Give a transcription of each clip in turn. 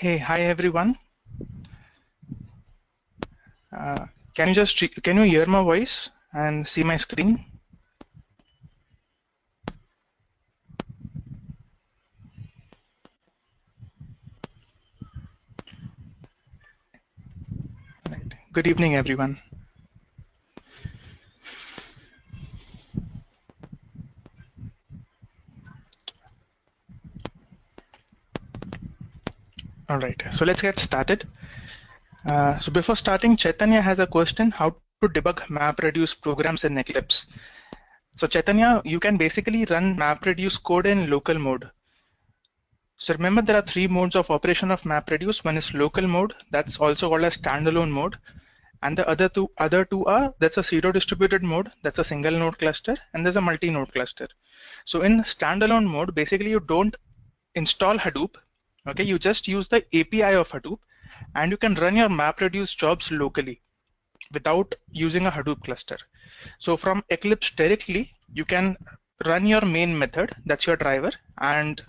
Hi everyone. Can you hear my voice and see my screen? Right. Good evening, everyone. All right, so let's get started. So before starting, Chaitanya has a question: how to debug MapReduce programs in Eclipse? So Chaitanya, you can basically run MapReduce code in local mode. So remember, there are three modes of operation of MapReduce. One is local mode, that's also called as standalone mode. And the other two are, that's a pseudo distributed mode, that's a single node cluster, and there's a multi-node cluster. So in standalone mode, basically you don't install Hadoop, okay? You just use the API of Hadoop, and you can run your MapReduce jobs locally without using a Hadoop cluster. So from Eclipse directly, you can run your main method, that's your driver, and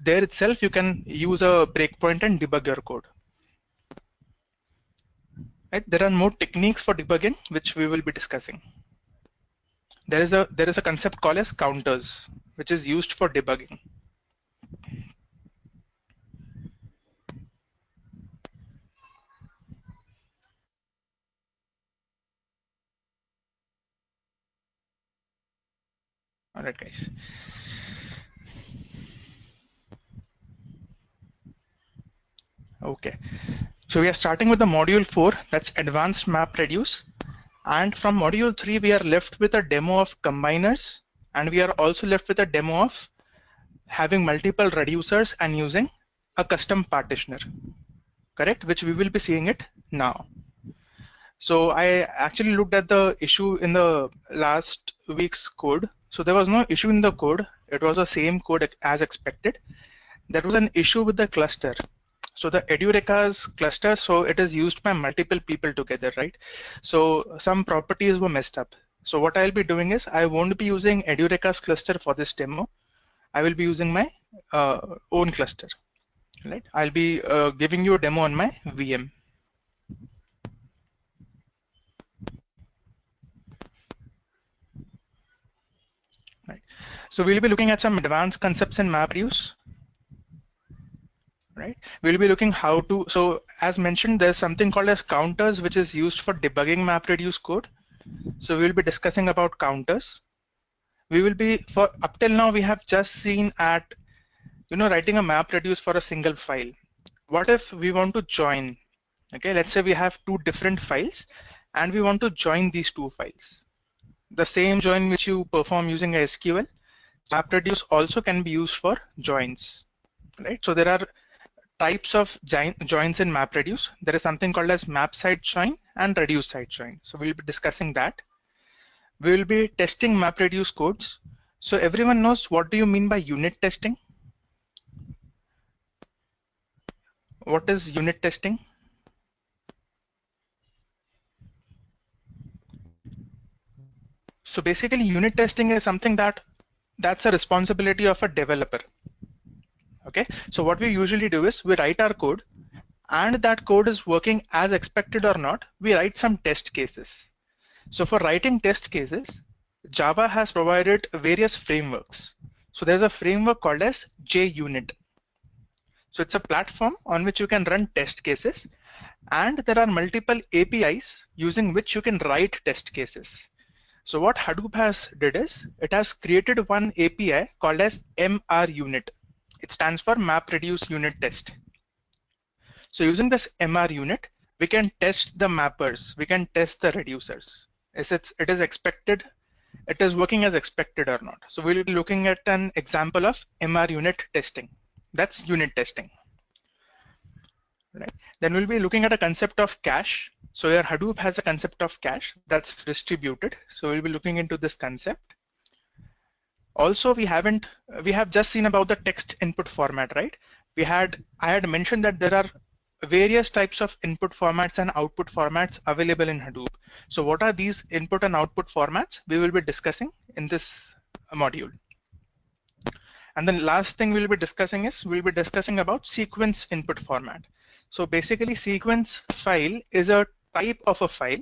there itself you can use a breakpoint and debug your code. Right? There are more techniques for debugging, which we will be discussing. There is a concept called as counters, which is used for debugging. All right, guys. Okay. So we are starting with the module 4, that's advanced MapReduce. And from module 3, we are left with a demo of combiners, and we are also left with a demo of having multiple reducers and using a custom partitioner, correct? Which we will be seeing it now. So I actually looked at the issue in the last week's code. So there was no issue in the code. It was the same code as expected. There was an issue with the cluster. So the Edureka's cluster, so it is used by multiple people together, right? So some properties were messed up. So what I'll be doing is I won't be using Edureka's cluster for this demo. I will be using my own cluster, right? I'll be giving you a demo on my VM. Right. So we'll be looking at some advanced concepts in MapReduce. Right. We'll be looking how to, so as mentioned, there's something called as counters, which is used for debugging MapReduce code. So we'll be discussing about counters. We will be, for up till now, we have just seen at, writing a MapReduce for a single file. What if we want to join? Okay, let's say we have two different files and we want to join these two files. The same join which you perform using a SQL, MapReduce also can be used for joins, right? So there are types of joins in MapReduce. There is something called as map side join and reduce side join. So we'll be discussing that. We will be testing MapReduce codes. So everyone knows, what do you mean by unit testing? What is unit testing? So basically unit testing is something that's a responsibility of a developer. Okay, so what we usually do is we write our code, and that code is working as expected or not, we write some test cases. So for writing test cases, Java has provided various frameworks. So there's a framework called as JUnit. So it's a platform on which you can run test cases, and there are multiple APIs using which you can write test cases. So what Hadoop has did is, it has created one API called as MRUnit. It stands for MapReduce Unit Test. So using this MRUnit, we can test the mappers, we can test the reducers. It is expected, it is working as expected or not. So we'll be looking at an example of MRUnit testing. That's unit testing. Right. Then we'll be looking at a concept of cache. So your Hadoop has a concept of cache that's distributed. So we'll be looking into this concept. Also, we have just seen about the text input format, right? I had mentioned that there are various types of input formats and output formats available in Hadoop. So what are these input and output formats? We will be discussing in this module. And then last thing we'll be discussing about sequence input format. So basically sequence file is a type of a file.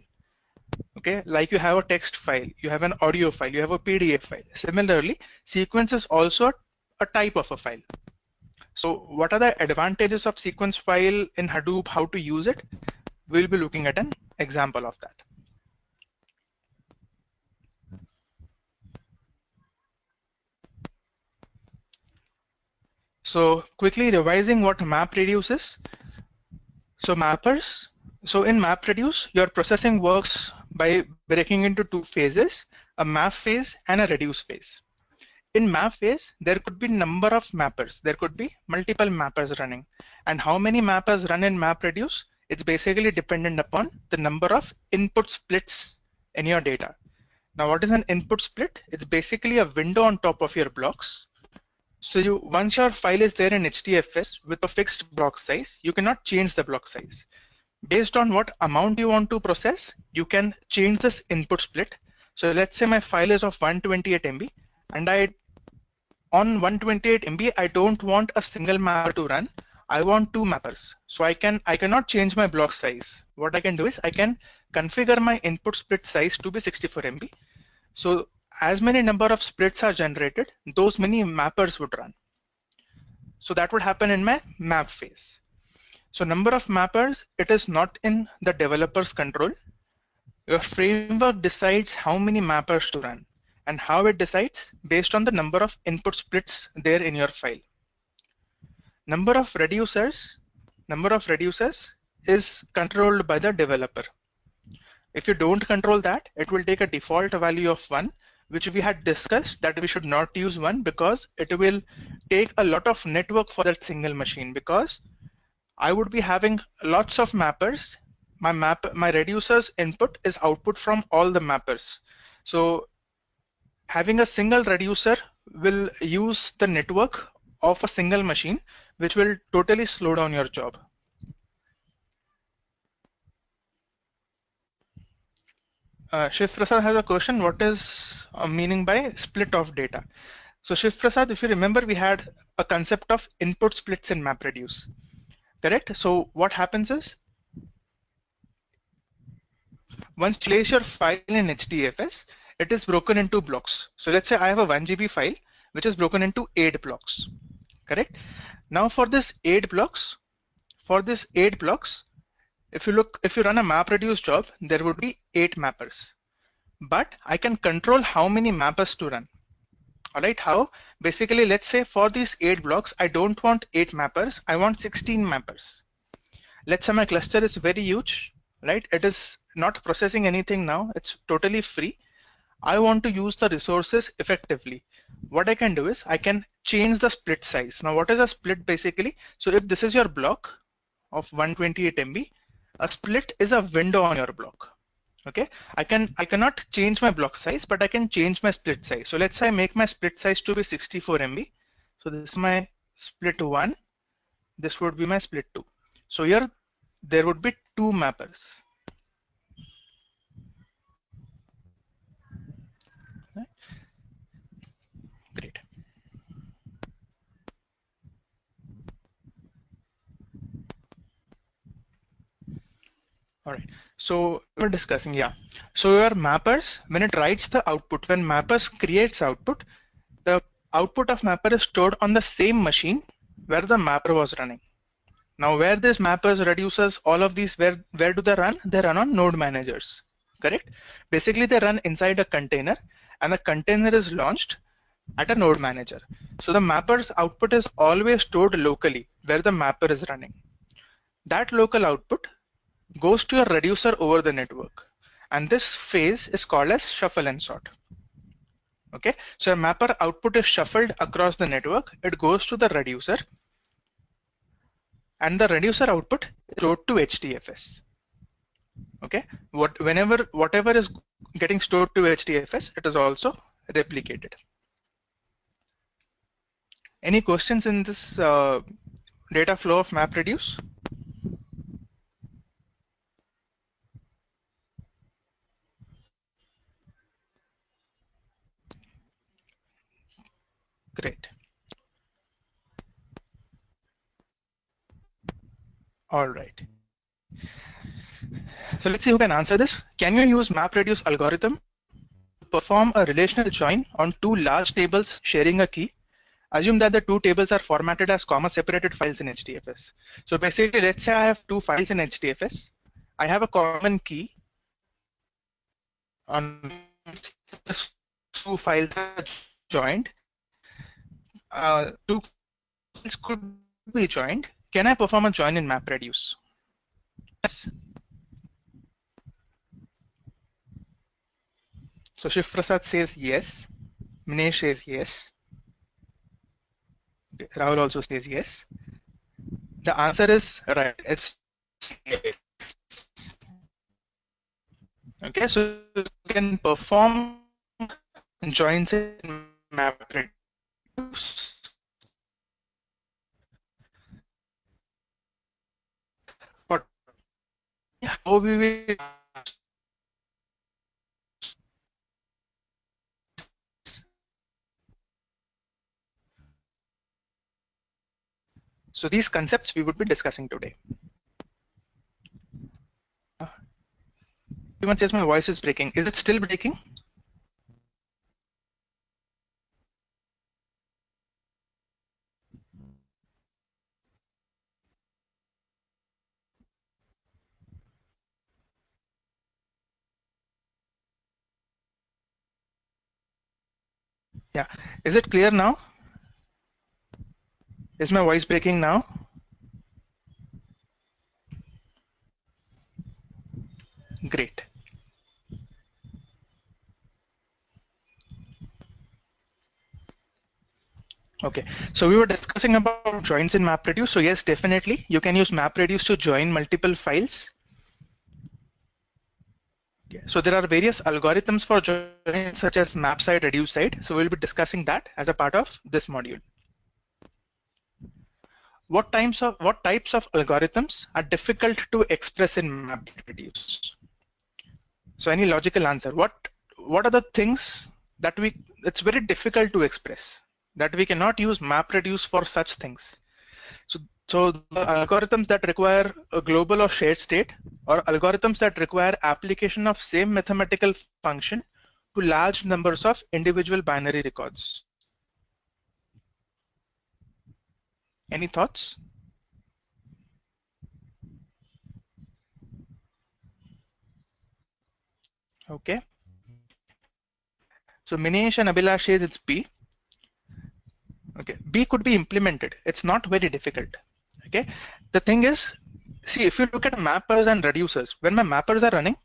Okay, like you have a text file, you have an audio file, you have a PDF file. Similarly, sequence is also a type of a file. So what are the advantages of sequence file in Hadoop, how to use it? We'll be looking at an example of that. So quickly revising what MapReduce is. So mappers, so in MapReduce, your processing works by breaking into two phases, a map phase and a reduce phase. In map phase, there could be number of mappers. There could be multiple mappers running. And how many mappers run in MapReduce? It's basically dependent upon the number of input splits in your data. Now, what is an input split? It's basically a window on top of your blocks. So once your file is there in HDFS with a fixed block size, you cannot change the block size. Based on what amount you want to process, you can change this input split. So let's say my file is of 128 MB and on 128 MB, I don't want a single mapper to run. I want two mappers. So I cannot change my block size. What I can do is I can configure my input split size to be 64 MB. So as many number of splits are generated, those many mappers would run. So that would happen in my map phase. So number of mappers, it is not in the developer's control. Your framework decides how many mappers to run, and how it decides based on the number of input splits there in your file. Number of reducers is controlled by the developer. If you don't control that, it will take a default value of 1, which we had discussed that we should not use 1 because it will take a lot of network for that single machine, because I would be having lots of mappers. My reducer's input is output from all the mappers. So having a single reducer will use the network of a single machine, which will totally slow down your job. Shiv Prasad has a question. What is meaning by split of data? So Shiv Prasad, if you remember, we had a concept of input splits in MapReduce, correct? So what happens is, once you place your file in HDFS, it is broken into blocks. So let's say I have a 1 GB file, which is broken into 8 blocks, correct? Now for this 8 blocks, if you run a MapReduce job, there would be 8 mappers. But I can control how many mappers to run. All right, how? Basically, let's say for these 8 blocks, I don't want 8 mappers, I want 16 mappers. Let's say my cluster is very huge, right? It is not processing anything now, it's totally free. I want to use the resources effectively. What I can do is I can change the split size. Now, what is a split basically? So if this is your block of 128 MB, a split is a window on your block. Okay, I cannot change my block size, but I can change my split size. So let's say I make my split size to be 64 MB. So this is my split 1. This would be my split 2. So here there would be 2 mappers. Right? Great. All right. So we're discussing, yeah. So your mappers, when it writes the output, when mappers creates output, the output of mapper is stored on the same machine where the mapper was running. Now, where this mappers, reducers, all of these, where do they run? They run on node managers, correct? Basically, they run inside a container, and the container is launched at a node manager. So the mapper's output is always stored locally where the mapper is running. That local output goes to a reducer over the network, and this phase is called as shuffle and sort. Okay, so a mapper output is shuffled across the network, it goes to the reducer, and the reducer output is stored to HDFS. Okay, whatever is getting stored to HDFS, it is also replicated. Any questions in this data flow of MapReduce? Great. All right. So let's see who can answer this. Can you use MapReduce algorithm to perform a relational join on two large tables sharing a key? Assume that the two tables are formatted as comma separated files in HDFS. So basically, let's say I have two files in HDFS. I have a common key on which the two files are joined. Two files could be joined. Can I perform a join in MapReduce? Yes. So Shiv Prasad says yes. Minesh says yes. Rahul also says yes. The answer is right. It's yes. Okay, so you can perform joins in MapReduce. But how we will, so these concepts we would be discussing today. Everyone says my voice is breaking. Is it still breaking? Yeah. Is it clear now? Is my voice breaking now? Great. Okay, so we were discussing about joins in MapReduce. So yes, definitely, you can use MapReduce to join multiple files. Okay. So there are various algorithms for joining, such as map side, reduce side. So we'll be discussing that as a part of this module. What types of algorithms are difficult to express in MapReduce? So any logical answer? What are the things that it's very difficult to express, that we cannot use MapReduce for such things? So the algorithms that require a global or shared state, or algorithms that require application of same mathematical function to large numbers of individual binary records. Any thoughts? Okay. So Minesh and Abhilash says it's B. Okay, B could be implemented. It's not very difficult. Okay. The thing is, see, if you look at mappers and reducers, when my mappers are running,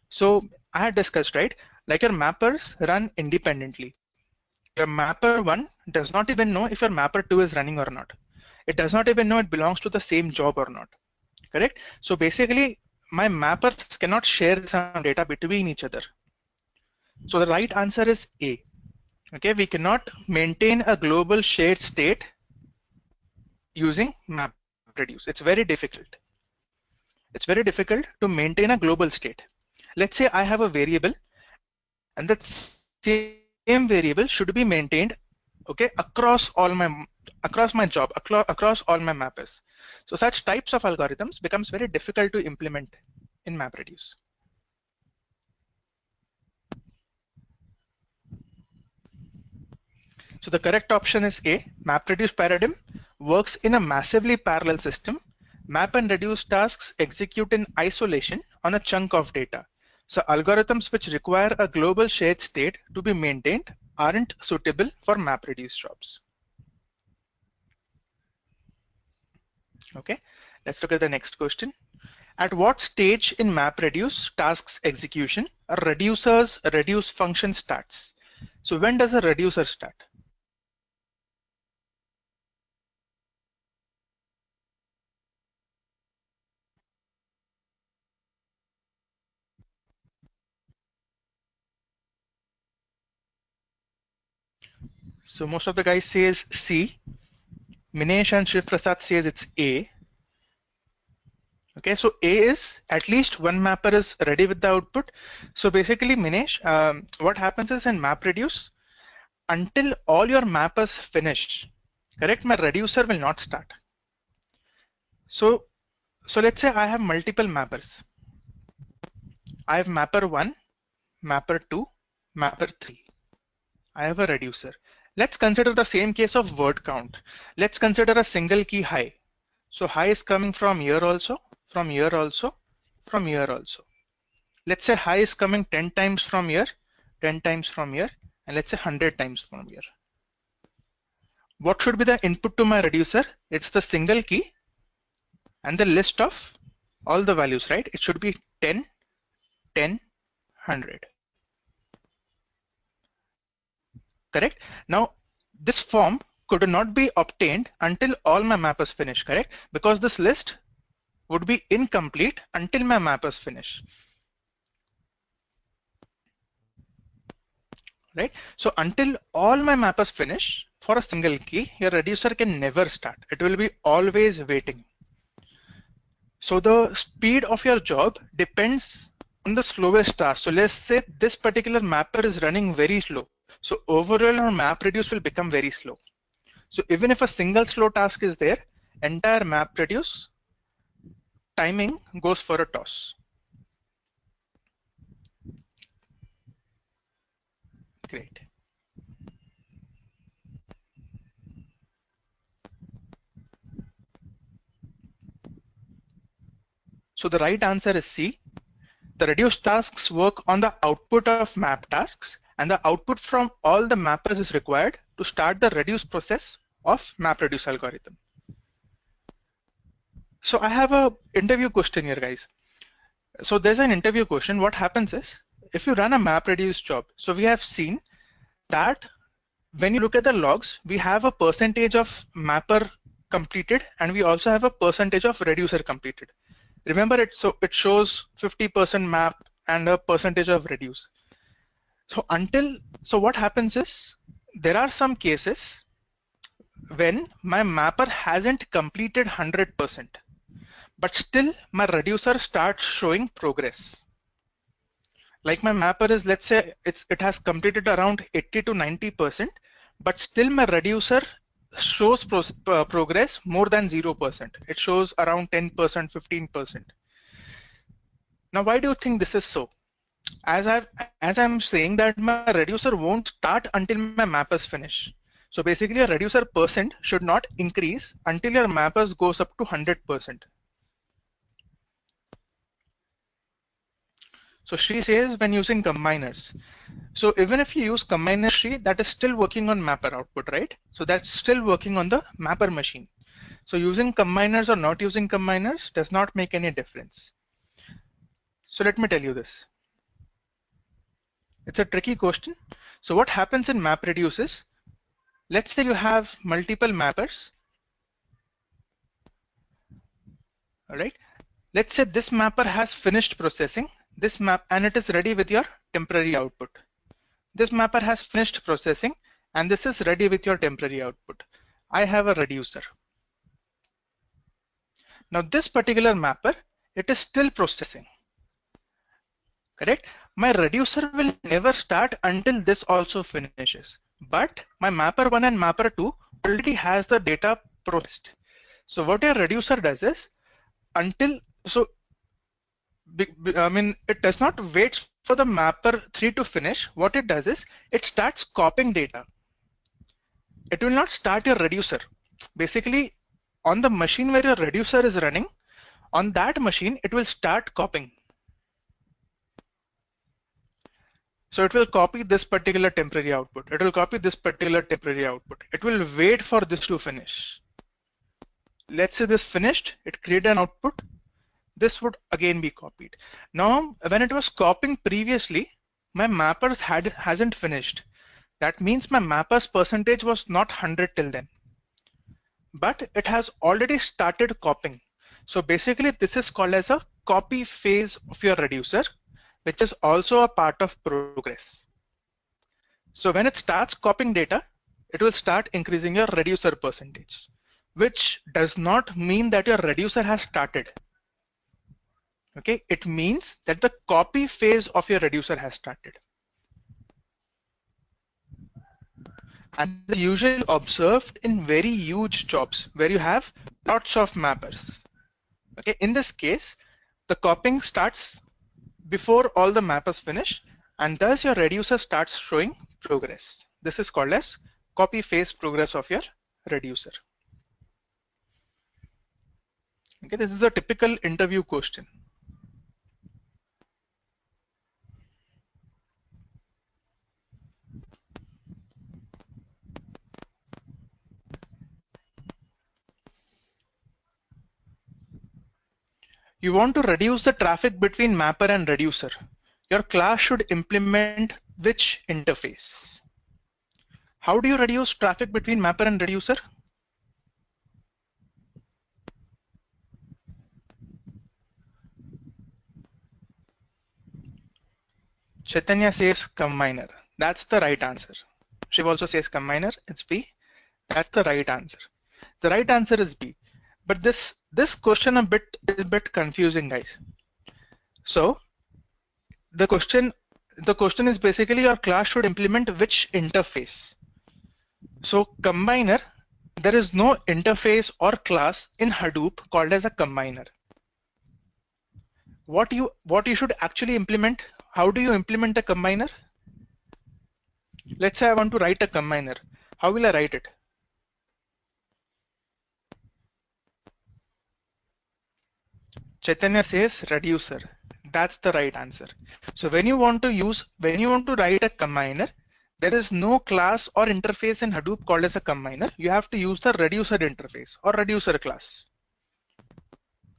so I had discussed, right? Like your mappers run independently. Your mapper 1 does not even know if your mapper 2 is running or not. It does not even know it belongs to the same job or not. Correct? So basically, my mappers cannot share some data between each other. So the right answer is A. Okay, we cannot maintain a global shared state using MapReduce. It's very difficult. It's very difficult to maintain a global state. Let's say I have a variable, and that same variable should be maintained, okay, across my job, across all my mappers. So such types of algorithms becomes very difficult to implement in MapReduce. So the correct option is A. MapReduce paradigm works in a massively parallel system. Map and reduce tasks execute in isolation on a chunk of data. So algorithms which require a global shared state to be maintained aren't suitable for MapReduce jobs. Okay, let's look at the next question. At what stage in MapReduce tasks execution a reducer's reduce function starts? So when does a reducer start? So most of the guys says C. Minesh and Shiv Prasad says it's A. Okay, so A is at least one mapper is ready with the output. So basically, Minesh, what happens is in MapReduce, until all your mappers finish, correct, my reducer will not start. So So let's say I have multiple mappers. I have mapper 1, mapper 2, mapper 3. I have a reducer. Let's consider the same case of word count. Let's consider a single key high. So high is coming from here also, from here also, from here also. Let's say high is coming 10 times from here, 10 times from here, and let's say 100 times from here. What should be the input to my reducer? It's the single key and the list of all the values, right? It should be 10, 10, 100. Correct? Now, this form could not be obtained until all my mappers finish, correct? Because this list would be incomplete until my mappers finish. Right? So until all my mappers finish for a single key, your reducer can never start. It will be always waiting. So the speed of your job depends on the slowest task. So let's say this particular mapper is running very slow. So overall our map reduce will become very slow. So even if a single slow task is there, entire map reduce timing goes for a toss. Great. So the right answer is C. The reduce tasks work on the output of map tasks, and the output from all the mappers is required to start the reduce process of map reduce algorithm. So I have a interview question here, guys. So there's an interview question. What happens is, if you run a map reduce job, so we have seen that when you look at the logs, we have a percentage of mapper completed, and we also have a percentage of reducer completed. Remember it, so it shows 50% map and a percentage of reduce. So what happens is, there are some cases when my mapper hasn't completed 100%, but still my reducer starts showing progress. Like my mapper is, let's say it has completed around 80 to 90%, but still my reducer shows progress more than 0%. It shows around 10%, 15%. Now, why do you think this is so? As I'm saying that my reducer won't start until my mappers finish. So basically a reducer percent should not increase until your mappers goes up to 100%. So Shri says when using combiners. So even if you use combiner Shri, that is still working on mapper output, right? So that's still working on the mapper machine. So using combiners or not using combiners does not make any difference. So let me tell you this. It's a tricky question. So what happens in map reduce is, let's say you have multiple mappers. All right. Let's say this mapper has finished processing this map and it is ready with your temporary output. This mapper has finished processing and this is ready with your temporary output. I have a reducer. Now this particular mapper, it is still processing. Correct? My reducer will never start until this also finishes. But my mapper 1 and mapper 2 already has the data processed. So what your reducer does is, it does not wait for the mapper 3 to finish. What it does is, it starts copying data. It will not start your reducer. Basically, on the machine where your reducer is running, on that machine, it will start copying. So it will copy this particular temporary output. It will copy this particular temporary output. It will wait for this to finish. Let's say this finished, it created an output. This would again be copied. Now, when it was copying previously, my mappers hasn't finished. That means my mappers percentage was not 100 till then. But it has already started copying. So basically this is called as a copy phase of your reducer, which is also a part of progress. So when it starts copying data, it will start increasing your reducer percentage, which does not mean that your reducer has started. Okay, it means that the copy phase of your reducer has started. And this is usually observed in very huge jobs where you have lots of mappers. Okay, in this case, the copying starts before all the mappers finish, and thus your reducer starts showing progress. This is called as copy phase progress of your reducer. Okay, this is a typical interview question. You want to reduce the traffic between mapper and reducer. Your class should implement which interface? How do you reduce traffic between mapper and reducer? Chaitanya says combiner. That's the right answer. Shiv also says combiner. It's B. That's the right answer. The right answer is B. But this question is a bit confusing, guys. So the question is basically your class should implement which interface. So combiner, there is no interface or class in Hadoop called as a combiner. What you should actually implement? How do you implement a combiner? Let's say I want to write a combiner. How will I write it? Chaitanya says reducer. That's the right answer. So when you want to write a combiner, there is no class or interface in Hadoop called as a combiner. You have to use the reducer interface or reducer class.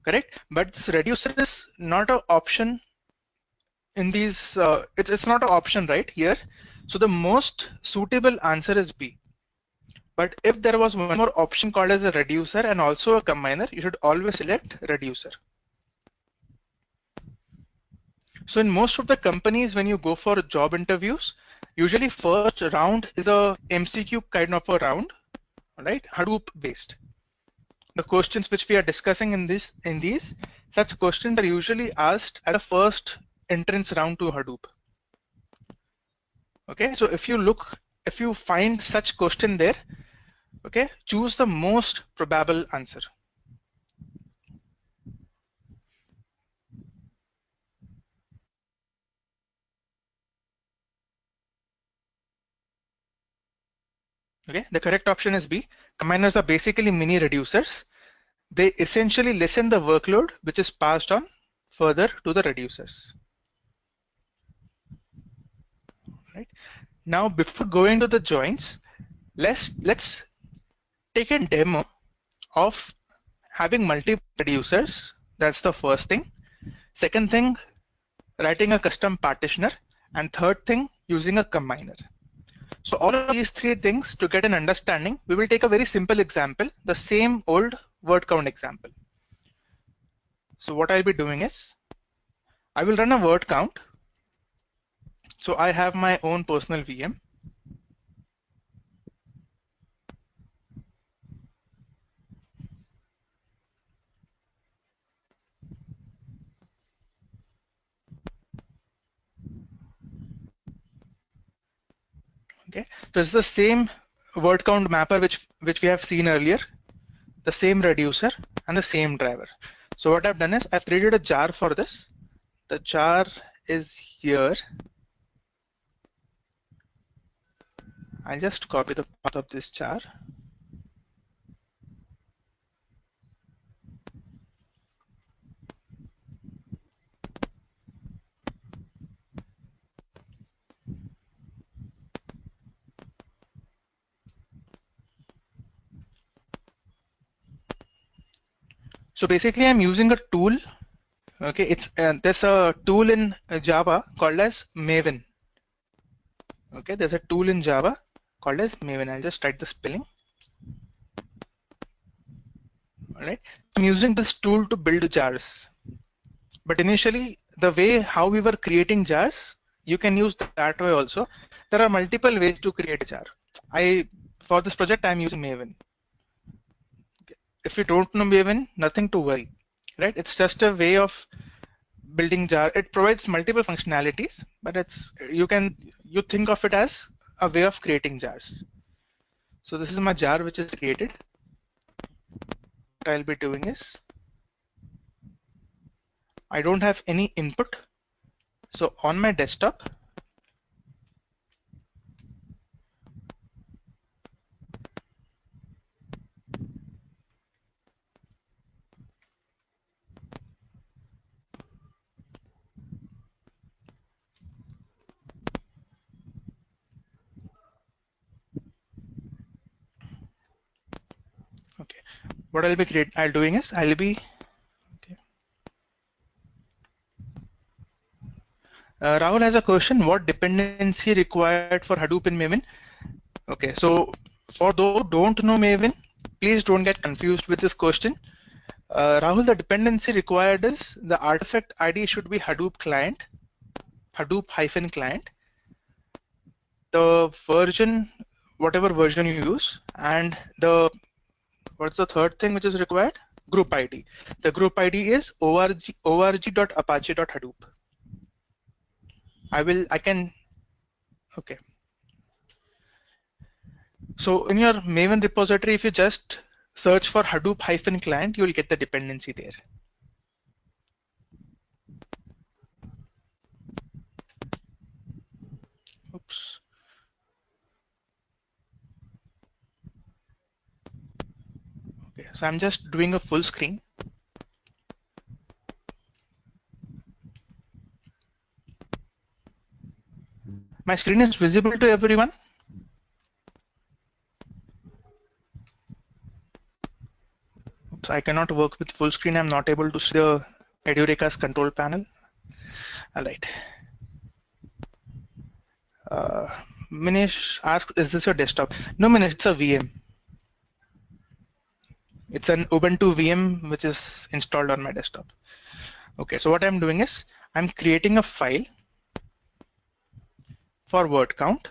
Correct? But this reducer is not an option in these, it's not an option right here. So the most suitable answer is B. But if there was one more option called as a reducer and also a combiner, you should always select reducer. So in most of the companies, when you go for job interviews, usually first round is a MCQ kind of a round, right? Hadoop based. The questions which we are discussing in these, such questions are usually asked as a first entrance round to Hadoop. Okay, so if you find such question there, okay, choose the most probable answer. Okay, the correct option is B. Combiners are basically mini reducers. They essentially lessen the workload which is passed on further to the reducers. Right. Now, before going to the joins, let's take a demo of having multiple reducers. That's the first thing. Second thing, writing a custom partitioner, and third thing, using a combiner. So all of these three things, to get an understanding, we will take a very simple example, the same old word count example. So what I'll be doing is, I will run a word count. So I have my own personal VM. Okay, so it's the same word count mapper which we have seen earlier, the same reducer and the same driver. So what I've done is I've created a jar for this. The jar is here. I'll just copy the path of this jar. So basically I'm using a tool. Okay, it's there's a tool in Java called as Maven. Okay, there's a tool in Java called as Maven. I'll just write the spelling. All right, I'm using this tool to build jars. But initially, the way how we were creating jars, you can use that way also. There are multiple ways to create a jar. For this project, I'm using Maven. If you don't know Maven, nothing to worry, right? It's just a way of building jar. It provides multiple functionalities, but you think of it as a way of creating jars. So this is my jar which is created. What I'll be doing is I don't have any input. So on my desktop, okay, what I'll doing is okay. Rahul has a question, what dependency required for Hadoop in Maven? Okay, so for those who don't know Maven, please don't get confused with this question. Rahul, the dependency required is the artifact ID should be Hadoop client, Hadoop-client, the version, whatever version you use, and the, what's the third thing which is required? Group ID. The group ID is org.apache.hadoop. Okay. So in your Maven repository, if you just search for Hadoop-client, you will get the dependency there. Oops. Okay, so I'm just doing a full screen. My screen is visible to everyone. Oops, I cannot work with full screen. I'm not able to see the Edureka's control panel. All right. Manish asks, is this your desktop? No, Manish, it's a VM. It's an Ubuntu VM which is installed on my desktop. Okay, so what I'm doing is I'm creating a file for word count.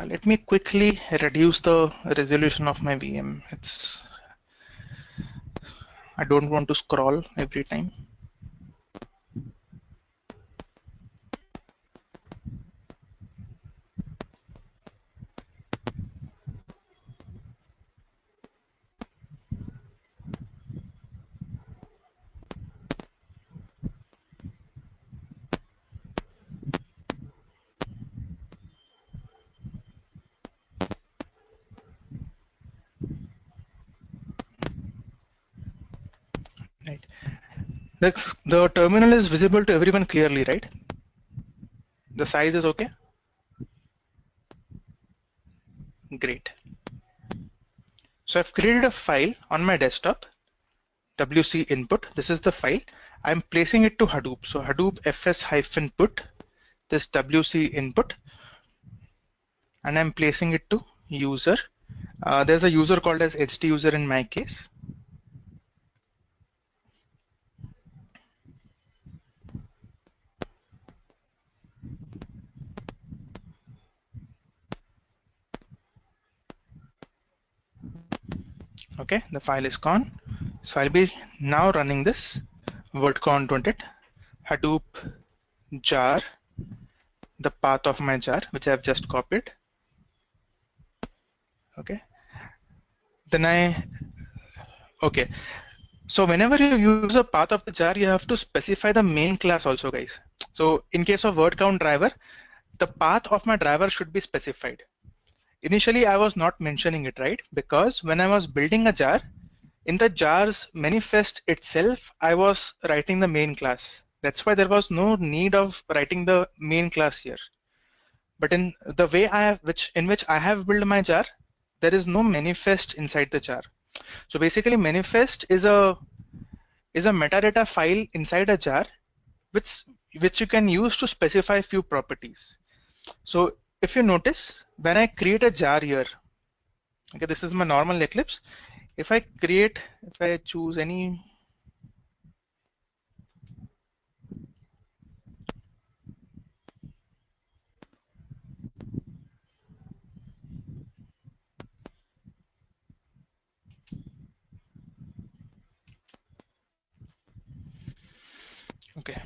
Let me quickly reduce the resolution of my VM. I don't want to scroll every time. Right. The terminal is visible to everyone clearly, right? The size is okay? Great. So I've created a file on my desktop, WC input. This is the file. I'm placing it to Hadoop. So Hadoop fs-put this WC input, and I'm placing it to user. There's a user called as HT user in my case. Okay, the file is gone. So I'll be now running this word count on it, Hadoop jar, the path of my jar, which I've just copied. Okay. Then okay. So whenever you use a path of the jar, you have to specify the main class also, guys. So in case of word count driver, the path of my driver should be specified. Initially, I was not mentioning it, right? Because when I was building a jar, in the jar's manifest itself, I was writing the main class. That's why there was no need of writing the main class here. But in the way in which I have built my jar, there is no manifest inside the jar. So basically manifest is a metadata file inside a jar which you can use to specify few properties. So if you notice, when I create a jar here, okay, this is my normal Eclipse. If I choose any, okay.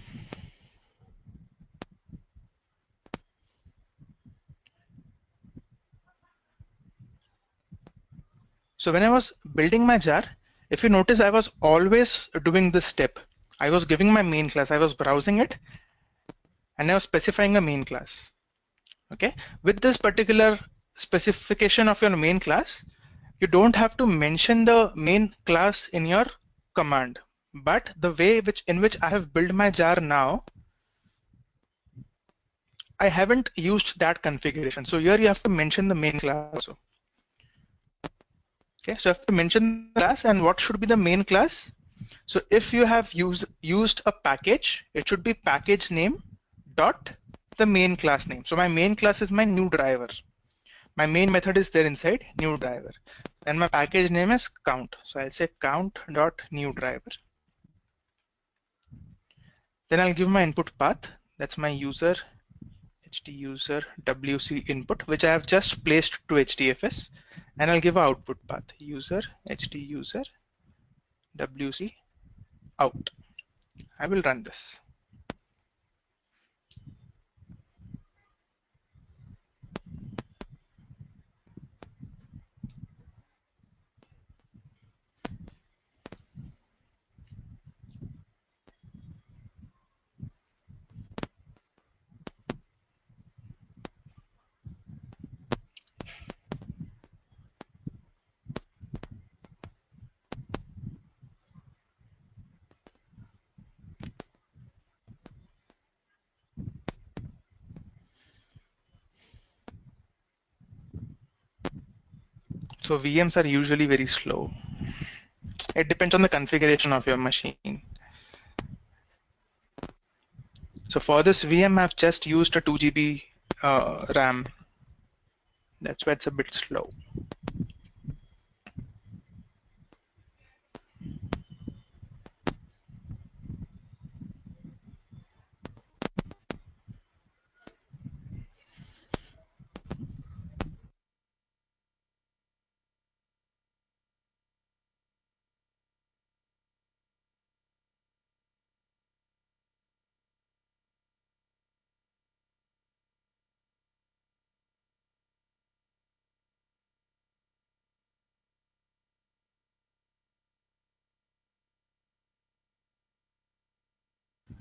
So when I was building my jar, if you notice, I was always doing this step. I was giving my main class, I was browsing it, and I was specifying a main class. Okay, with this particular specification of your main class, you don't have to mention the main class in your command. But the way in which I have built my jar now, I haven't used that configuration. So here you have to mention the main class also. Okay, so I have to mention the class, and what should be the main class? So if you have used a package, it should be package name dot the main class name. So my main class is my new driver. My main method is there inside new driver, and my package name is count. So I'll say count dot new driver. Then I'll give my input path. That's my user user wc input, which I have just placed to HDFS, and I'll give an output path user user wc out. I will run this. So VMs are usually very slow. It depends on the configuration of your machine. So for this VM, I've just used a 2 GB RAM. That's why it's a bit slow.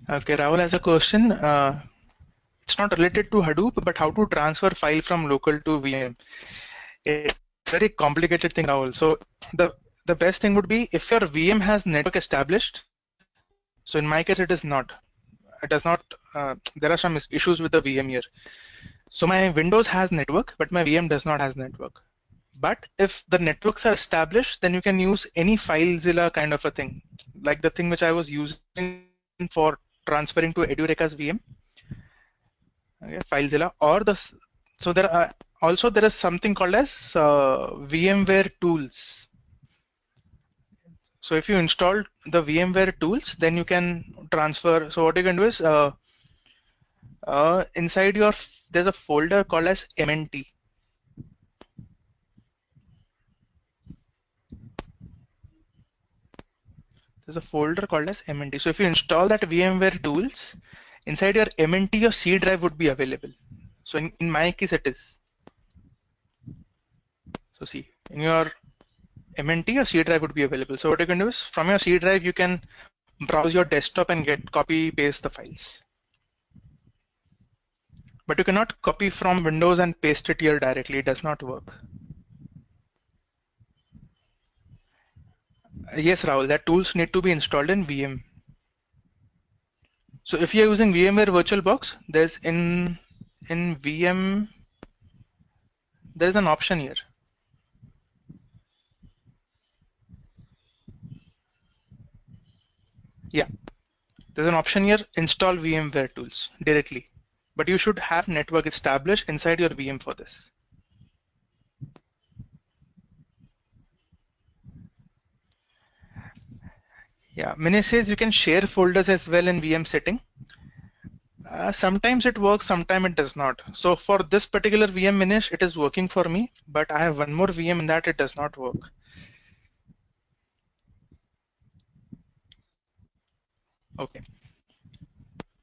Okay, Rahul has a question. It's not related to Hadoop, but how to transfer file from local to VM. It's a very complicated thing, Rahul. So the best thing would be if your VM has network established. So in my case, it is not. It does not. There are some issues with the VM here. So my Windows has network, but my VM does not has network. But if the networks are established, then you can use any FileZilla kind of a thing, like the thing which I was using for transferring to Edureka's VM. Okay, FileZilla, or so there are also there is something called as VMware tools. So if you install the VMware tools, then you can transfer. So what you can do is inside there's a folder called as MNT. There's a folder called as MNT. So if you install that VMware tools, inside your MNT, your C drive would be available. So in my case, it is. So see, in your MNT, your C drive would be available. So what you can do is from your C drive, you can browse your desktop and copy paste the files. But you cannot copy from Windows and paste it here directly. It does not work. Yes, Rahul, that tools need to be installed in VM. So if you're using VMware VirtualBox, there's in VM, there's an option here. Yeah, there's an option here, install VMware tools directly, but you should have network established inside your VM for this. Yeah, Mini says you can share folders as well in VM setting. Sometimes it works, sometimes it does not. So for this particular VM Minish, it is working for me, but I have one more VM in that it does not work. Okay,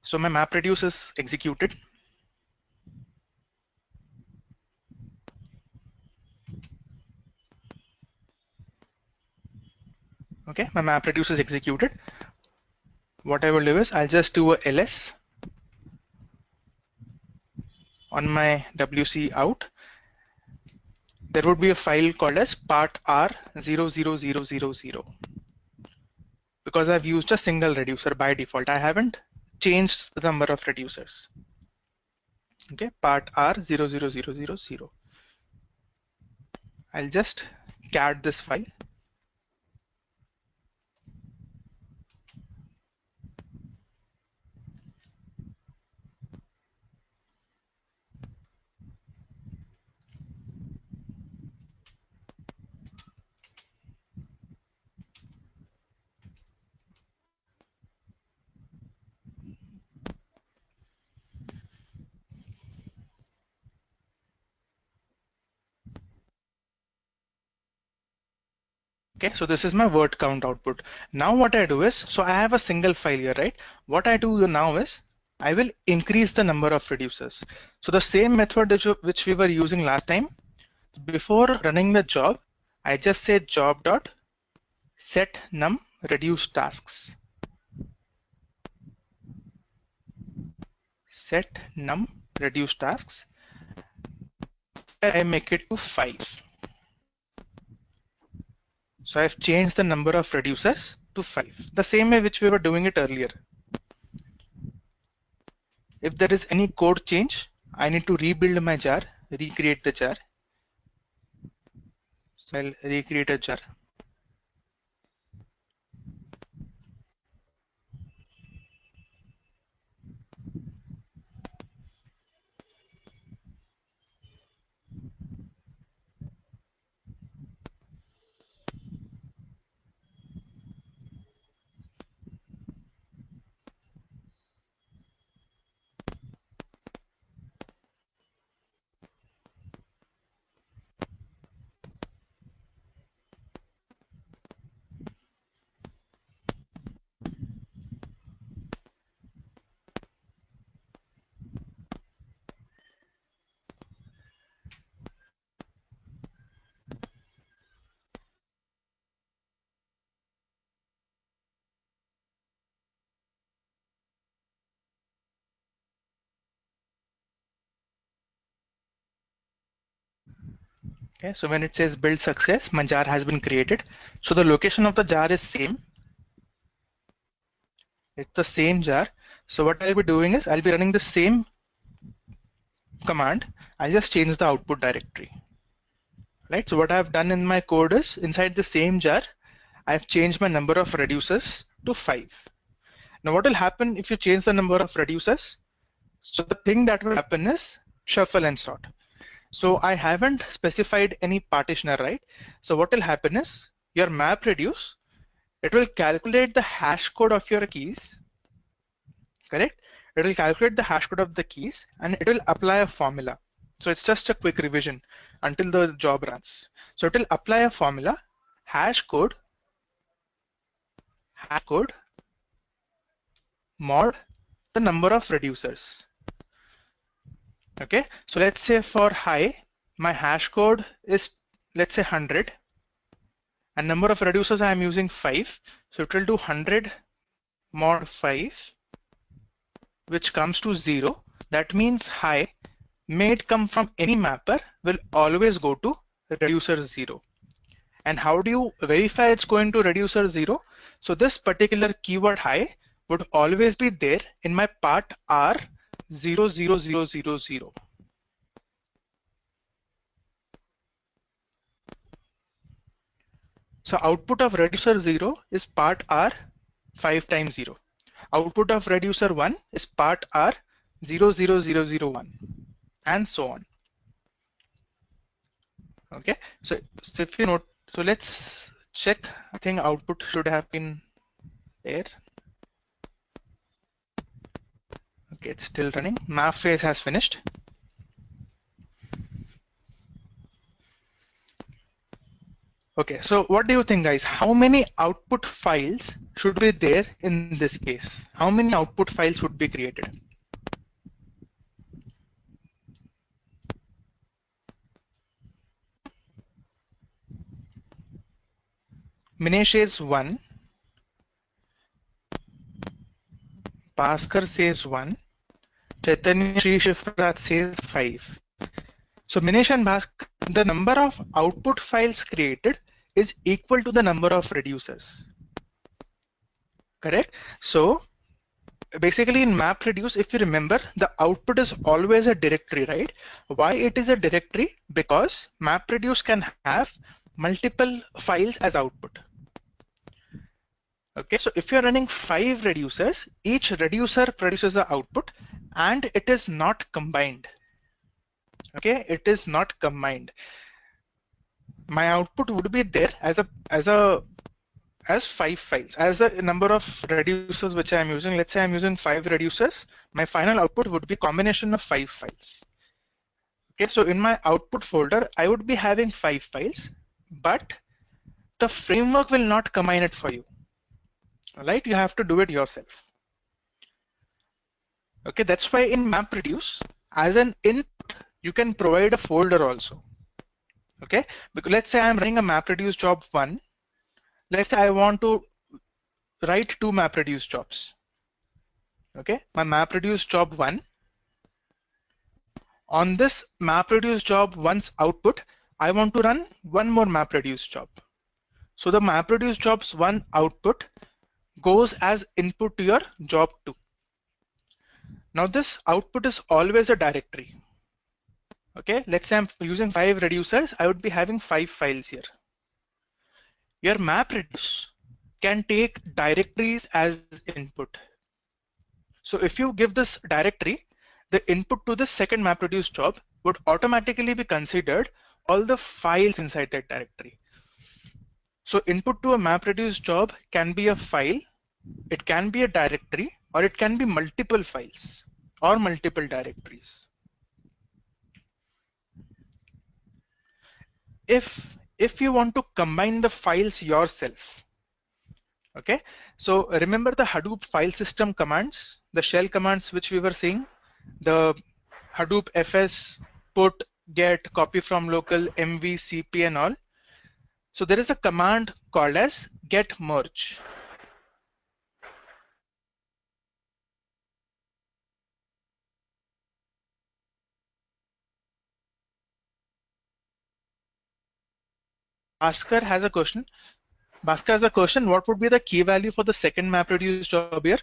so my MapReduce is executed. Okay, my MapReduce is executed. What I will do is I'll just do a ls on my WC out. There would be a file called as part r00000 because I've used a single reducer by default. I haven't changed the number of reducers. Okay, part r00000. I'll just cat this file. Okay, so this is my word count output. Now what I do is, so I have a single file here, right? What I do now is, I will increase the number of reducers. So the same method which we were using last time, before running the job, I just say job dot set num reduce tasks. Set num reduce tasks. I make it to 5. So I've changed the number of reducers to 5, the same way which we were doing it earlier. If there is any code change, I need to rebuild my jar, recreate the jar. So I'll recreate a jar. Okay, so when it says build success, my jar has been created. So the location of the jar is same. It's the same jar. So what I'll be doing is I'll be running the same command. I'll just change the output directory. Right. So what I've done in my code is inside the same jar, I've changed my number of reducers to 5. Now what will happen if you change the number of reducers? So the thing that will happen is shuffle and sort. So I haven't specified any partitioner, right? So what will happen is your map reduce, it will calculate the hash code of your keys, correct? It will calculate the hash code of the keys and it will apply a formula. So it's just a quick revision until the job runs. So it will apply a formula, hash code mod the number of reducers. Okay, so let's say for high, my hash code is, let's say 100, and number of reducers I am using 5. So it will do 100 mod 5, which comes to 0. That means high, may it come from any mapper, will always go to reducer 0. And how do you verify it's going to reducer 0? So this particular keyword high would always be there in my part R 00000. So output of reducer 0 is part R 5 times 0. Output of reducer 1 is part R 00001 and so on. Okay, so if you note, so let's check. I think output should have been there. Okay, it's still running. Map phase has finished. Okay, so what do you think, guys? How many output files should be there in this case? How many output files would be created? Minesh says 1, Bhaskar says 1, Chaitanya Sri Shifrat says 5. So Minesh and Bhaskar, the number of output files created is equal to the number of reducers. Correct? So basically in MapReduce, if you remember, the output is always a directory, right? Why it is a directory? Because MapReduce can have multiple files as output. Okay, so if you're running 5 reducers, each reducer produces the output and it is not combined. Okay, it is not combined. My output would be there as 5 files. As the number of reducers which I am using, let's say I'm using 5 reducers, my final output would be combination of 5 files. Okay, so in my output folder, I would be having 5 files, but the framework will not combine it for you. All right, you have to do it yourself. Okay, that's why in MapReduce, as an input, you can provide a folder also. Okay, because let's say I'm running a MapReduce job 1. Let's say I want to write 2 MapReduce jobs. Okay, my MapReduce job 1. On this MapReduce job 1's output, I want to run one more MapReduce job. So the MapReduce jobs 1 output goes as input to your job 2. Now this output is always a directory. Okay, let's say I'm using 5 reducers, I would be having 5 files here. Your MapReduce can take directories as input. So if you give this directory, the input to the second MapReduce job would automatically be considered all the files inside that directory. So input to a MapReduce job can be a file, it can be a directory, or it can be multiple files or multiple directories. If you want to combine the files yourself, okay, so remember the Hadoop file system commands, the shell commands which we were seeing, the Hadoop fs, put, get, copy from local, mv, cp and all. So there is a command called as get merge. Bhaskar has a question. Bhaskar has a question. What would be the key value for the second MapReduce job here?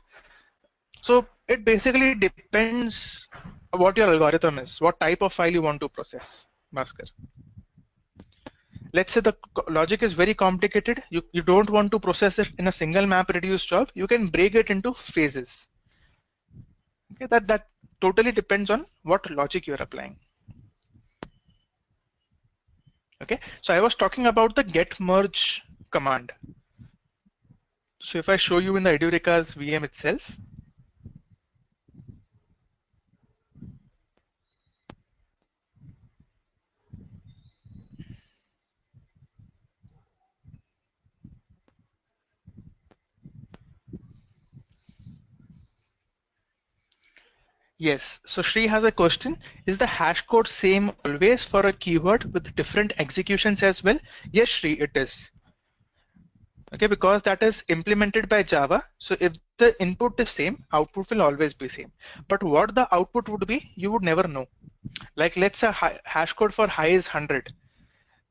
So it basically depends what your algorithm is, what type of file you want to process, Bhaskar. Let's say the logic is very complicated. You don't want to process it in a single MapReduce job. You can break it into phases. Okay, that totally depends on what logic you're applying. Okay, so I was talking about the get merge command. So if I show you in the Edureka's VM itself, yes, so Shri has a question. Is the hash code same always for a keyword with different executions as well? Yes, Shri, it is. Okay, because that is implemented by Java. So if the input is same, output will always be same. But what the output would be, you would never know. Like let's say hash code for high is 100.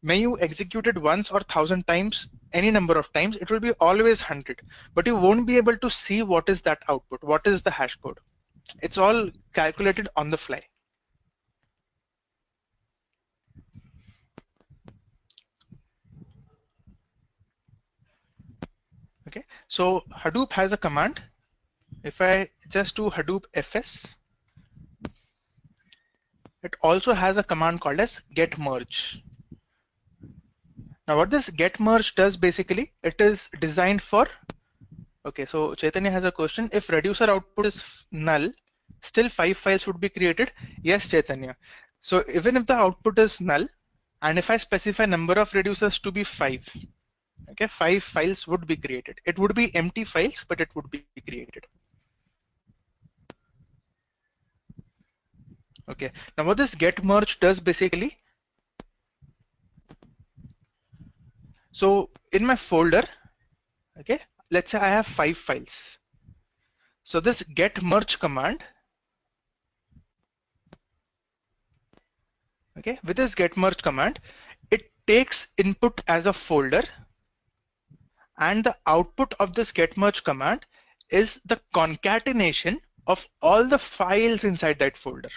May you execute it once or 1,000 times, any number of times, it will be always 100. But you won't be able to see what is that output, what is the hash code. It's all calculated on the fly. Okay, So Hadoop has a command. If I just do Hadoop fs, it also has a command called as get merge. Now what this get merge does basically, it is designed for, okay, so Chaitanya has a question. If reducer output is null, still 5 files would be created? Yes, Chaitanya. So even if the output is null, and if I specify number of reducers to be 5, okay, 5 files would be created. It would be empty files, but it would be created. Okay, now what this get merge does basically, so in my folder, okay, let's say I have 5 files. So this get merge command, okay, with this get merge command, it takes input as a folder, and the output of this get merge command is the concatenation of all the files inside that folder.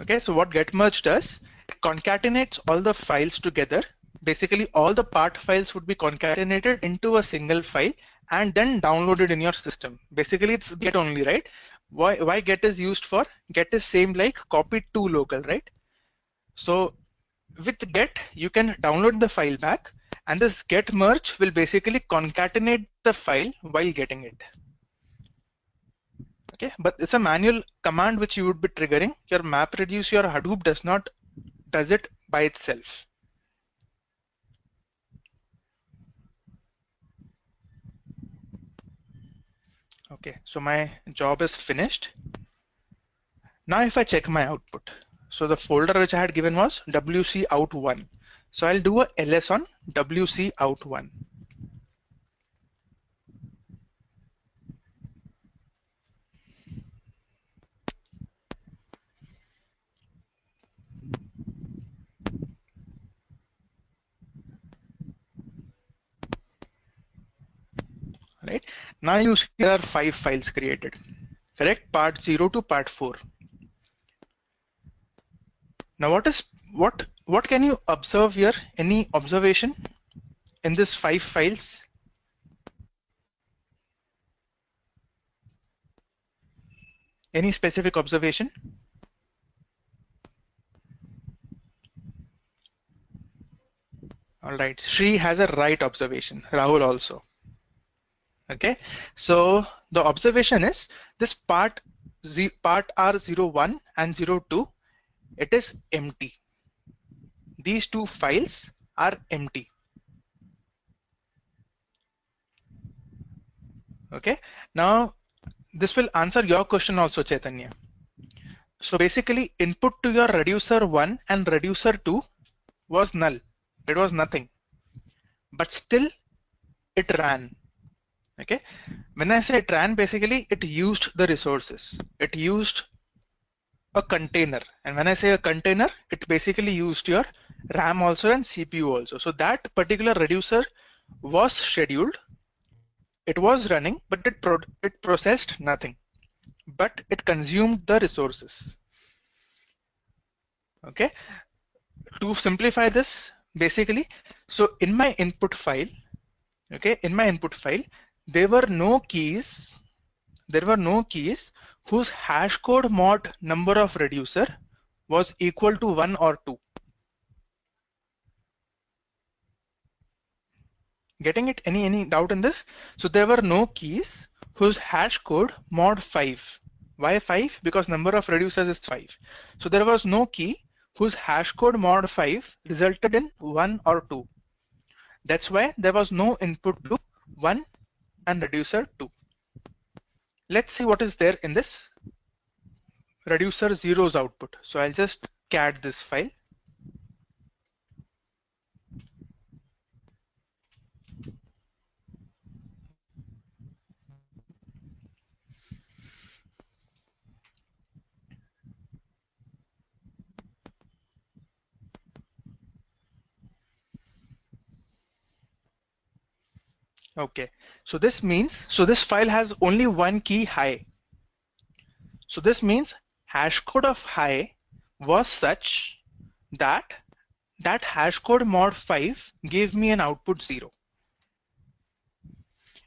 Okay, so what get merge does, it concatenates all the files together. Basically all the part files would be concatenated into a single file and then downloaded in your system. Basically it's get only, right? Why get is used for? Get is same like copy to local, right? So with get you can download the file back, and this get merge will basically concatenate the file while getting it. Okay, but it's a manual command which you would be triggering. Your MapReduce, your Hadoop does it by itself. Okay, so my job is finished. Now if I check my output, so the folder which I had given was wc out1. So I'll do a ls on wc out1. Right, now you see there are 5 files created, correct? Part 0 to part 4. Now what can you observe here? Any observation in this 5 files? Any specific observation? All right, Shri has a right observation, Rahul also. Okay, so the observation is this part R01 and 02, it is empty. These 2 files are empty. Okay, now this will answer your question also, Chaitanya. So basically input to your reducer 1 and reducer 2 was null. It was nothing, but still it ran. Okay, when I say it ran, basically it used the resources. It used a container, and when I say a container, it basically used your RAM also and CPU also. So that particular reducer was scheduled, it was running, but it processed nothing, but it consumed the resources. Okay, to simplify this, basically, so in my input file, okay, in my input file, there were no keys whose hash code mod number of reducer was equal to 1 or 2. Getting it? Any doubt in this? So there were no keys whose hash code mod 5. Why 5? Because number of reducers is 5. So there was no key whose hash code mod 5 resulted in 1 or 2. That's why there was no input to 1 and reducer 2. Let's see what is there in this reducer 0's output. So I'll just cat this file. Okay, so this means, so this file has only one key high. So this means hash code of high was such that that hash code mod 5 gave me an output 0.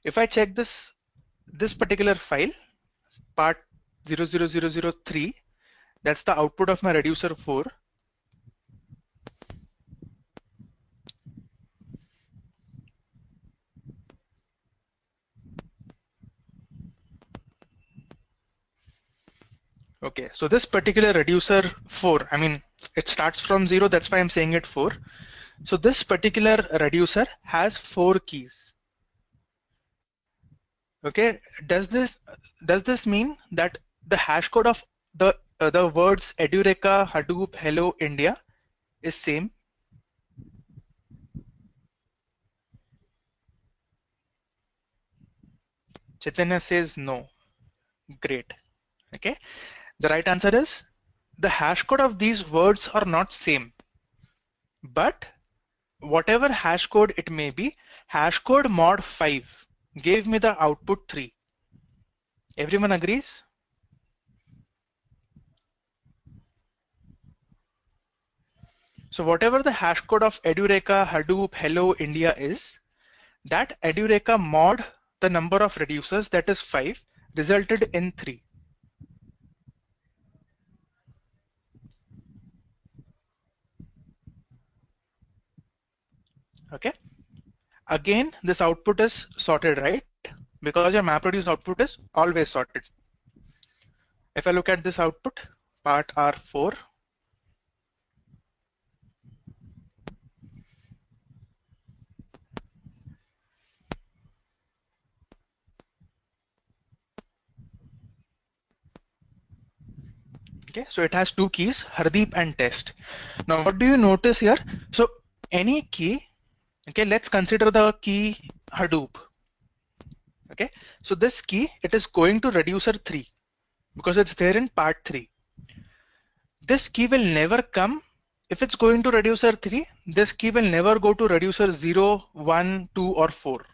If I check this particular file, part 00003, that's the output of my reducer 4. Okay, so this particular reducer 4, I mean, it starts from 0, that's why I'm saying it 4. So this particular reducer has 4 keys. Okay, does this mean that the hash code of the words Edureka, Hadoop, Hello, India is same? Chaitanya says no. Great. Okay, the right answer is the hash code of these words are not same, but whatever hash code it may be, hash code mod 5 gave me the output 3. Everyone agrees? So whatever the hash code of Edureka, Hadoop, Hello, India is, that Edureka mod the number of reducers, that is 5, resulted in 3. Okay. Again, this output is sorted, right? Because your MapReduce output is always sorted. If I look at this output, part R4, okay, so it has 2 keys, Hardeep and test. Now, what do you notice here? So any key, okay, let's consider the key Hadoop. Okay, so this key, it is going to reducer 3 because it's there in part 3. This key will never come, if it's going to reducer 3, this key will never go to reducer 0, 1, 2 or 4.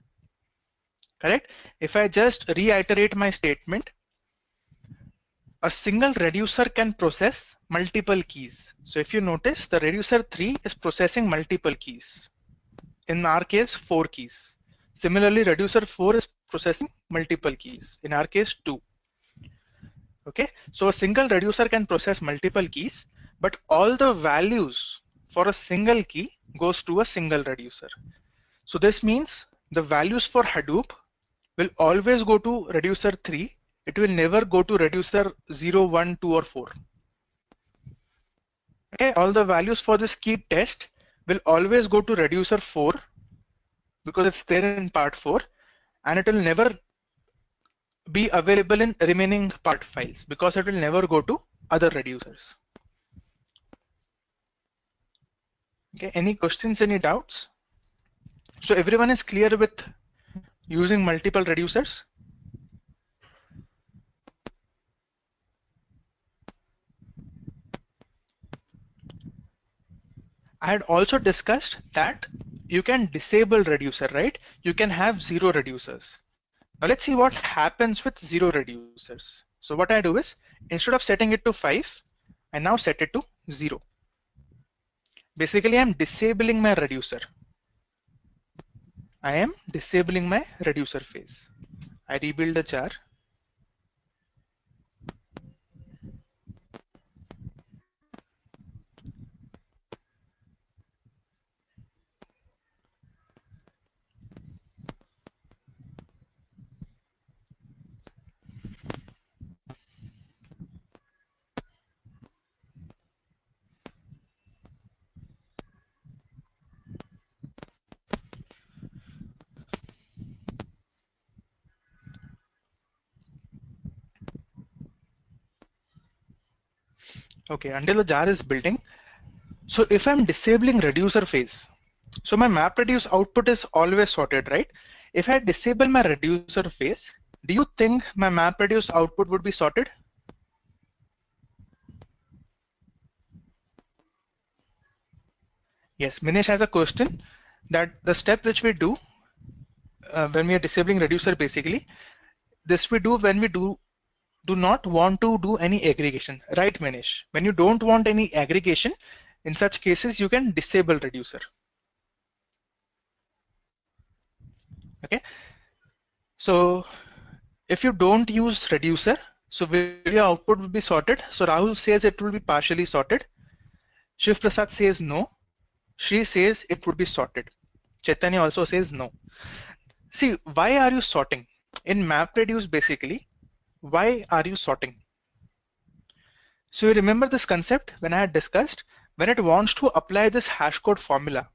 Correct? If I just reiterate my statement, a single reducer can process multiple keys. So if you notice, the reducer 3 is processing multiple keys. In our case, 4 keys. Similarly, reducer 4 is processing multiple keys. In our case, 2. Okay, so a single reducer can process multiple keys, but all the values for a single key goes to a single reducer. So this means the values for Hadoop will always go to reducer 3. It will never go to reducer 0, 1, 2 or 4. Okay, all the values for this key test will always go to reducer 4 because it's there in part 4, and it will never be available in remaining part files because it will never go to other reducers. Okay, any questions, any doubts? So everyone is clear with using multiple reducers? I had also discussed that you can disable reducer, right? You can have 0 reducers. Now let's see what happens with 0 reducers. So what I do is, instead of setting it to 5, I now set it to 0. Basically, I'm disabling my reducer. I am disabling my reducer phase. I rebuild the jar. Okay, until the jar is building. So if I'm disabling reducer phase, so my MapReduce output is always sorted, right? If I disable my reducer phase, do you think my MapReduce output would be sorted? Yes, Minesh has a question that the step which we do when we are disabling reducer, basically, this we do when we do not want to do any aggregation, right, Minesh? When you don't want any aggregation, in such cases, you can disable reducer. Okay. So if you don't use reducer, so will your output will be sorted? So Rahul says it will be partially sorted. Shiv Prasad says no. Shri says it would be sorted. Chaitanya also says no. See, why are you sorting? In MapReduce, basically, why are you sorting? So you remember this concept when I had discussed, when it wants to apply this hash code formula.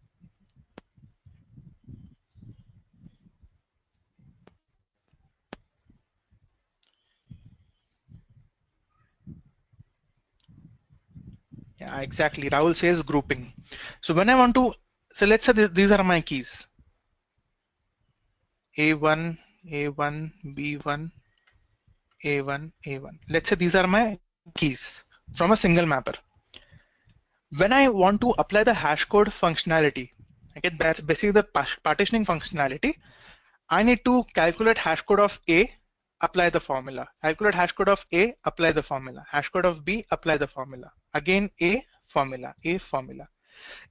Yeah, exactly. Rahul says grouping. So when I want to, so let's say these are my keys. A1, A1, B1, A1, A1. Let's say these are my keys from a single mapper. When I want to apply the hash code functionality, okay, that's basically the partitioning functionality. I need to calculate hash code of A, apply the formula. Calculate hash code of A, apply the formula. Hash code of B, apply the formula. Again A, formula, A, formula.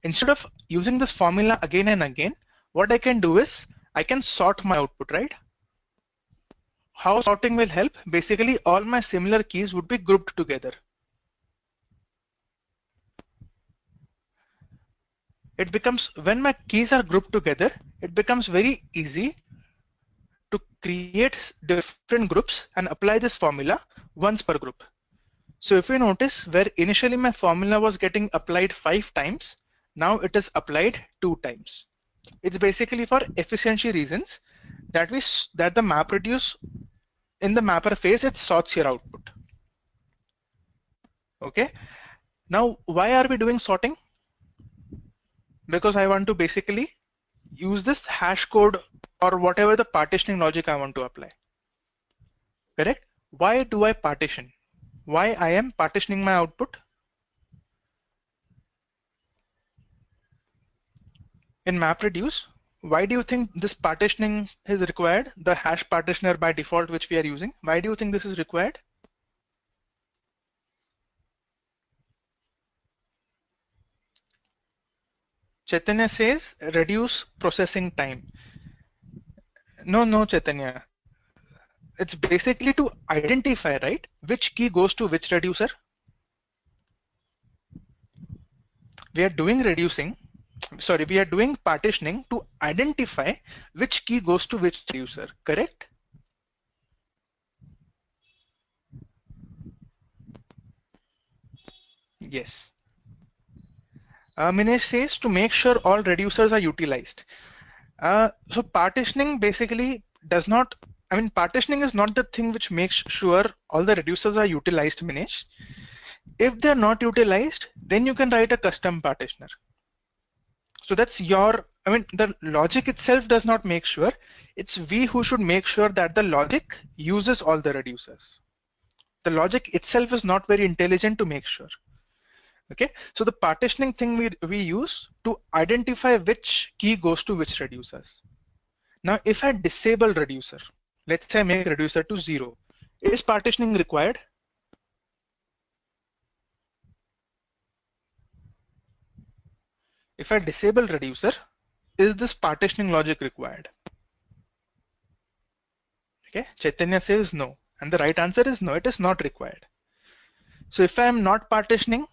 Instead of using this formula again and again, what I can do is I can sort my output, right? How sorting will help? Basically, all my similar keys would be grouped together. It becomes, when my keys are grouped together, it becomes very easy to create different groups and apply this formula once per group. So if you notice, where initially my formula was getting applied 5 times, now it is applied 2 times. It's basically for efficiency reasons that the MapReduce in the mapper phase, it sorts your output. Okay. Now, why are we doing sorting? Because I want to basically use this hash code or whatever the partitioning logic I want to apply. Correct? Why do I partition? Why I am partitioning my output? In MapReduce, why do you think this partitioning is required? The hash partitioner by default which we are using. Why do you think this is required? Chaitanya says reduce processing time. No, Chaitanya. It's basically to identify, right, which key goes to which reducer. We are doing partitioning to identify which key goes to which reducer, correct? Yes. Minesh says to make sure all reducers are utilized. So partitioning basically does not, partitioning is not the thing which makes sure all the reducers are utilized, Minesh. If they're not utilized, then you can write a custom partitioner. So that's the logic itself does not make sure. It's we who should make sure that the logic uses all the reducers. The logic itself is not very intelligent to make sure. Okay, so the partitioning thing we use to identify which key goes to which reducers. Now, if I disable reducer, let's say I make reducer to 0, is partitioning required? If I disable reducer, is this partitioning logic required? Okay, Chaitanya says no, and the right answer is no, it is not required. So if I am not partitioning,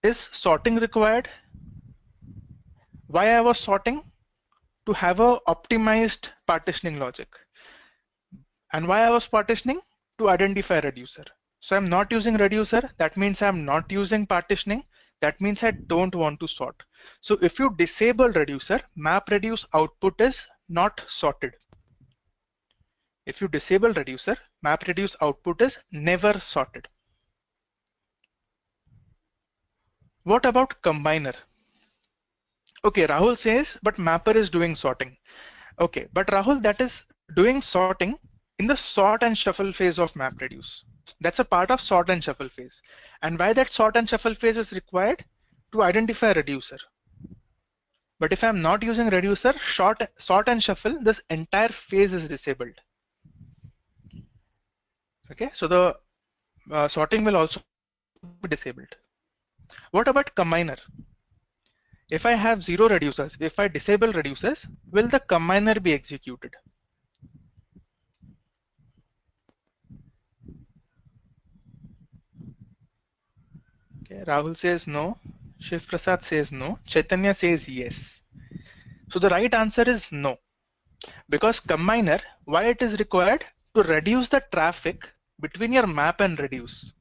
is sorting required? Why I was sorting? To have a optimized partitioning logic. And why I was partitioning? To identify reducer. So I'm not using reducer, that means I'm not using partitioning, that means I don't want to sort. So if you disable reducer, MapReduce output is not sorted. If you disable reducer, MapReduce output is never sorted. What about combiner? Okay, Rahul says, but mapper is doing sorting. Okay, but Rahul, that is doing sorting in the sort and shuffle phase of MapReduce. That's a part of sort and shuffle phase. And why that sort and shuffle phase is required? To identify a reducer. But if I'm not using reducer, sort and shuffle, this entire phase is disabled. Okay, so the sorting will also be disabled. What about combiner? If I have 0 reducers, if I disable reducers, will the combiner be executed? Okay, Rahul says no. Shiv Prasad says no. Chaitanya says yes. So the right answer is no. Because combiner, why it is required? To reduce the traffic between your map and reduce.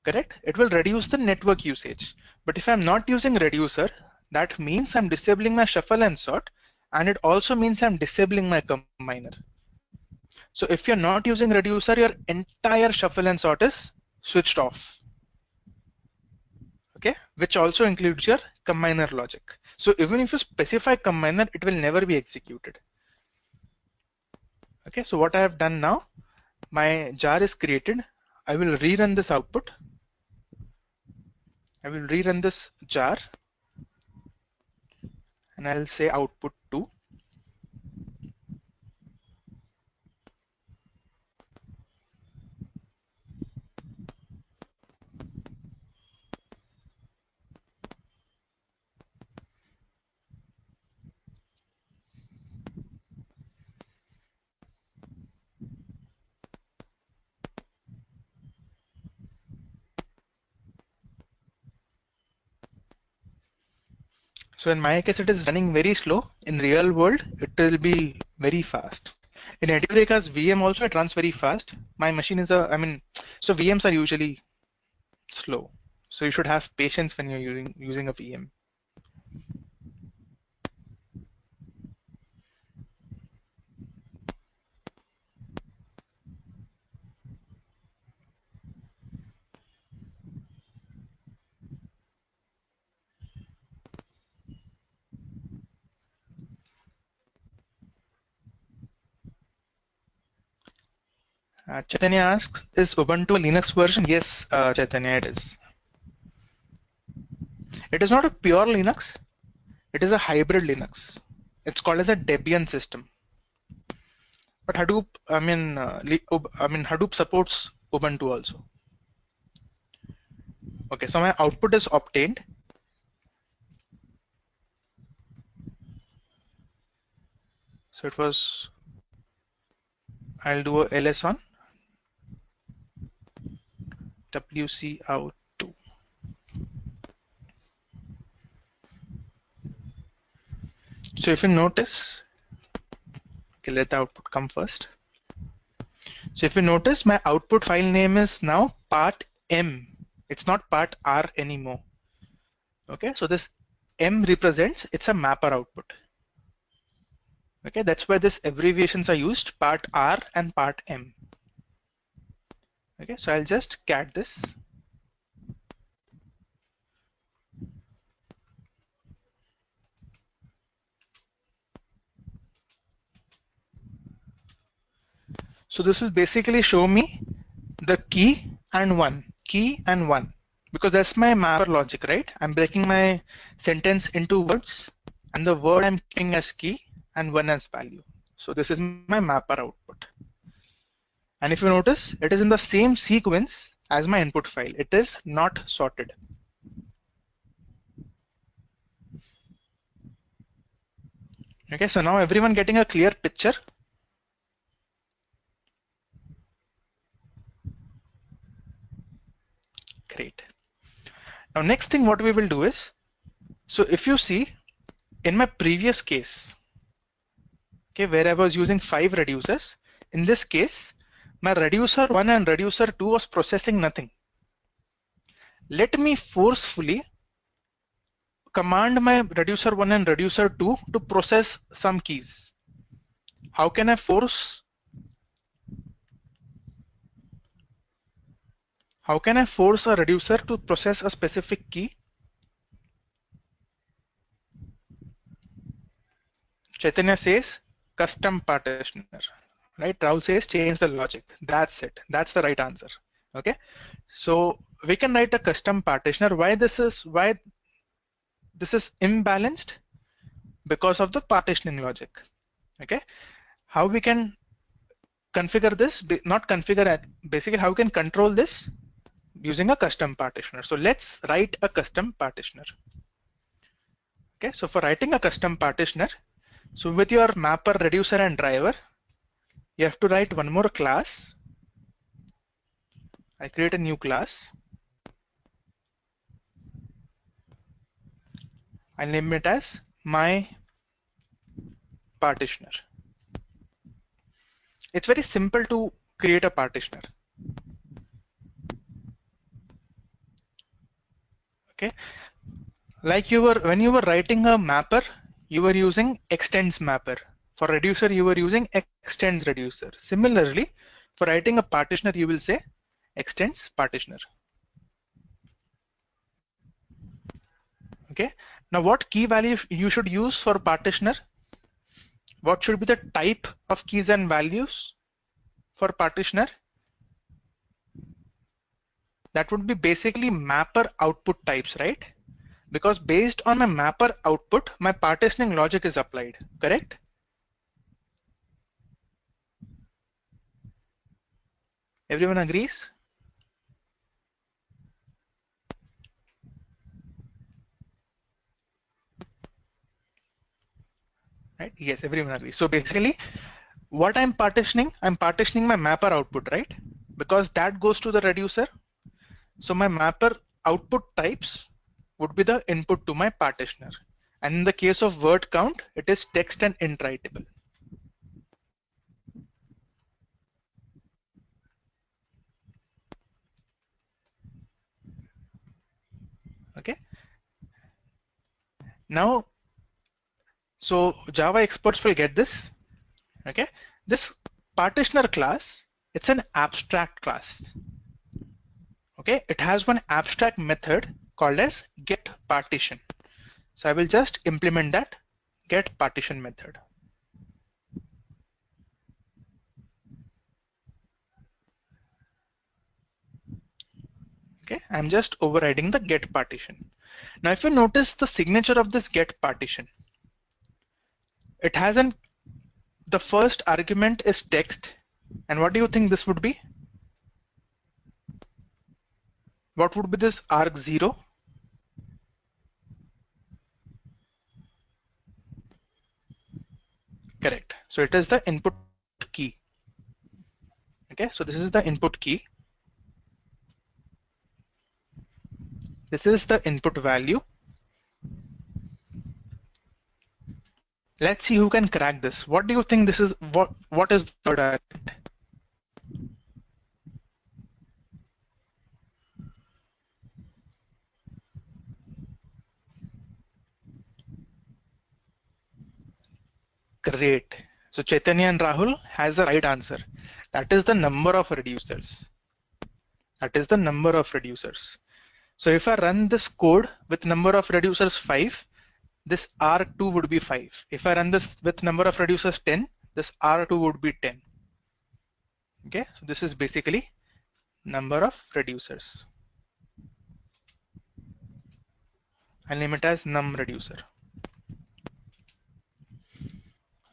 Correct? It will reduce the network usage. But if I'm not using reducer, that means I'm disabling my shuffle and sort, and it also means I'm disabling my combiner. So if you're not using reducer, your entire shuffle and sort is switched off. Okay, which also includes your combiner logic. So even if you specify combiner, it will never be executed. Okay, so what I have done now, my jar is created. I will rerun this output. I will rerun this jar and I'll say output 2. So in my case, it is running very slow. In real world, it will be very fast. In Edureka's VM also, it runs very fast. My machine is so VMs are usually slow. So you should have patience when you're using a VM. Chaitanya asks, is Ubuntu a Linux version? Yes, Chaitanya, it is. It is not a pure Linux. It is a hybrid Linux. It's called as a Debian system. But Hadoop, Hadoop supports Ubuntu also. Okay, so my output is obtained. So it was, I'll do a ls on wc out2. So if you notice, okay, let the output come first. So if you notice, my output file name is now part M. It's not part R anymore. Okay, so this M represents, it's a mapper output. Okay, that's why these abbreviations are used, part R and part M. Okay, so I'll just cat this. So this will basically show me the key and one, because that's my mapper logic, right? I'm breaking my sentence into words, and the word I'm keeping as key and one as value. So this is my mapper output. And if you notice, it is in the same sequence as my input file. It is not sorted. Okay, so now everyone getting a clear picture. Great. Now next thing what we will do is, so if you see in my previous case, okay, where I was using 5 reducers, in this case, my reducer 1 and reducer 2 was processing nothing. Let me forcefully command my reducer 1 and reducer 2 to process some keys. How can I force a reducer to process a specific key? Chaitanya says custom partitioner, right? Rahul says change the logic. That's it. That's the right answer. Okay, so we can write a custom partitioner. Why this is imbalanced? Because of the partitioning logic. Okay, how we can configure this? Not configure it. Basically, how we can control this? Using a custom partitioner. So let's write a custom partitioner. Okay, so for writing a custom partitioner, so with your mapper, reducer, and driver, you have to write one more class. I create a new class. I'll name it as my partitioner. It's very simple to create a partitioner. Okay, like when you were writing a mapper, you were using extends mapper. For reducer, you were using extends reducer. Similarly, for writing a partitioner, you will say extends partitioner. Okay, now what key value you should use for partitioner? What should be the type of keys and values for partitioner? That would be basically mapper output types, right? Because based on my mapper output, my partitioning logic is applied, correct? Everyone agrees? Right? Yes, everyone agrees. So basically, what I'm partitioning my mapper output, right? Because that goes to the reducer. So my mapper output types would be the input to my partitioner. And in the case of word count, it is text and int writable. Okay. Now, so Java experts will get this. Okay. This partitioner class, it's an abstract class. Okay. It has one abstract method called as get partition. So I will just implement that get partition method. Okay, I'm just overriding the get partition. Now, if you notice the signature of this get partition, it has the first argument is text. And what do you think this would be? What would be this arg0? Correct. So it is the input key. Okay, so this is the input key. This is the input value. Let's see who can crack this. What do you think this is? What is the third argument? Great. So Chaitanya and Rahul has the right answer. That is the number of reducers. That is the number of reducers. So if I run this code with number of reducers 5, this R2 would be 5. If I run this with number of reducers 10, this R2 would be 10. Okay, so this is basically number of reducers. I'll name it as num reducer.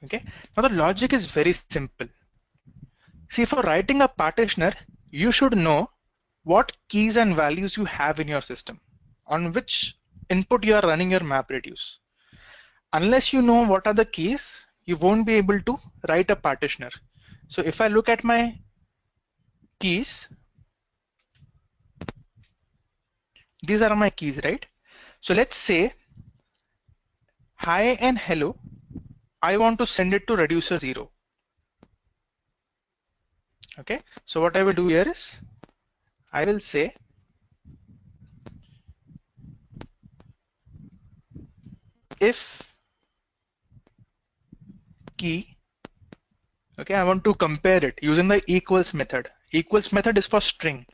Okay, now the logic is very simple. See, for writing a partitioner, you should know what keys and values you have in your system, on which input you are running your map reduce. Unless you know what are the keys, you won't be able to write a partitioner. So if I look at my keys, these are my keys, right? So let's say hi and hello, I want to send it to reducer 0. Okay, so what I will do here is I will say if key, okay, I want to compare it using the equals method. Equals method is for string.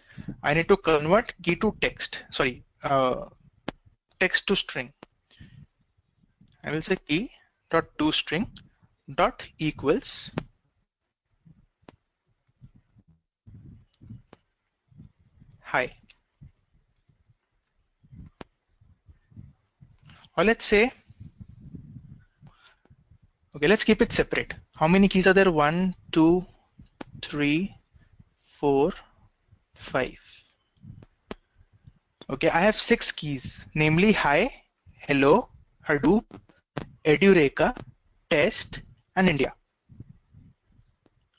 I need to convert key to text, sorry, text to string. I will say key dot to string dot equals hi. Or let's say, okay, let's keep it separate. How many keys are there? 1, 2, 3, 4, 5. Okay, I have 6 keys, namely hi, hello, Hadoop, Edureka, test, and India.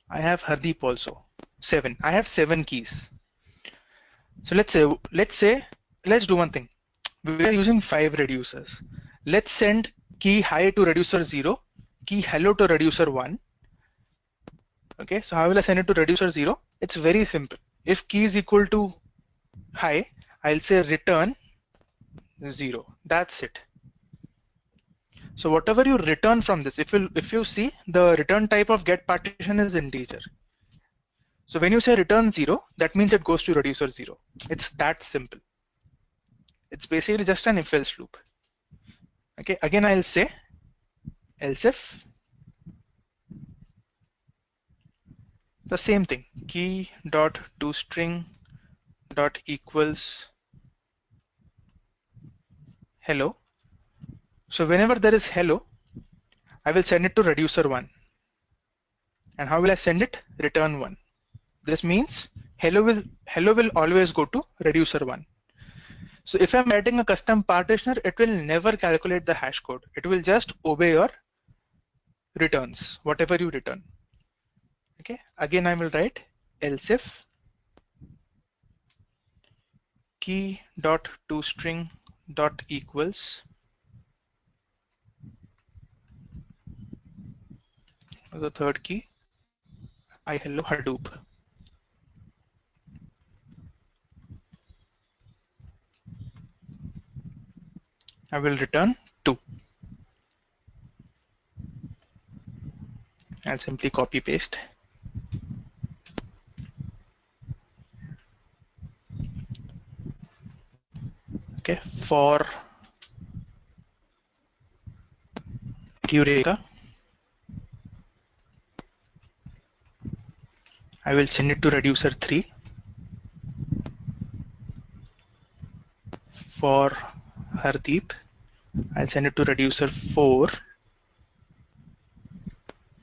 I have Hardeep also. 7. I have 7 keys. So let's do one thing. We are using 5 reducers. let's send key hi to reducer 0, key hello to reducer 1. Okay, so how will I send it to reducer 0? It's very simple. If key is equal to hi, I'll say return 0. That's it. So whatever you return from this, if you see, the return type of get partition is integer. So when you say return 0, that means it goes to reducer 0. It's that simple. It's basically just an if-else loop. Okay, again I'll say else if, the same thing, key dot toString dot equals hello. So whenever there is hello, I will send it to reducer 1. And how will I send it? Return 1. This means hello will always go to reducer 1. So if I'm writing a custom partitioner, it will never calculate the hash code. It will just obey your returns, whatever you return. Okay, again I will write else if key dot toString dot equals the third key, I hello Hadoop. I will return 2. I'll simply copy paste. Okay, for Eureka, I will send it to reducer 3. For Hardeep, I'll send it to reducer 4.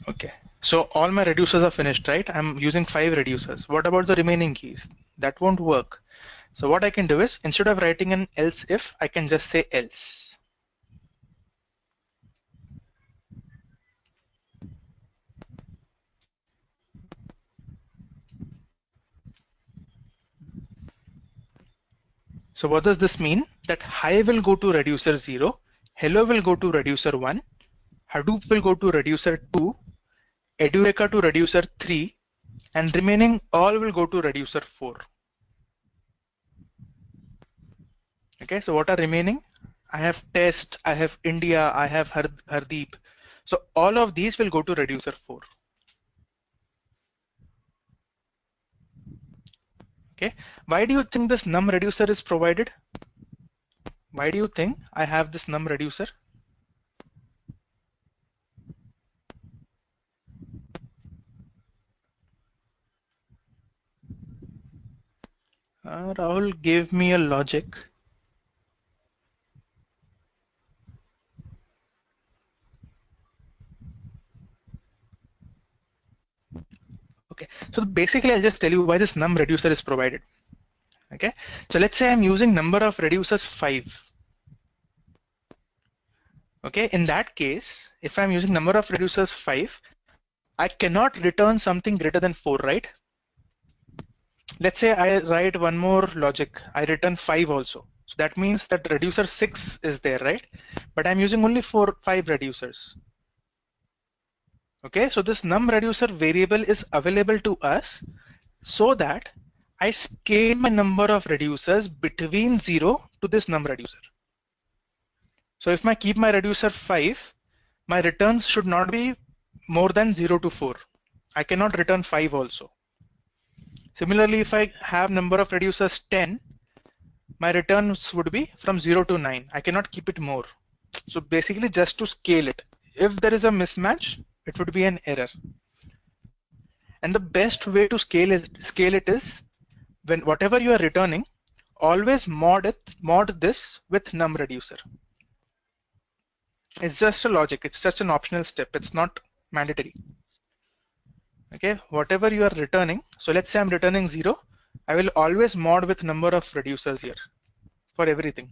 Okay, so all my reducers are finished, right? I'm using 5 reducers. What about the remaining keys? That won't work. So what I can do is, instead of writing an else if, I can just say else. So what does this mean? That hi will go to reducer 0, hello will go to reducer 1, Hadoop will go to reducer 2, Eureka to reducer 3, and remaining all will go to reducer 4. Okay, so what are remaining? I have test, I have India, I have Hardeep. So all of these will go to reducer 4. Okay, why do you think this num reducer is provided? Why do you think I have this num reducer? Rahul gave me a logic. Okay, so basically I'll just tell you why this num reducer is provided. Okay, so let's say I'm using number of reducers 5. Okay, in that case, if I'm using number of reducers 5, I cannot return something greater than 4, right? Let's say I write one more logic, I return 5 also. So that means that reducer 6 is there, right? But I'm using only 5 reducers. Okay, so this num reducer variable is available to us so that I scale my number of reducers between 0 to this num reducer. So if I keep my reducer 5, my returns should not be more than 0 to 4. I cannot return 5 also. Similarly, if I have number of reducers 10, my returns would be from 0 to 9. I cannot keep it more. So basically just to scale it. If there is a mismatch, it would be an error. And the best way to scale it is, when whatever you are returning, always mod this with num reducer. It's just a logic. It's just an optional step. It's not mandatory. Okay, whatever you are returning. So let's say I'm returning 0. I will always mod with number of reducers here for everything.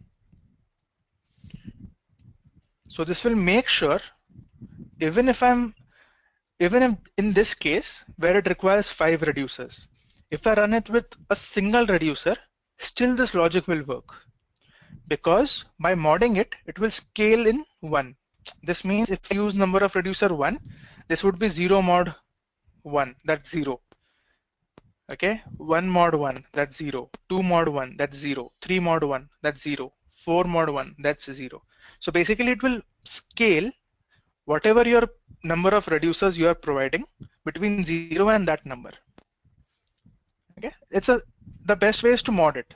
So this will make sure, even if in this case where it requires 5 reducers, if I run it with a single reducer, still this logic will work, because by modding it, it will scale in 1. This means if I use number of reducer 1, this would be 0 mod 1, that's 0. Okay, 1 mod 1, that's 0. 2 mod 1, that's 0. 3 mod 1, that's 0. 4 mod 1, that's 0. So basically it will scale whatever your number of reducers you are providing between 0 and that number. Okay, the best way is to mod it.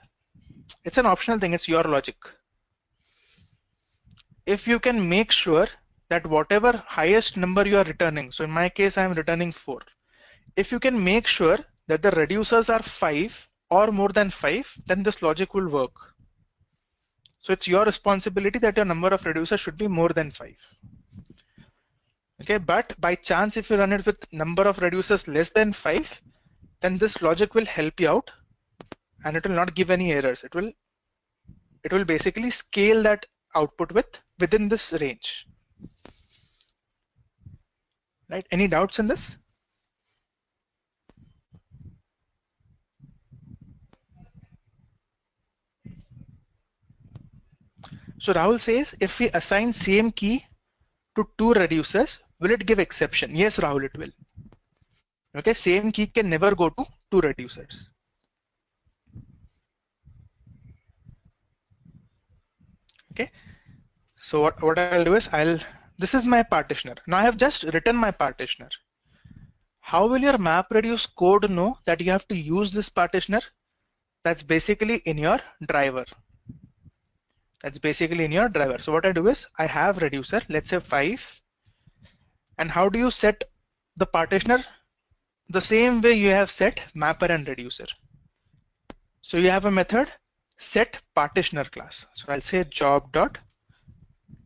It's an optional thing, it's your logic. If you can make sure that whatever highest number you are returning, so in my case I am returning 4. If you can make sure that the reducers are 5 or more than 5, then this logic will work. So it's your responsibility that your number of reducers should be more than 5. Okay, but by chance if you run it with number of reducers less than 5, then this logic will help you out and it will not give any errors. It will basically scale that output within this range. Right? Any doubts in this? So Rahul says, if we assign same key to 2 reducers, will it give exception? Yes, Rahul, it will. Okay, same key can never go to 2 reducers. Okay, so what I'll do is this is my partitioner. Now I have just written my partitioner. How will your map reduce code know that you have to use this partitioner? That's basically in your driver. That's basically in your driver. So what I do is I have reducer, let's say 5. And how do you set the partitioner? The same way you have set mapper and reducer. So you have a method set partitioner class. So I'll say job dot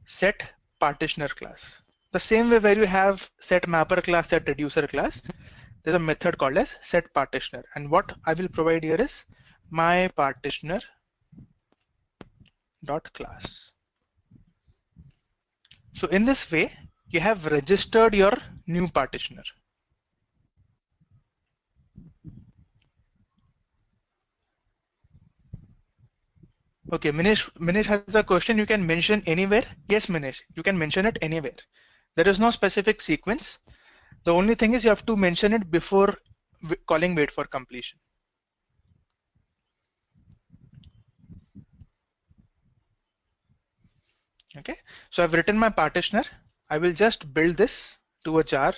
set partitioner class. The same way where you have set mapper class, set reducer class, there's a method called as set partitioner. And what I will provide here is my partitioner dot class. So in this way, you have registered your new partitioner. Okay, Manish has a question you can mention anywhere. Yes, Manish, you can mention it anywhere. There is no specific sequence. The only thing is you have to mention it before calling wait for completion. Okay, so I've written my partitioner. I will just build this to a jar.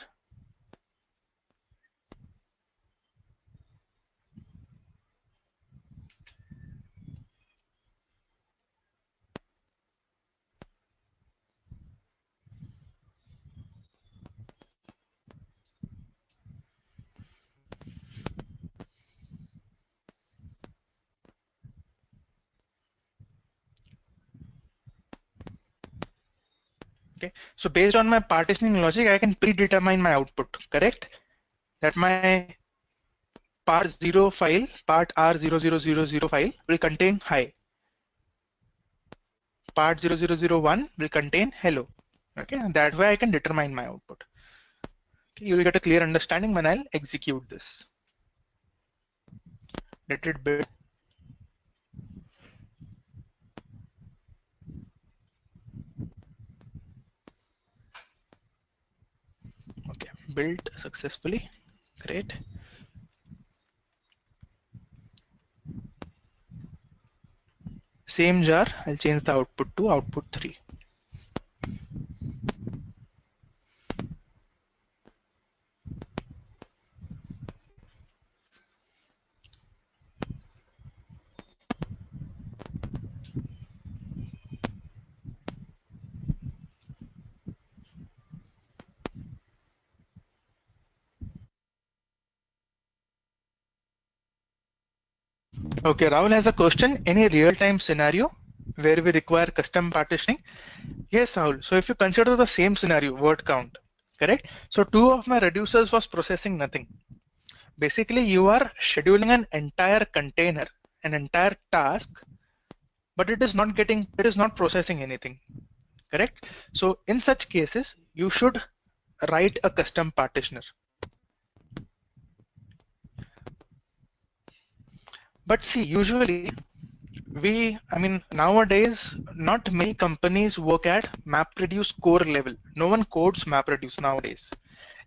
Okay, so based on my partitioning logic, I can predetermine my output, correct? That my part 0 file, part R0000 file will contain hi. Part 0001 will contain hello. Okay, and that way I can determine my output. Okay, you will get a clear understanding when I'll execute this. Let it build. Okay, built successfully. Great. Same jar, I'll change the output to output 3. Okay, Rahul has a question. Any real-time scenario where we require custom partitioning? Yes, Rahul. So if you consider the same scenario, word count, correct? So 2 of my reducers was processing nothing. Basically, you are scheduling an entire container, an entire task, but it is not processing anything, correct? So in such cases, you should write a custom partitioner. But see, usually I mean, nowadays, not many companies work at MapReduce core level. No one codes MapReduce nowadays.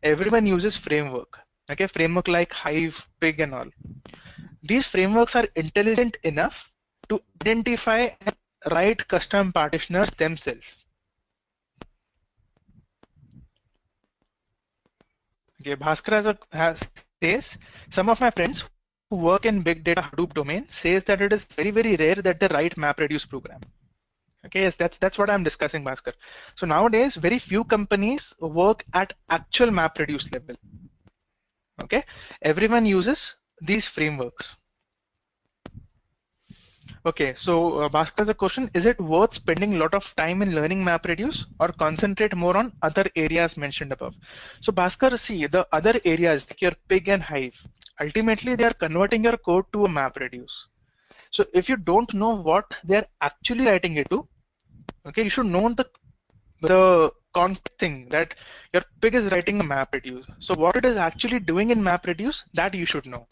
Everyone uses framework. Okay, framework like Hive, Pig, and all. These frameworks are intelligent enough to identify and write custom partitioners themselves. Okay, Bhaskar says, some of my friends who work in big data Hadoop domain says that it is very, very rare that they write MapReduce program. Okay, yes, that's what I'm discussing, Bhaskar. So nowadays, very few companies work at actual MapReduce level. Okay, everyone uses these frameworks. Okay, so Bhaskar, the question, is it worth spending a lot of time in learning MapReduce or concentrate more on other areas mentioned above? So Bhaskar, see, the other areas like your Pig and Hive, ultimately they are converting your code to a MapReduce. So if you don't know what they're actually writing it to, okay, you should know the context thing that your Pig is writing a MapReduce. So what it is actually doing in MapReduce, that you should know,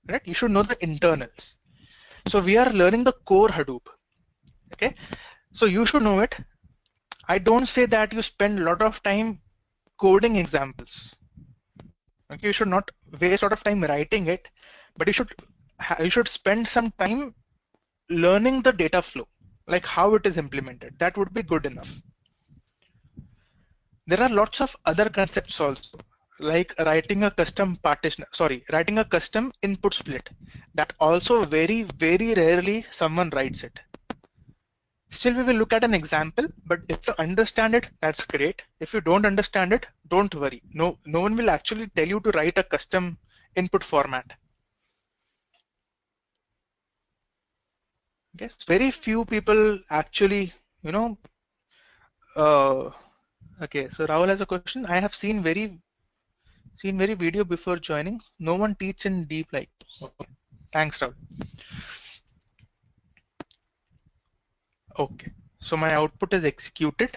right? You should know the internals. So we are learning the core Hadoop. Okay, so you should know it. I don't say that you spend a lot of time coding examples. Okay, you should not waste a lot of time writing it, but you should spend some time learning the data flow, like how it is implemented. That would be good enough. There are lots of other concepts also, like writing a custom input split. That also very, very rarely someone writes it. Still, we will look at an example, but if you understand it, that's great. If you don't understand it, don't worry. No one will actually tell you to write a custom input format. Okay, so very few people actually, you know, uh, okay, so Rahul has a question. I have seen very video before joining. No one teach in deep like. Okay. Thanks, Rahul. Okay, so my output is executed.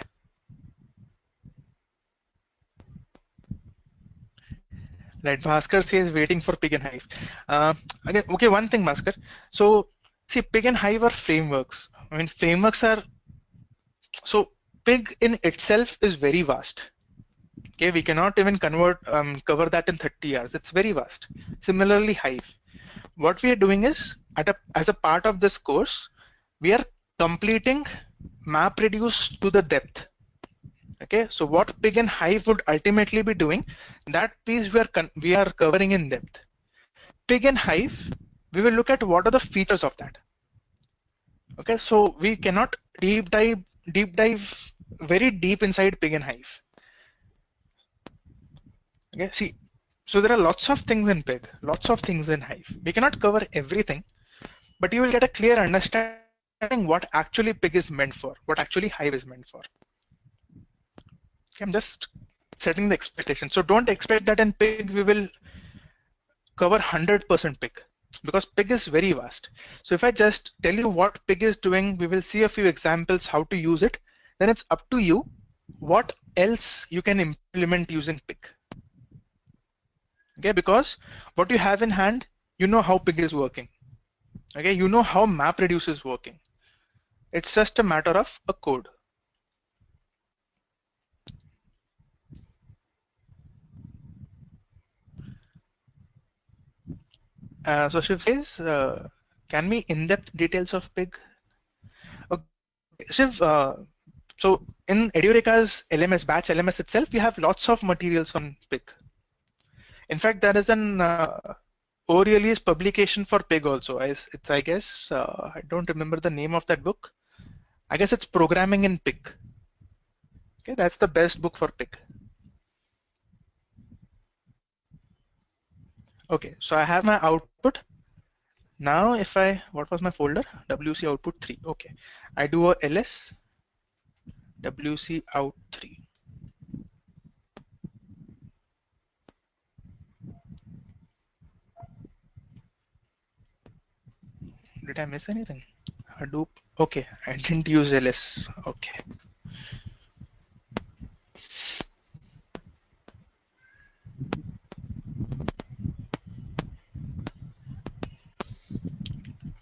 Right, Bhaskar says waiting for Pig and Hive. Again, okay, one thing, Bhaskar. So, see, Pig and Hive are frameworks. I mean, frameworks are so Pig in itself is very vast. Okay, we cannot even cover that in 30 hours. It's very vast. Similarly, Hive. What we are doing is, as a part of this course, we are completing MapReduce to the depth. Okay, so what Pig and Hive would ultimately be doing, that piece we are covering in depth. Pig and Hive, we will look at what are the features of that. Okay, so we cannot deep dive very deep inside Pig and Hive. Okay, see, so there are lots of things in Pig, lots of things in Hive. We cannot cover everything, but you will get a clear understanding what actually Pig is meant for, what actually Hive is meant for. Okay, I'm just setting the expectation. So don't expect that in Pig we will cover 100% Pig, because Pig is very vast. So if I just tell you what Pig is doing, we will see a few examples how to use it. Then it's up to you what else you can implement using Pig. Okay, because what you have in hand, you know how Pig is working. Okay, you know how MapReduce is working. It's just a matter of a code. So Shiv says, can we in-depth details of Pig? Okay, Shiv, so in Edureka's LMS, batch LMS itself, we have lots of materials on Pig. In fact, there is an O-release publication for Pig also. It's I guess, I don't remember the name of that book. I guess it's Programming in Pig. Okay, that's the best book for Pig. Okay, so I have my output. Now if what was my folder? WC output 3. Okay, I do a ls WC out 3. Did I miss anything? Hadoop. Okay, I didn't use ls. Okay.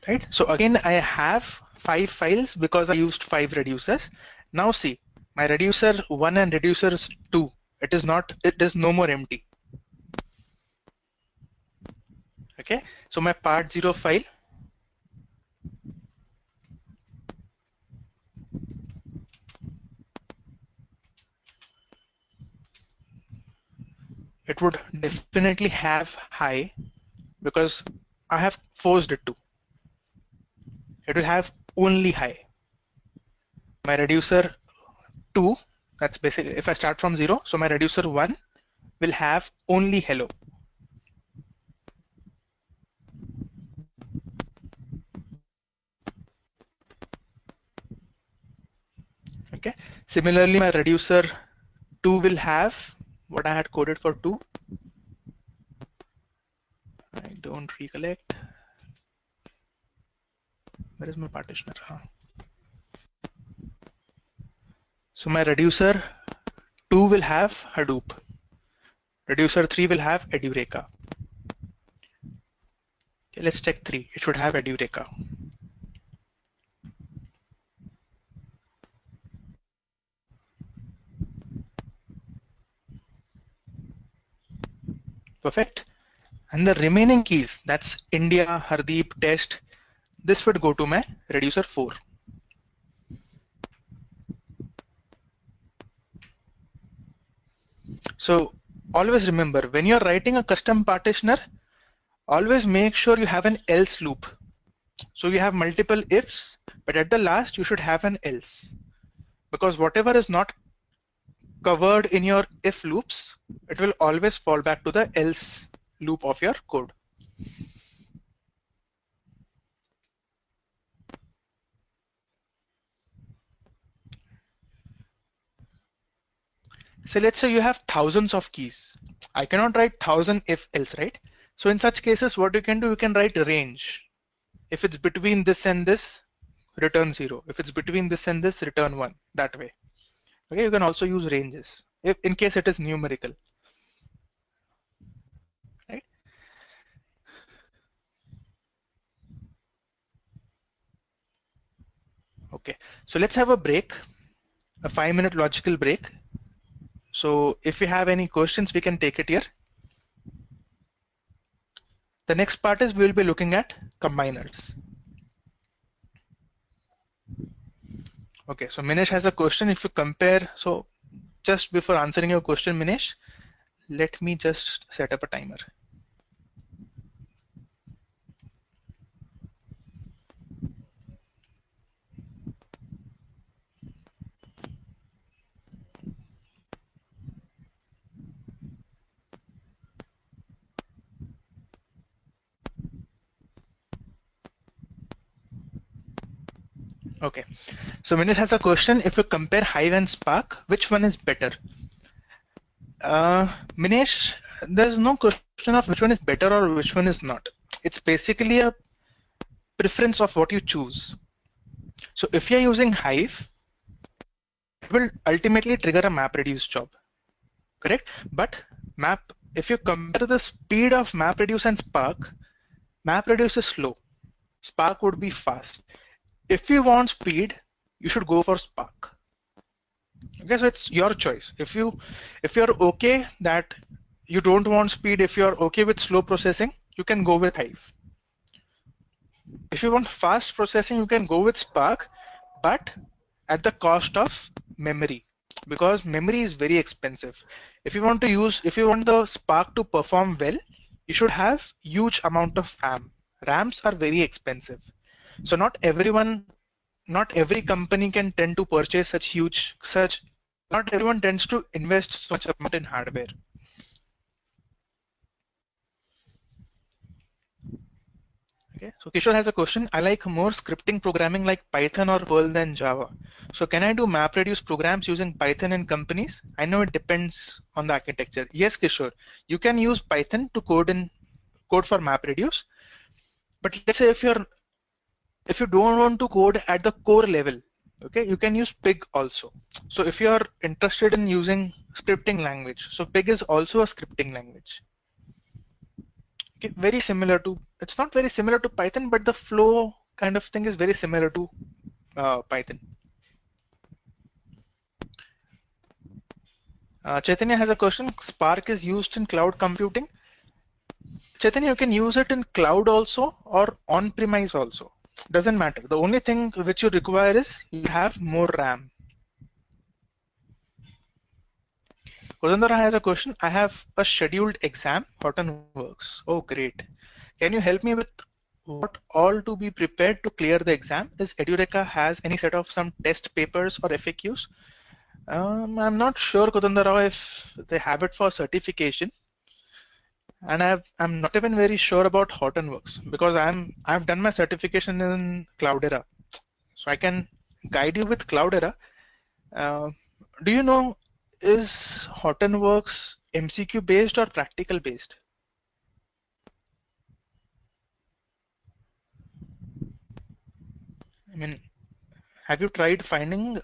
right? So again, I have 5 files because I used 5 reducers. Now see, my reducer 1 and reducer 2, it is no more empty. Okay, so my part 0 file, it would definitely have high because I have forced it to. It will have only high. My reducer 2, that's basically if I start from 0, so my reducer 1 will have only hello. Okay, similarly my reducer 2 will have what I had coded for 2. I don't recollect. Where is my partitioner? So my reducer 2 will have Hadoop. Reducer 3 will have Edureka. Okay, let's check 3. It should have Edureka. Perfect. And the remaining keys, that's India, Hardeep, test, this would go to my reducer 4. So always remember, when you're writing a custom partitioner, always make sure you have an else loop. So you have multiple ifs, but at the last you should have an else. Because whatever is not covered in your if loops, it will always fall back to the else loop of your code. So let's say you have thousands of keys. I cannot write 1000 if else, right? So in such cases, what you can do, you can write range. If it's between this and this, return 0. If it's between this and this, return 1. That way. Okay, you can also use ranges if in case it is numerical. Right? Okay, so let's have a break, a 5-minute logical break. So if you have any questions, we can take it here. The next part is we'll be looking at combiners. Okay, so Minesh has a question. If you compare, so just before answering your question, Minesh, let me just set up a timer. Okay, so Minesh has a question. If you compare Hive and Spark, which one is better? Minesh, there's no question of which one is better or which one is not. It's basically a preference of what you choose. So if you're using Hive, it will ultimately trigger a MapReduce job, correct? But if you compare the speed of MapReduce and Spark, MapReduce is slow. Spark would be fast. If you want speed, you should go for Spark. Okay, so it's your choice. If you're okay that you don't want speed, if you're okay with slow processing, you can go with Hive. If you want fast processing, you can go with Spark, but at the cost of memory, because memory is very expensive. If you want the Spark to perform well, you should have huge amount of RAM. RAMs are very expensive. So not every company can tend to purchase not everyone tends to invest so much amount in hardware. Okay, so Kishore has a question. I like more scripting programming like Python or Perl than Java. So can I do MapReduce programs using Python in companies? I know it depends on the architecture. Yes, Kishore, you can use Python to code for MapReduce. But let's say if you don't want to code at the core level, okay, you can use Pig also. So if you're interested in using scripting language, so Pig is also a scripting language. Okay, it's not very similar to Python, but the flow kind of thing is very similar to Python. Chaitanya has a question. Spark is used in cloud computing. Chaitanya, you can use it in cloud also or on-premise also. Doesn't matter. The only thing which you require is you have more RAM. Kodandara has a question. I have a scheduled exam. Horton works. Oh, great. Can you help me with what all to be prepared to clear the exam? Is Edureka has any set of some test papers or FAQs? I'm not sure, Kodandara, if they have it for certification. And I'm not even very sure about Hortonworks because I've done my certification in Cloudera, so I can guide you with Cloudera. Do you know, is Hortonworks MCQ based or practical based? I mean, have you tried finding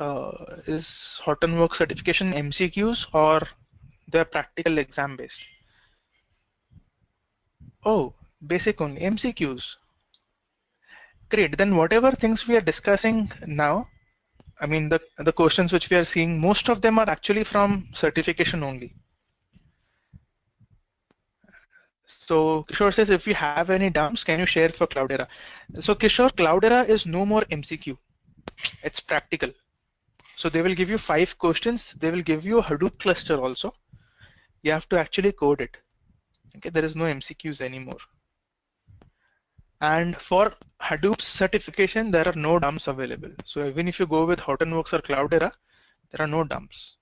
is Hortonworks certification MCQs or they're practical exam based? Oh, basic only MCQs. Great. Then whatever things we are discussing now, I mean, the questions which we are seeing, most of them are actually from certification only. So Kishore says, if you have any dumps, can you share for Cloudera? So Kishore, Cloudera is no more MCQ. It's practical. So they will give you 5 questions. They will give you a Hadoop cluster also. You have to actually code it. Okay, there is no MCQs anymore. And for Hadoop certification, there are no dumps available. So even if you go with Hortonworks or Cloudera, there are no dumps.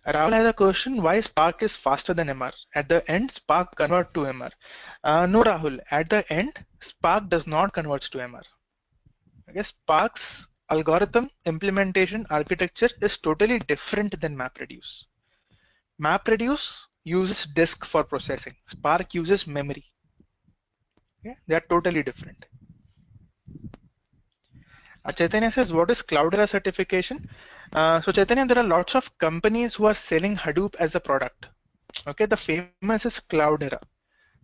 Rahul has a question, why Spark is faster than MR? At the end, Spark convert to MR. No, Rahul, at the end, Spark does not convert to MR. Okay, Spark's algorithm implementation architecture is totally different than MapReduce. MapReduce uses disk for processing. Spark uses memory. Okay, they are totally different. Chaitanya says, what is Cloudera certification? So Chaitanya, there are lots of companies who are selling Hadoop as a product. Okay, the famous is Cloudera.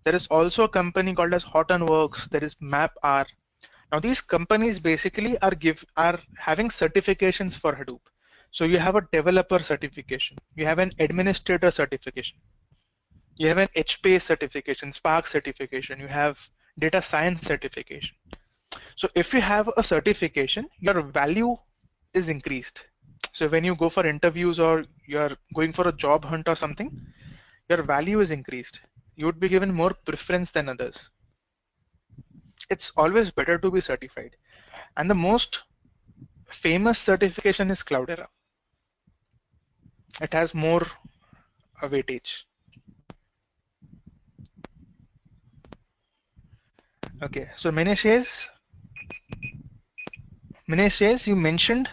There is also a company called as Hortonworks. There is MapR. Now these companies basically are having certifications for Hadoop. So you have a developer certification. You have an administrator certification. You have an HPA certification, Spark certification. You have data science certification. So if you have a certification, your value is increased. So when you go for interviews or you're going for a job hunt or something, your value is increased. You would be given more preference than others. It's always better to be certified. And the most famous certification is Cloudera. It has more weightage. Okay, so Minesh says you mentioned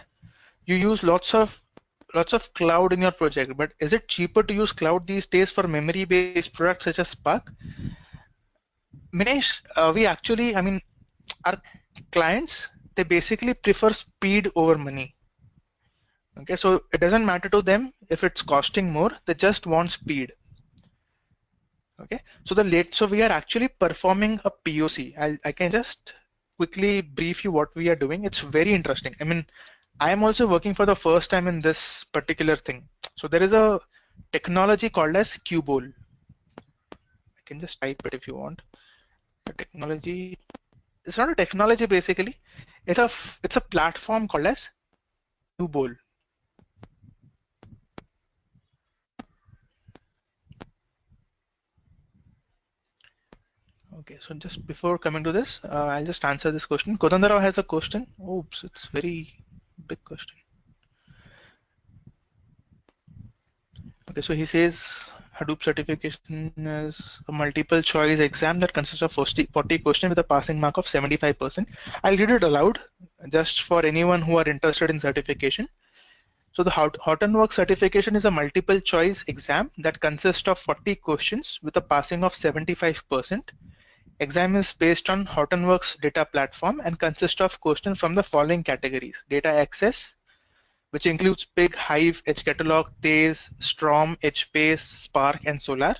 you use lots of cloud in your project, but is it cheaper to use cloud these days for memory-based products such as Spark? Minesh, our clients, they basically prefer speed over money. Okay, so it doesn't matter to them if it's costing more, they just want speed. Okay, so we are actually performing a POC. I can just quickly brief you what we are doing. It's very interesting. I mean, I am also working for the first time in this particular thing. So there is a technology called as Qbol. I can just type it if you want. The technology, it's not a technology basically. It's a platform called as Qbol. Okay, so just before coming to this, I'll just answer this question. Kodandarao has a question. Oops, it's very big question. Okay, so he says Hadoop certification is a multiple choice exam that consists of 40 questions with a passing mark of 75%. I'll read it aloud just for anyone who are interested in certification. So the Hortonworks certification is a multiple choice exam that consists of 40 questions with a passing of 75%. Exam is based on Hortonworks data platform and consists of questions from the following categories: data access, which includes Pig, Hive, HCatalog, Thales, Storm, HBase, Spark, and Solar.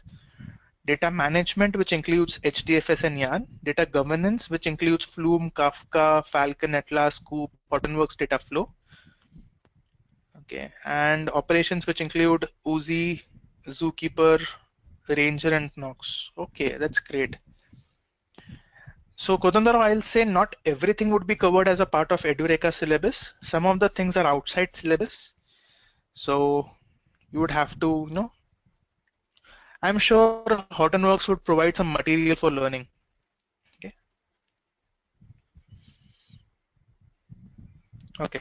data management, which includes HDFS and Yarn, data governance, which includes Flume, Kafka, Falcon, Atlas, Scoop, Hortonworks data flow. Okay, and operations, which include Uzi, Zookeeper, Ranger, and Knox. Okay, that's great. So Kodandaro, I'll say not everything would be covered as a part of Edureka syllabus. Some of the things are outside syllabus. So you would have to, I'm sure Hortonworks would provide some material for learning. Okay. Okay.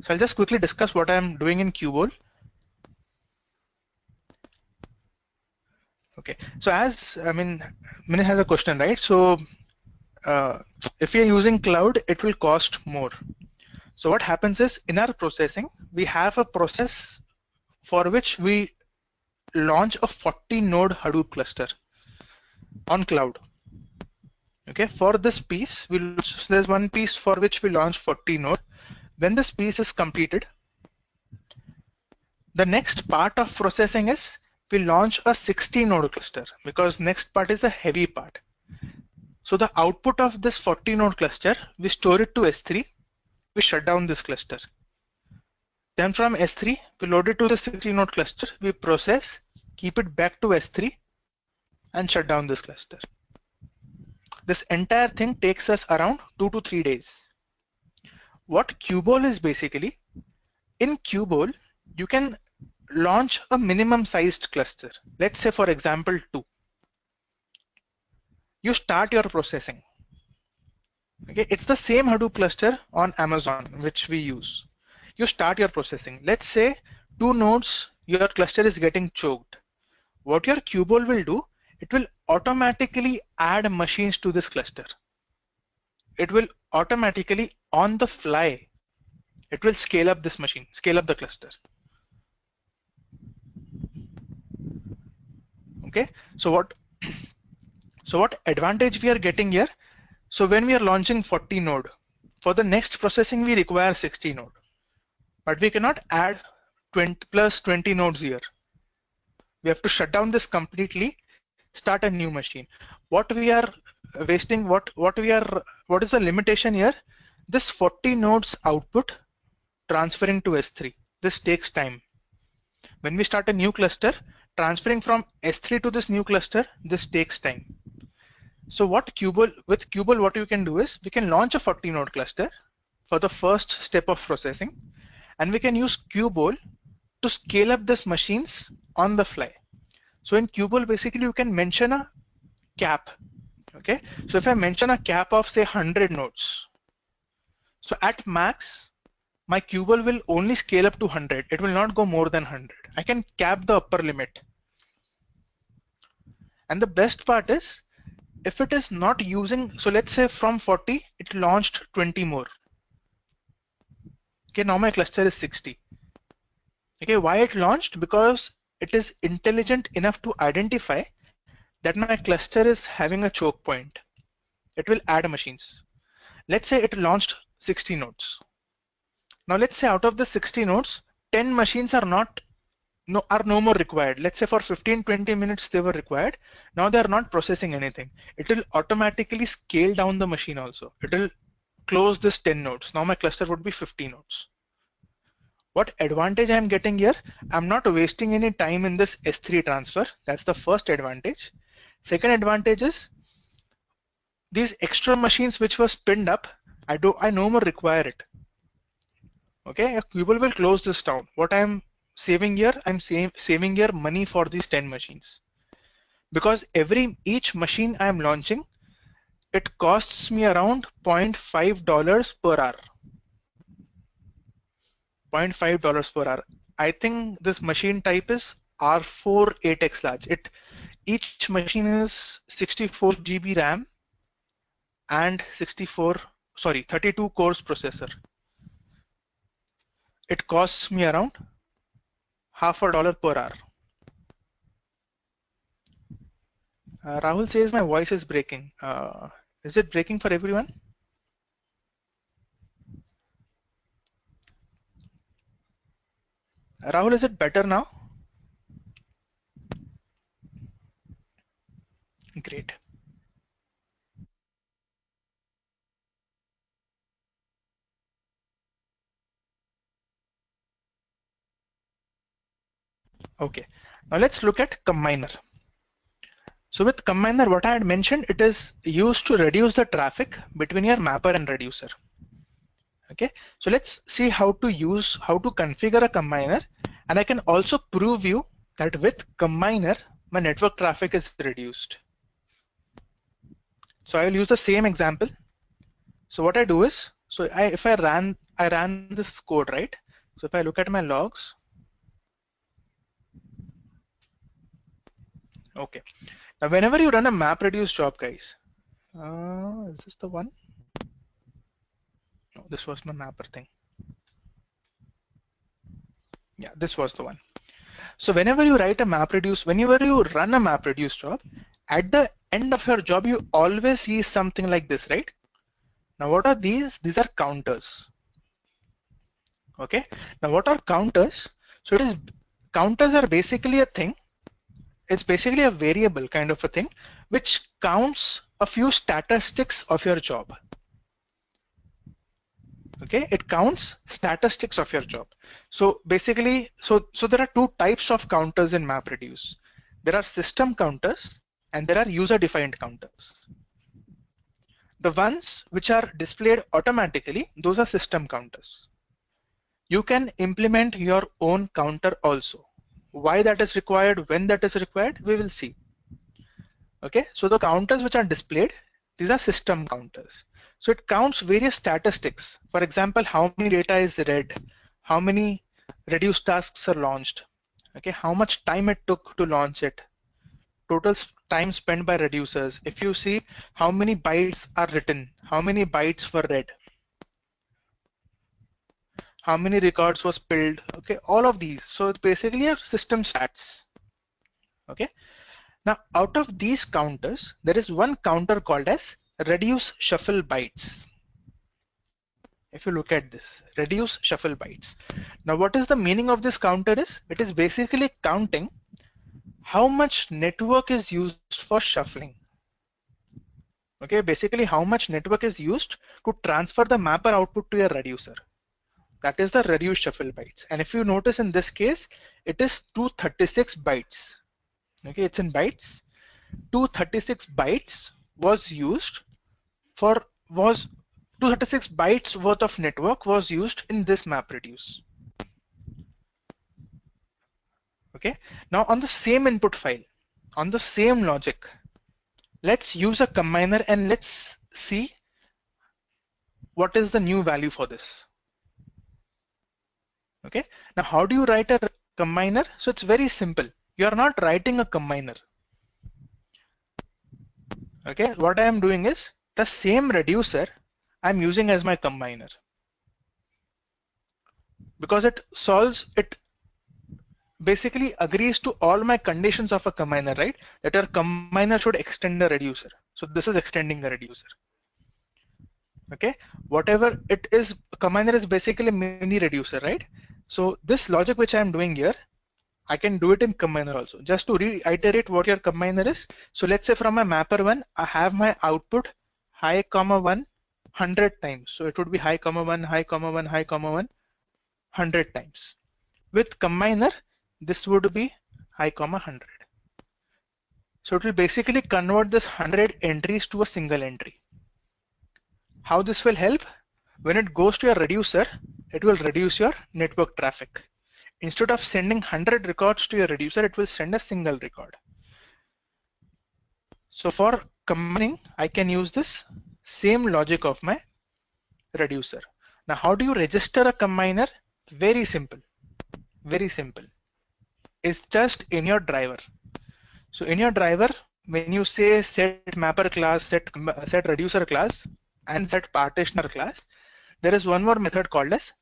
So I'll just quickly discuss what I'm doing in Qbol. Okay. So Minnie has a question, right? So if you're using cloud, it will cost more. So what happens is in our processing, we have a process for which we launch a 40 node Hadoop cluster on cloud. Okay, for this piece, there's one piece for which we launch 40 node. When this piece is completed, the next part of processing is we launch a 60 node cluster because next part is a heavy part. So the output of this 40 node cluster, we store it to S3, we shut down this cluster. Then from S3, we load it to the 60 node cluster, we process, keep it back to S3 and shut down this cluster. This entire thing takes us around 2 to 3 days. What Qbol is basically, in Qbol, you can launch a minimum sized cluster. Let's say for example 2. You start your processing. Okay, it's the same Hadoop cluster on Amazon which we use. You start your processing. Let's say 2 nodes, your cluster is getting choked. What your Qbol will do, it will automatically add machines to this cluster. It will automatically on the fly, it will scale up this machine, scale up the cluster. Okay, so what advantage we are getting here? So when we are launching 40 node, for the next processing we require 60 node, but we cannot add 20 plus 20 nodes here. We have to shut down this completely, start a new machine. What we are wasting, what is the limitation here? This 40 nodes output transferring to S3. This takes time. When we start a new cluster, transferring from S3 to this new cluster, this takes time. So with Qbol, what you can do is we can launch a 40 node cluster for the first step of processing, and we can use Qbol to scale up these machines on the fly. So in Qbol, basically you can mention a cap. Okay, so if I mention a cap of say 100 nodes, so at max, my Qbol will only scale up to 100. It will not go more than 100. I can cap the upper limit. And the best part is, if it is not using, so let's say from 40, it launched 20 more. Okay, now my cluster is 60. Okay, why it launched? Because it is intelligent enough to identify that my cluster is having a choke point. It will add machines. Let's say it launched 60 nodes. Now let's say out of the 60 nodes, 10 machines are no more required. Let's say for 15-20 minutes they were required. Now they are not processing anything. It will automatically scale down the machine also. It will close this 10 nodes. Now my cluster would be 50 nodes. What advantage I'm getting here? I'm not wasting any time in this S3 transfer. That's the first advantage. Second advantage is these extra machines which were spinned up, I no more require it. Okay, Qbol will close this down. What I'm saving here, I'm saving here money for these 10 machines. Because each machine I'm launching, it costs me around $0.5 per hour. $0.5 per hour. I think this machine type is R4 8x large. Each machine is 64 GB RAM and 32 cores processor. It costs me around $0.50 per hour. Rahul says my voice is breaking. Is it breaking for everyone? Rahul, is it better now? great. Okay, now let's look at combiner. So with combiner, what I had mentioned, it is used to reduce the traffic between your mapper and reducer. Okay, so let's see how to configure a combiner, and I can also prove you that with combiner, my network traffic is reduced. So I will use the same example. So what I do is, if I ran this code, right? So if I look at my logs, okay. Now whenever you run a map reduce job, guys, is this the one? No, this was my mapper thing. Yeah, this was the one. So whenever you write a map reduce, whenever you run a map reduce job, at the end of your job, you always see something like this, right? Now what are these? These are counters. Okay. Now what are counters? So counters are basically a thing. It's basically a variable kind of a thing, which counts a few statistics of your job. Okay, it counts statistics of your job. So basically, so there are two types of counters in MapReduce. There are system counters and there are user-defined counters. The ones which are displayed automatically, those are system counters. You can implement your own counter also. Why that is required, when that is required, we will see. Okay, so the counters which are displayed, these are system counters. So it counts various statistics. For example, how many data is read, how many reduced tasks are launched, okay, how much time it took to launch it, total time spent by reducers. If you see how many bytes are written, how many bytes were read, how many records was filled, okay, all of these. So it's basically a system stats. Okay. Now, out of these counters, there is one counter called as reduce shuffle bytes. If you look at this, reduce shuffle bytes. Now, what is the meaning of this counter is? It is basically counting how much network is used for shuffling. Okay, basically how much network is used to transfer the mapper output to your reducer. That is the reduce shuffle bytes. And if you notice in this case, it is 236 bytes. Okay, it's in bytes. 236 bytes was used for 236 bytes worth of network was used in this map reduce. Okay, now on the same input file, on the same logic, let's use a combiner and let's see what is the new value for this. Okay, now how do you write a combiner? So it's very simple. You are not writing a combiner. Okay, what I am doing is the same reducer I'm using as my combiner, because it basically agrees to all my conditions of a combiner, right? That your combiner should extend the reducer. So this is extending the reducer. Okay, whatever it is, combiner is basically a mini reducer, right? So this logic which I'm doing here, I can do it in combiner also. Just to reiterate what your combiner is. So let's say from my mapper 1, I have my output high comma 1 100 times. So it would be high comma 1, high comma 1, high comma 1 100 times. With combiner, this would be high comma 100. So it will basically convert this 100 entries to a single entry. How this will help? When it goes to your reducer, it will reduce your network traffic. Instead of sending 100 records to your reducer, it will send a single record. So for combining, I can use this same logic of my reducer. Now, how do you register a combiner? Very simple. Very simple. It's just in your driver. So in your driver, when you say set mapper class, set reducer class, and set partitioner class, there is one more method called as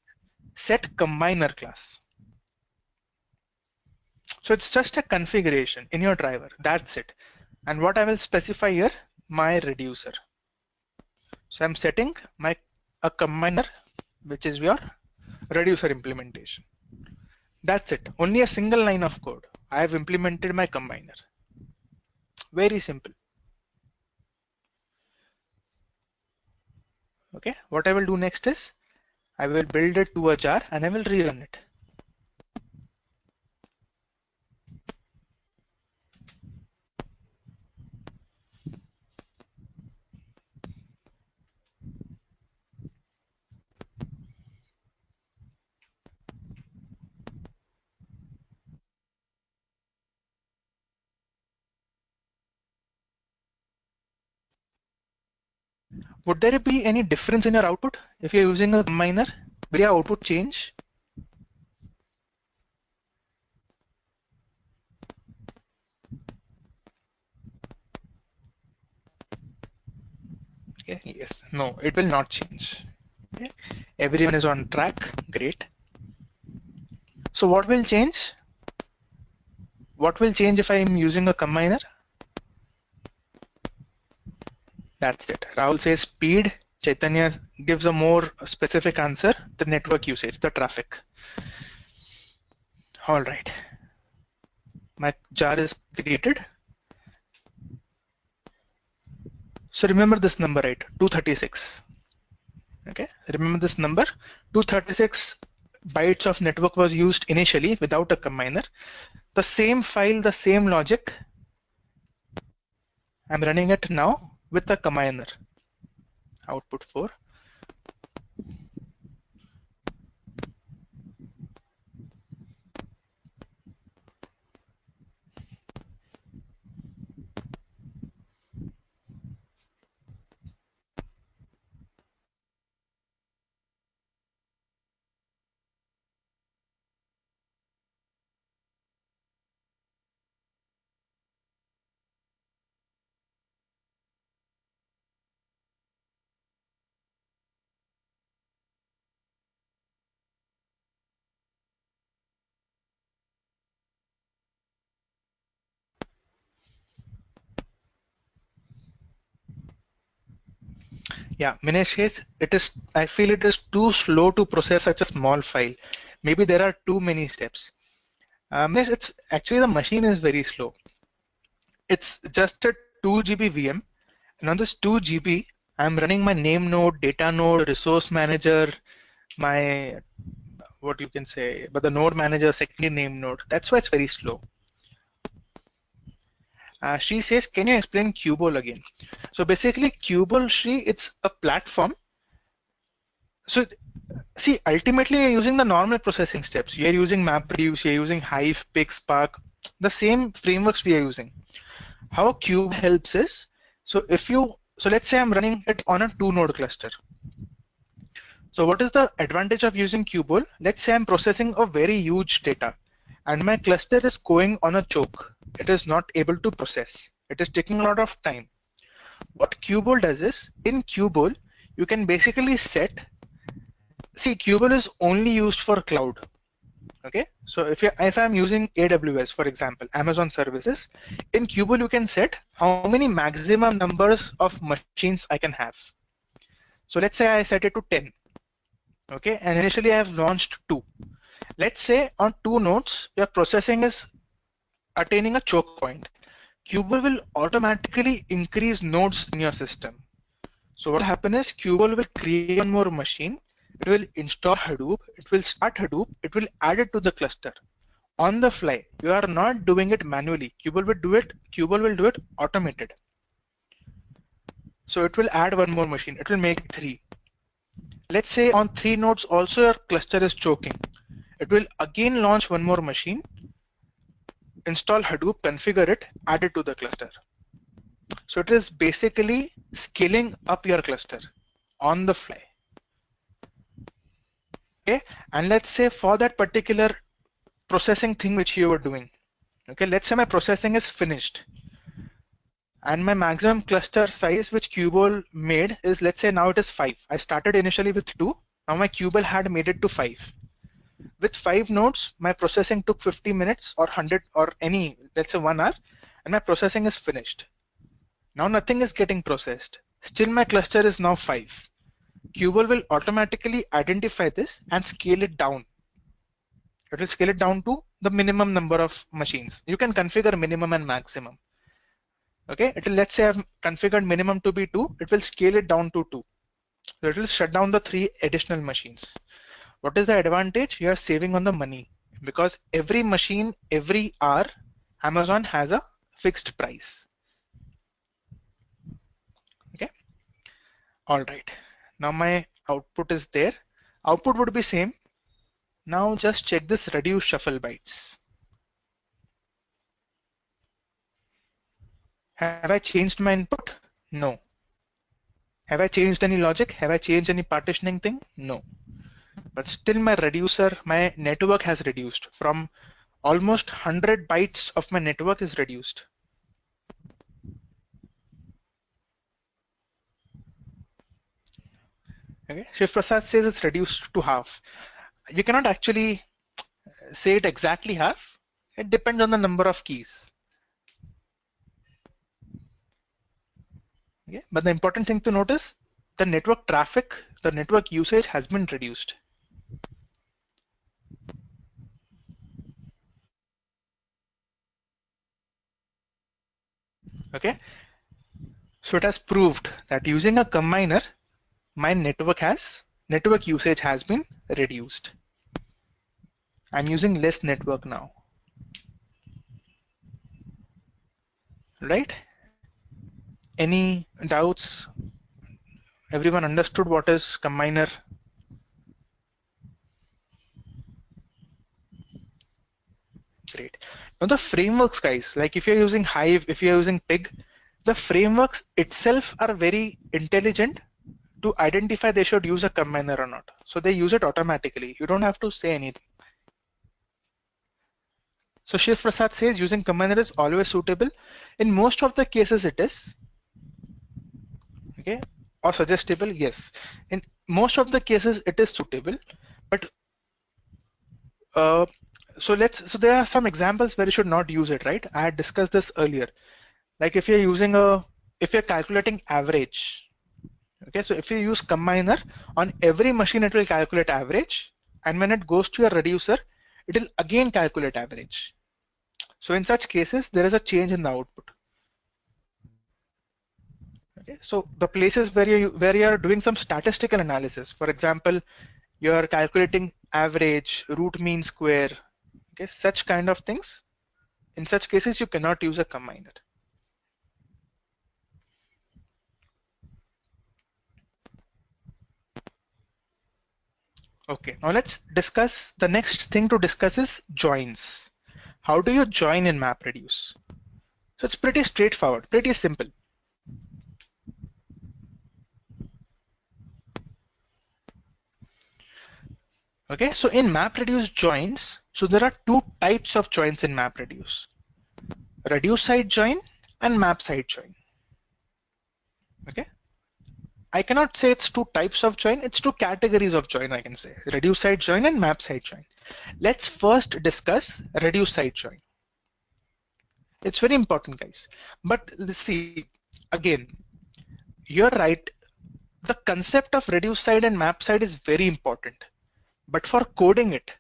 set combiner class. So it's just a configuration in your driver. That's it. And what I will specify here, my reducer. So I'm setting a combiner, which is your reducer implementation. That's it. Only a single line of code. I have implemented my combiner. Very simple. Okay, what I will do next is I will build it to a jar and I will rerun it. Would there be any difference in your output if you're using a combiner? Will your output change? Okay, yes, no, it will not change. Okay. Everyone is on track, great. So what will change? What will change if I'm using a combiner? That's it. Rahul says speed. Chaitanya gives a more specific answer, the network usage, the traffic. All right. My jar is created. So remember this number, right? 236. Okay, remember this number. 236 bytes of network was used initially without a combiner. The same file, the same logic. I'm running it now with a combiner. Output 4. Yeah, Minesh says it is. I feel it is too slow to process such a small file. Maybe there are too many steps. Minesh, it's actually the machine is very slow. It's just a 2 GB VM, and on this 2 GB, I'm running my name node, data node, resource manager, my what you can say, but the node manager, secondary name node. That's why it's very slow. She says, can you explain Qbol again? So basically, Qbol, Shri, it's a platform. So see, ultimately, you're using the normal processing steps. You're using MapReduce, you're using Hive, Pig, Spark, the same frameworks we are using. How Cube helps is, so let's say I'm running it on a 2-node cluster. So what is the advantage of using Qbol? Let's say I'm processing a very huge data and my cluster is going on a choke. It is not able to process. It is taking a lot of time. What Qbol does is, in Qbol, you can basically see, Qbol is only used for cloud. Okay, so if I'm using AWS, for example, Amazon services, in Qbol you can set how many maximum numbers of machines I can have. So let's say I set it to 10. Okay, and initially I have launched 2. Let's say on 2 nodes, your processing is attaining a choke point. Qbol will automatically increase nodes in your system. So what will happen is Qbol will create one more machine. It will install Hadoop. It will start Hadoop. It will add it to the cluster on the fly. You are not doing it manually. Qbol will do it. Qbol will do it automated. So it will add one more machine. It will make 3. Let's say on 3 nodes also your cluster is choking. It will again launch one more machine, install Hadoop, configure it, add it to the cluster. So it is basically scaling up your cluster on the fly. Okay, and let's say for that particular processing thing which you were doing, okay, let's say my processing is finished and my maximum cluster size which Qbol made is, let's say now it is 5. I started initially with 2. Now my Qbol had made it to 5. With 5 nodes, my processing took 50 minutes or 100 or any, let's say 1 hour, and my processing is finished. Now nothing is getting processed. Still my cluster is now 5. Qbol will automatically identify this and scale it down. It will scale it down to the minimum number of machines. You can configure minimum and maximum. Okay, let's say I've configured minimum to be 2. It will scale it down to 2. So it will shut down the 3 additional machines. What is the advantage? You are saving on the money because every machine, every hour, Amazon has a fixed price. Okay. All right. Now my output is there. Output would be same. Now just check this reduce shuffle bytes. Have I changed my input? No. Have I changed any logic? Have I changed any partitioning thing? No. But still my reducer, my network has reduced from almost 100 bytes of my network is reduced. Okay, Shiv Prasad says it's reduced to half. You cannot actually say it exactly half. It depends on the number of keys. Okay, but the important thing to notice, the network traffic, the network usage has been reduced. Okay, so it has proved that using a combiner, my network usage has been reduced. I'm using less network now. Right? Any doubts? Everyone understood what is combiner? Great. Now the frameworks, guys, like if you're using Hive, if you're using Pig, the frameworks itself are very intelligent to identify they should use a combiner or not. So they use it automatically. You don't have to say anything. So Shiv Prasad says using combiner is always suitable. In most of the cases it is. Okay, or suggestible, yes. In most of the cases it is suitable, but so there are some examples where you should not use it, right? I had discussed this earlier. Like if you're calculating average, okay, so if you use combiner on every machine, it will calculate average, and when it goes to your reducer, it will again calculate average. So in such cases, there is a change in the output. Okay, so the places where you are doing some statistical analysis, for example, you are calculating average, root mean square, okay, such kind of things. In such cases, you cannot use a combiner. Okay, now let's discuss, the next thing to discuss is joins. How do you join in MapReduce? So it's pretty straightforward, pretty simple. Okay, so in MapReduce joins, so there are 2 types of joins in MapReduce. Reduce side join and map side join. Okay, I cannot say it's 2 types of join, it's 2 categories of join, I can say. Reduce side join and map side join. Let's first discuss reduce side join. It's very important, guys. But let's see, again, you're right. The concept of reduce side and map side is very important. But for coding it,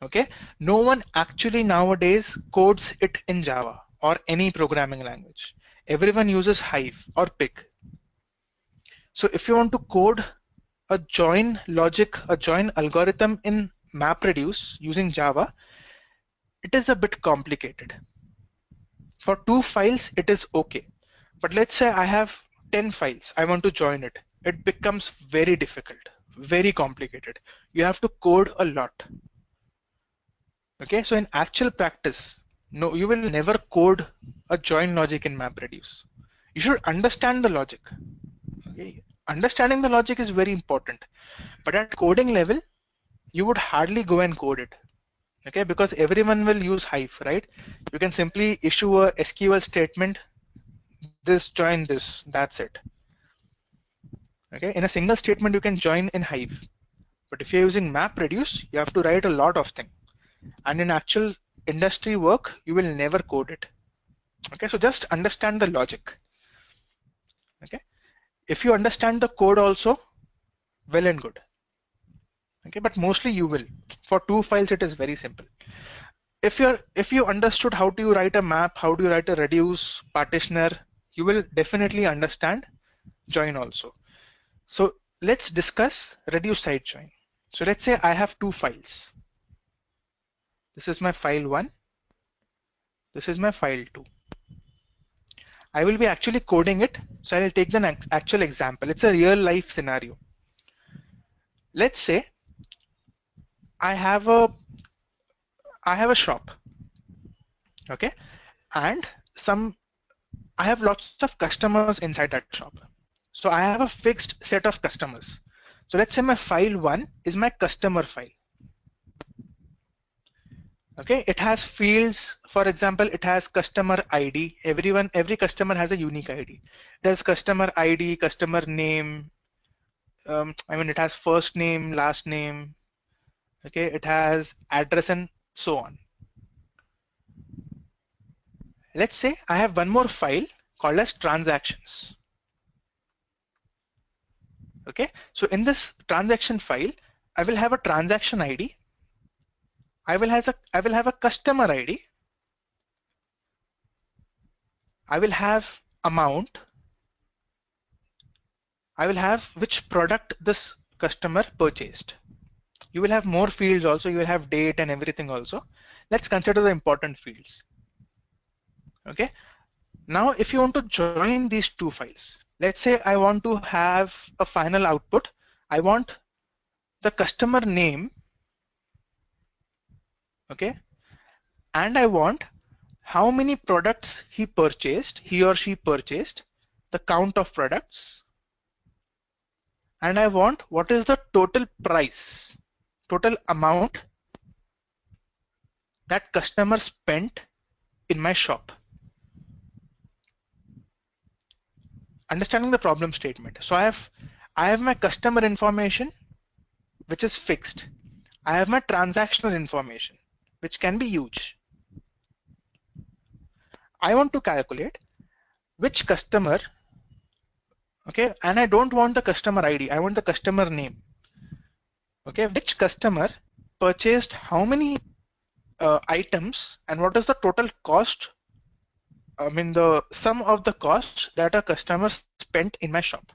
okay, no one actually nowadays codes it in Java or any programming language. Everyone uses Hive or Pig. So if you want to code a join logic, a join algorithm in MapReduce using Java, it is a bit complicated. For 2 files, it is okay. But let's say I have 10 files, I want to join it. It becomes very difficult, very complicated. You have to code a lot. Okay, so in actual practice, no, you will never code a join logic in MapReduce. You should understand the logic. Okay? Understanding the logic is very important, but at coding level, you would hardly go and code it. Okay, because everyone will use Hive, right? You can simply issue a SQL statement, this join this, that's it. Okay, in a single statement, you can join in Hive. But if you're using MapReduce, you have to write a lot of things. And in actual industry work, you will never code it. Okay, so just understand the logic. Okay, if you understand the code also, well and good. Okay, but mostly you will. For 2 files, it is very simple. If you understood how do you write a map, how do you write a reduce partitioner, you will definitely understand join also. So let's discuss reduce side join. So let's say I have two files. This is my file 1. This is my file 2. I will be actually coding it. So I'll take the actual example. It's a real life scenario. Let's say I have a shop. Okay. And I have lots of customers inside that shop. So I have a fixed set of customers. So let's say my file 1 is my customer file. Okay, it has fields. For example, it has customer ID. Every customer has a unique ID. There's customer ID, customer name. It has first name, last name. Okay, it has address and so on. Let's say I have one more file called as transactions. Okay, so in this transaction file, I will have a transaction ID. I will have a customer ID. I will have amount. I will have which product this customer purchased. You will have more fields also. You will have date and everything also. Let's consider the important fields. Okay. Now, if you want to join these two files, let's say I want to have a final output. I want the customer name. Okay. And I want how many products he or she purchased, the count of products, and I want what is the total price, total amount that customer spent in my shop. Understanding the problem statement. So I have my customer information, which is fixed. I have my transactional information, which can be huge. I want to calculate which customer, okay, and I don't want the customer ID, I want the customer name. Okay, which customer purchased how many items and what is the total cost, the sum of the costs that a customer spent in my shop.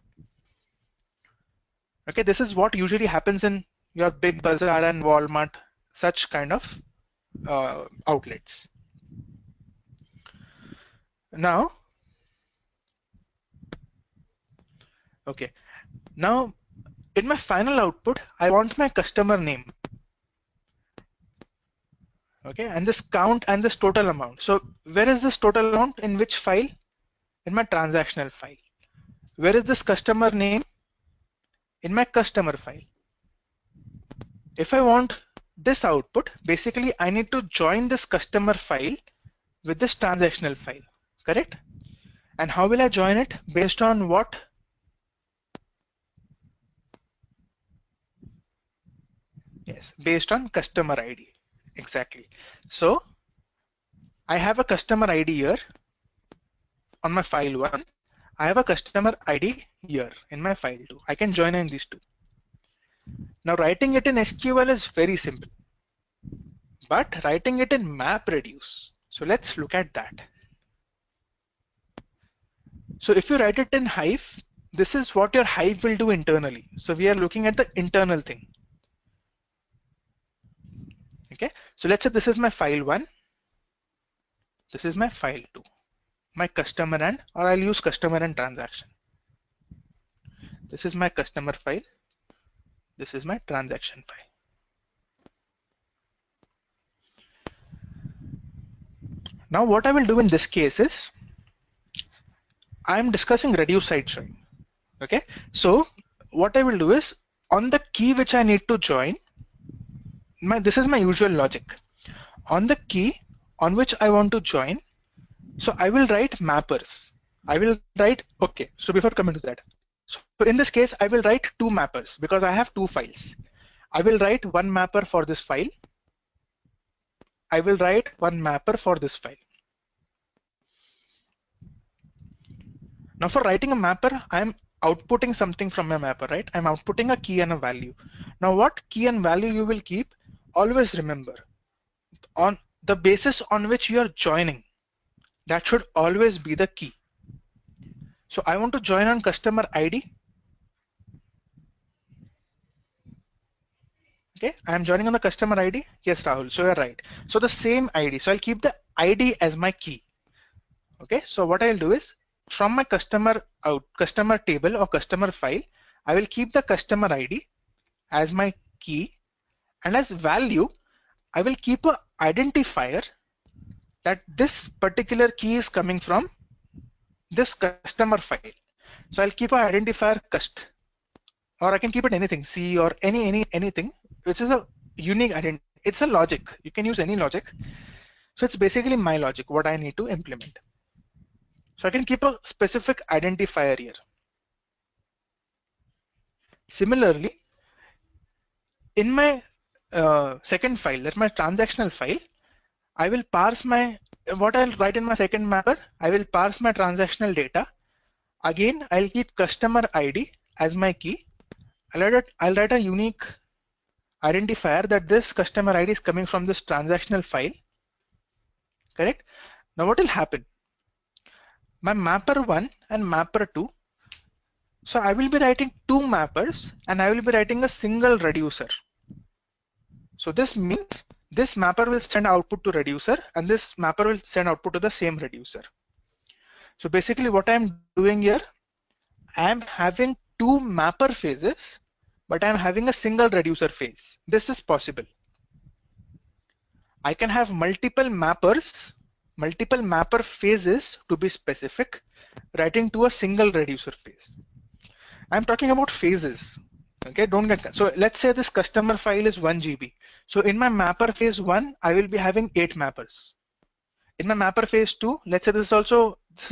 Okay, this is what usually happens in your big bazaar and Walmart, such kind of outlets. Now, okay, now in my final output, I want my customer name. Okay, and this count and this total amount. So where is this total amount? In which file? In my transactional file. Where is this customer name? In my customer file. If I want this output, basically I need to join this customer file with this transactional file, correct? And how will I join it? Based on what? Yes, based on customer ID. Exactly. So I have a customer ID here on my file 1. I have a customer ID here in my file 2. I can join in these two. Now writing it in SQL is very simple, but writing it in MapReduce. So let's look at that. So if you write it in Hive, this is what your Hive will do internally. So we are looking at the internal thing. Okay, so let's say this is my file 1. This is my file 2. My customer and, or I'll use customer and transaction. This is my customer file. This is my transaction file. Now what I will do in this case is, I'm discussing reduce side join. Okay, so what I will do is, on the key which I need to join, this is my usual logic. On the key on which I want to join, so I will write mappers. I will write, okay, so before coming to that, so in this case, I will write two mappers because I have two files. I will write one mapper for this file. I will write one mapper for this file. Now for writing a mapper, I'm outputting something from a mapper, right? I'm outputting a key and a value. Now what key and value you will keep, always remember, on the basis on which you are joining, that should always be the key. So I want to join on customer ID. Okay, I'm joining on the customer ID. Yes, Rahul, so you're right. So the same ID. So I'll keep the ID as my key. Okay, so what I'll do is from my customer table or customer file, I will keep the customer ID as my key, and as value, I will keep a identifier that this particular key is coming from this customer file. So I'll keep a identifier cust, or I can keep it anything, C or anything, which is a unique identity. It's a logic. You can use any logic. So it's basically my logic, what I need to implement. So I can keep a specific identifier here. Similarly, in my second file, that's my transactional file, I will parse what I'll write in my second mapper. I will parse my transactional data. Again, I'll keep customer ID as my key. I'll write a unique identifier that this customer ID is coming from this transactional file. Correct? Now what will happen? My mapper 1 and mapper 2. So I will be writing two mappers and I will be writing a single reducer. So this means this mapper will send output to reducer and this mapper will send output to the same reducer. So basically what I'm doing here, I'm having two mapper phases, but I'm having a single reducer phase. This is possible. I can have multiple mapper phases to be specific, writing to a single reducer phase. I'm talking about phases. Okay, don't get so let's say this customer file is 1 GB. So in my mapper phase 1, I will be having 8 mappers. In my mapper phase 2, let's say this is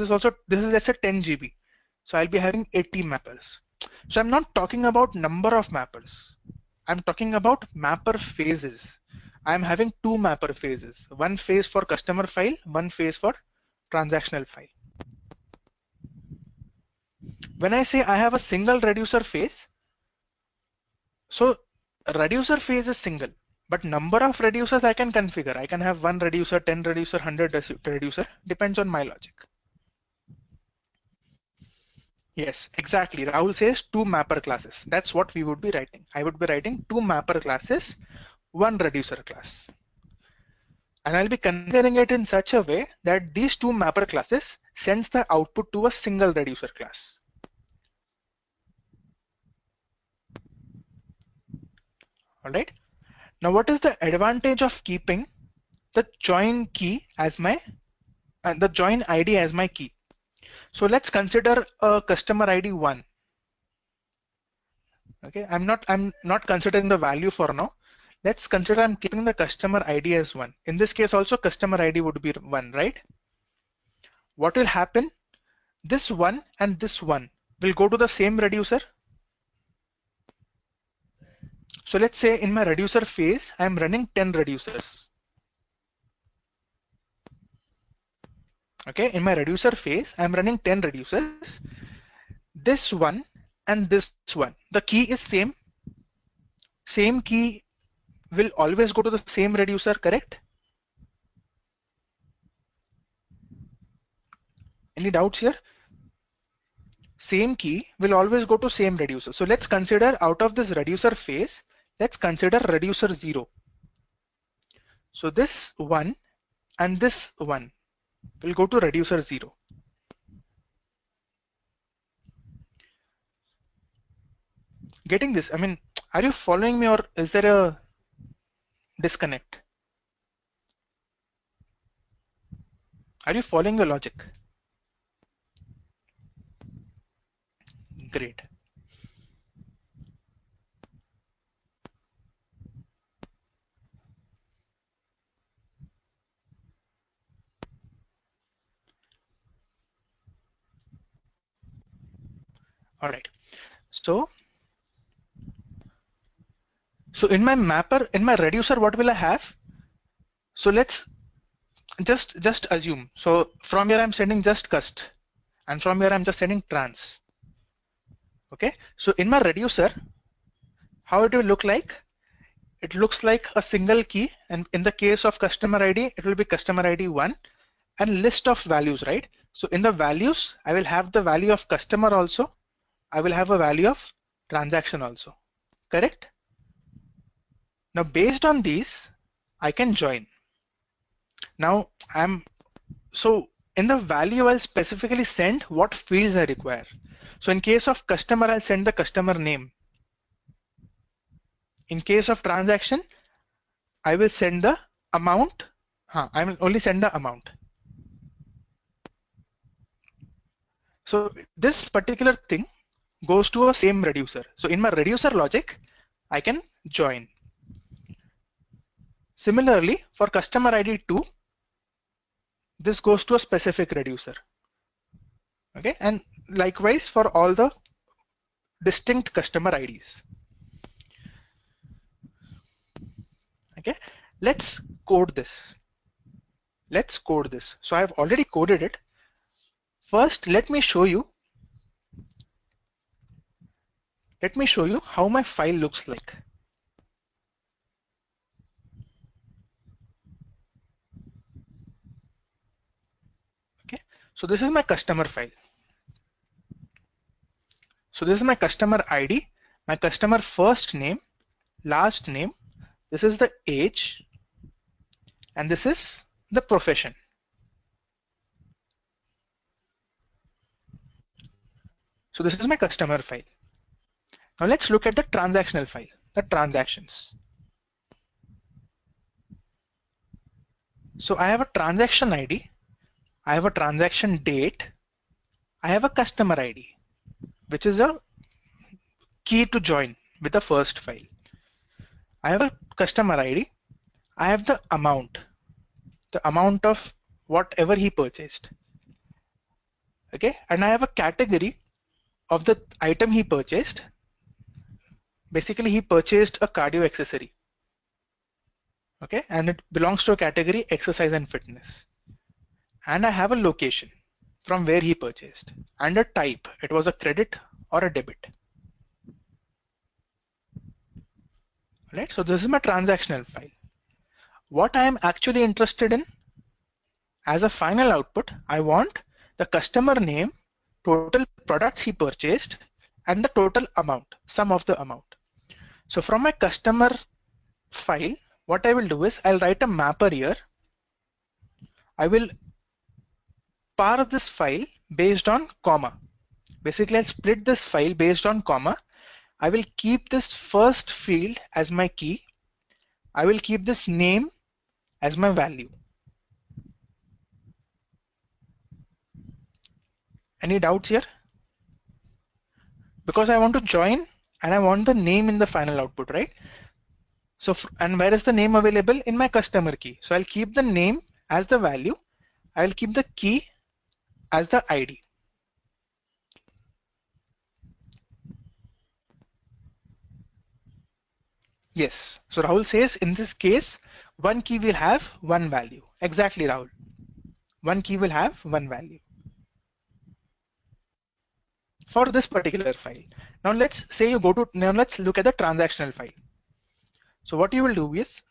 let's say 10 GB. So I'll be having 80 mappers. So I'm not talking about number of mappers. I'm talking about mapper phases. I'm having two mapper phases, one phase for customer file, one phase for transactional file. When I say I have a single reducer phase, so reducer phase is single, but number of reducers I can configure. I can have 1 reducer, 10 reducer, 100 reducer, depends on my logic. Yes, exactly. Rahul says two mapper classes. That's what we would be writing. I would be writing two mapper classes, one reducer class. And I'll be configuring it in such a way that these two mapper classes sends the output to a single reducer class. All right. Now, what is the advantage of keeping the join key as my the join ID as my key? So let's consider a customer ID 1. Okay, I'm not considering the value for now. Let's consider I'm keeping the customer ID as 1. In this case also customer ID would be 1, right? What will happen? This 1 and this 1 will go to the same reducer. So let's say in my reducer phase, I'm running 10 reducers. Okay, in my reducer phase, I'm running 10 reducers. This one and this one, the key is same. Same key will always go to the same reducer, correct? Any doubts here? Same key will always go to same reducer. So let's consider out of this reducer phase, let's consider reducer 0. So this one and this one will go to reducer 0. Getting this? I mean, are you following me or is there a disconnect? Are you following the logic? Great. All right. So in my mapper, in my reducer, what will I have? So let's just assume. So from here I'm sending just cust, and from here I'm just sending trans. Okay. So in my reducer, how it will look like? It looks like a single key, and in the case of customer ID, it will be customer ID 1 and list of values, right? So in the values, I will have the value of customer also. I will have a value of transaction also. Correct? Now based on these, I can join. Now so in the value, I'll specifically send what fields I require. So in case of customer, I'll send the customer name. In case of transaction, I will send the amount. I will only send the amount. So this particular thing goes to a same reducer. So in my reducer logic, I can join. Similarly, for customer ID 2, this goes to a specific reducer. Okay, and likewise for all the distinct customer IDs. Okay, let's code this. Let's code this. So I've already coded it. First, let me show you how my file looks like. Okay, so this is my customer file. So this is my customer ID, my customer first name, last name, this is the age, and this is the profession. So this is my customer file. Now let's look at the transactional file, the transactions. So I have a transaction ID, I have a transaction date, I have a customer ID, which is a key to join with the first file. I have a customer ID, I have the amount of whatever he purchased. Okay, and I have a category of the item he purchased. Basically, he purchased a cardio accessory. Okay, and it belongs to a category exercise and fitness. And I have a location from where he purchased and a type. It was a credit or a debit. Right, so this is my transactional file. What I am actually interested in as a final output, I want the customer name, total products he purchased, and the total amount, sum of the amount. So from my customer file, what I will do is I'll write a mapper here. I will parse this file based on comma. Basically, I'll split this file based on comma. I will keep this first field as my key. I will keep this name as my value. Any doubts here? Because I want to join and I want the name in the final output, right? So, and where is the name available? In my customer key. So I'll keep the name as the value. I'll keep the key as the ID. Yes. So Rahul says in this case, one key will have one value. Exactly, Rahul. One key will have one value for this particular file. Now let's say you go to, now let's look at the transactional file. So what you will do is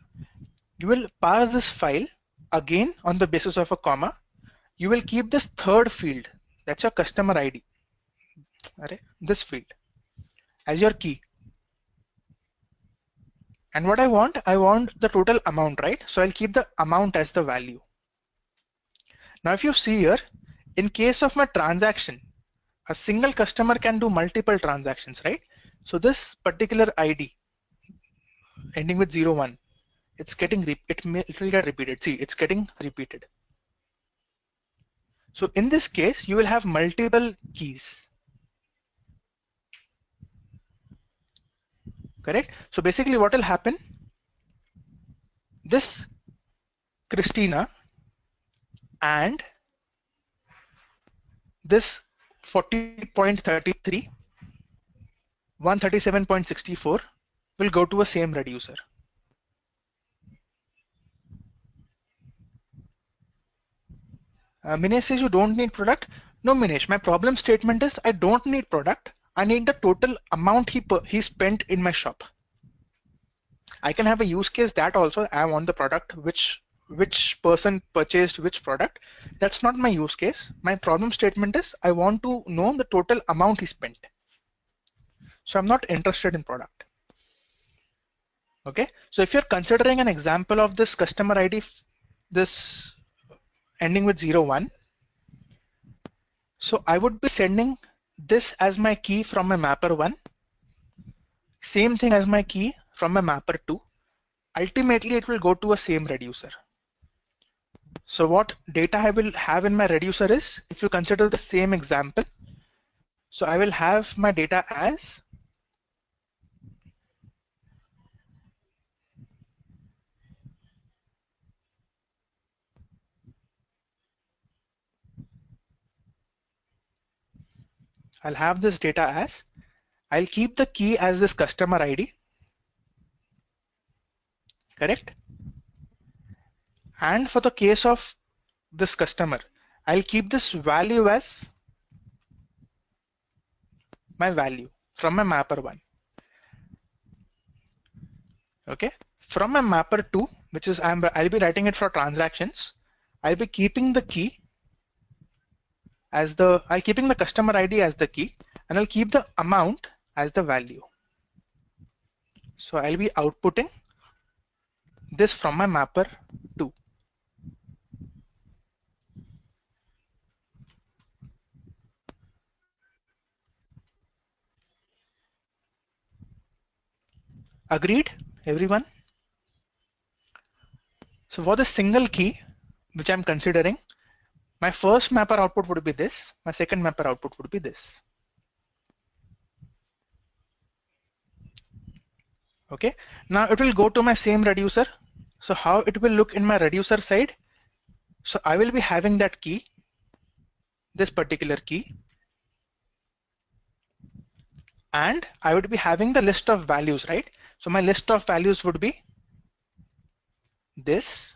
you will parse this file again on the basis of a comma. You will keep this third field, that's your customer ID, this field as your key. And what I want the total amount, right? So I'll keep the amount as the value. Now if you see here, in case of my transaction, a single customer can do multiple transactions, right? So this particular ID ending with 01, it will get repeated. See, it's getting repeated. So in this case, you will have multiple keys. Correct? So basically what will happen, this Christina and this 40.33, 137.64 will go to a same reducer. Minesh says you don't need product. No, Minesh, my problem statement is I don't need product. I need the total amount he spent in my shop. I can have a use case that also I want the product, which person purchased which product. That's not my use case. My problem statement is I want to know the total amount he spent. So I'm not interested in product. Okay, so if you're considering an example of this customer ID, this ending with 01, so I would be sending this as my key from my mapper 1, same thing as my key from my mapper 2. Ultimately, it will go to a same reducer. So what data I will have in my reducer is, if you consider the same example, so I will have my data as I'll have this data as, I'll keep the key as this customer ID, correct? And for the case of this customer, I'll keep this value as my value from my mapper 1. Okay, from my mapper 2, which is I'll be writing it for transactions, I'll be keeping the key as I'll keeping the customer ID as the key, and I'll keep the amount as the value. So I'll be outputting this from my mapper 2. Agreed, everyone? So for the single key, which I'm considering, my first mapper output would be this, my second mapper output would be this. Okay, now it will go to my same reducer. So how it will look in my reducer side? So I will be having that key, this particular key, and I would be having the list of values, right? So my list of values would be this,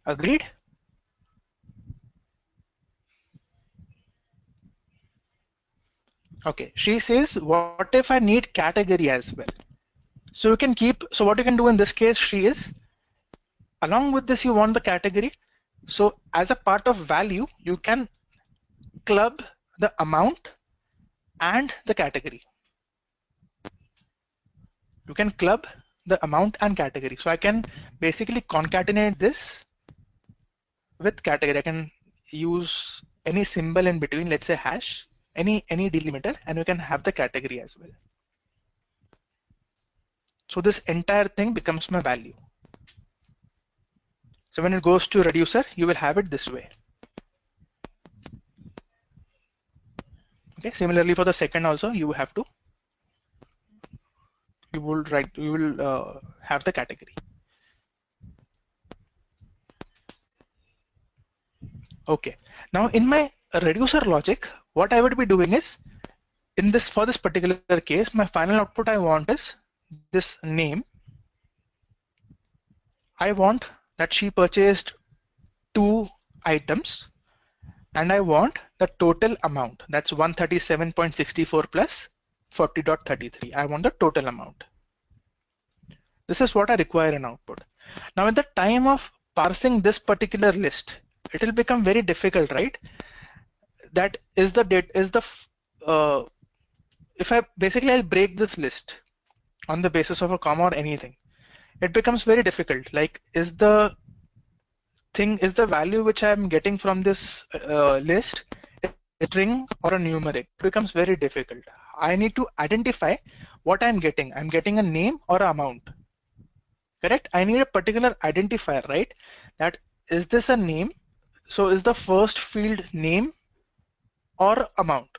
agreed? Okay, she says, what if I need category as well? So you can keep, so what you can do in this case, she is, along with this, you want the category. So as a part of value, you can club the amount and the category. You can club the amount and category. So I can basically concatenate this with category. I can use any symbol in between, let's say hash, any delimiter, and you can have the category as well. So this entire thing becomes my value. So when it goes to reducer, you will have it this way. Okay, similarly for the second also, you have to, you will have the category. Okay, now in my reducer logic, what I would be doing is, in this, for this particular case, my final output I want is this name. I want that she purchased 2 items, and I want the total amount. That's 137.64 plus 40.33. I want the total amount. This is what I require in output. Now at the time of parsing this particular list, it will become very difficult, right? That is the date, is the if I basically I'll break this list on the basis of a comma or anything, it becomes very difficult. Like, is the value which I'm getting from this list a string or a numeric? It becomes very difficult. I need to identify what I'm getting. I'm getting a name or an amount. Correct? I need a particular identifier, right? That is this a name? So is the first field name or amount?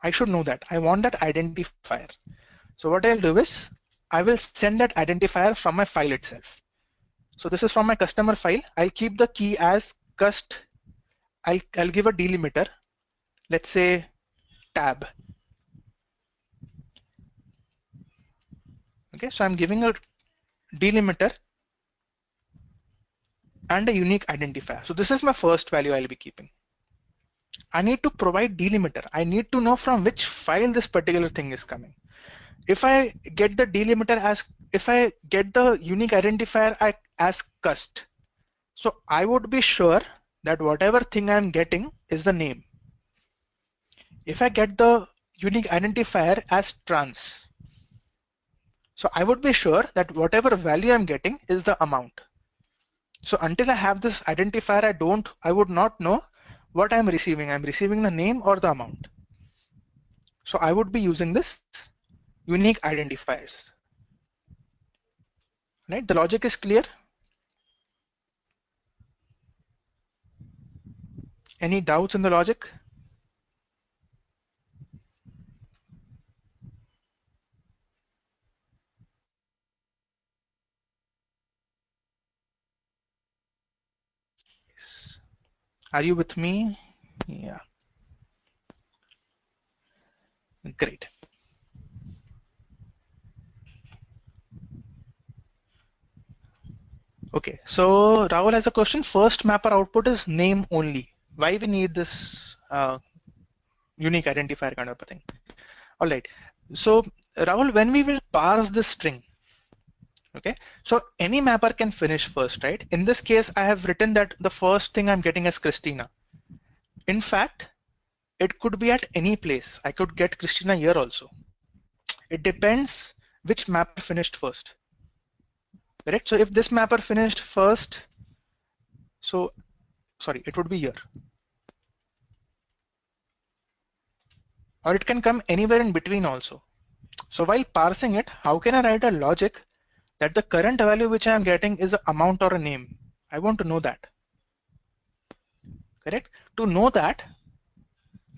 I should know that. I want that identifier. So what I'll do is, I will send that identifier from my file itself. So this is from my customer file. I'll keep the key as cust. I'll give a delimiter. Let's say tab. Okay, so I'm giving a delimiter and a unique identifier. So this is my first value I'll be keeping. I need to provide delimiter. I need to know from which file this particular thing is coming. if I get the delimiter as, if I get the unique identifier as cust, so I would be sure that whatever thing I'm getting is the name. If I get the unique identifier as trans, so I would be sure that whatever value I'm getting is the amount. So until I have this identifier, I would not know what I'm receiving. I'm receiving the name or the amount. So I would be using this unique identifiers. Right? The logic is clear. Any doubts in the logic? Yes. Are you with me? Yeah. Great. Okay, so Rahul has a question. First mapper output is name only. Why we need this unique identifier kind of a thing? All right. So Rahul, when we will parse this string, okay, so any mapper can finish first, right? In this case, I have written that the first thing I'm getting is Christina. In fact, it could be at any place. I could get Christina here also. It depends which mapper finished first. Correct? So if this mapper finished first, so sorry, it would be here. Or it can come anywhere in between also. So while parsing it, how can I write a logic that the current value which I am getting is an amount or a name? I want to know that. Correct? To know that,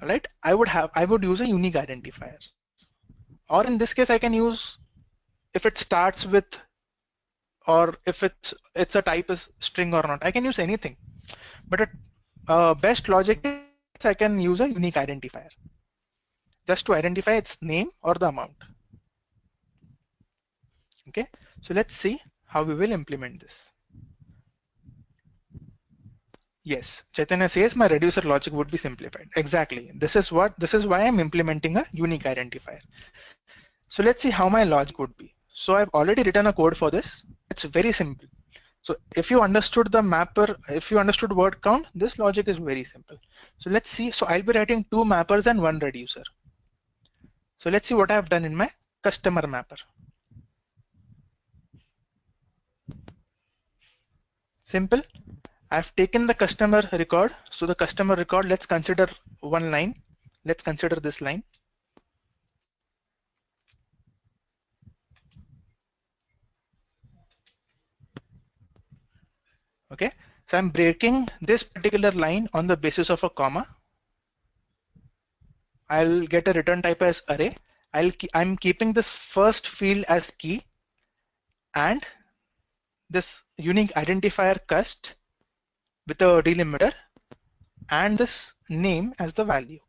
right, I would use a unique identifier. Or in this case, I can use, if it starts with, or if it's a type is string or not, I can use anything. But best logic is I can use a unique identifier just to identify its name or the amount. Okay, so let's see how we will implement this. Yes, Chaitanya says my reducer logic would be simplified. Exactly. This is why I'm implementing a unique identifier. So let's see how my logic would be. So I've already written a code for this. It's very simple. So if you understood the mapper, if you understood word count, this logic is very simple. So let's see. So I'll be writing 2 mappers and 1 reducer. So let's see what I've done in my customer mapper. Simple. I've taken the customer record. So the customer record, let's consider one line. Let's consider this line. Okay, so I'm breaking this particular line on the basis of a comma. I'll get a return type as array. I'm keeping this first field as key and this unique identifier cust with a delimiter and this name as the value.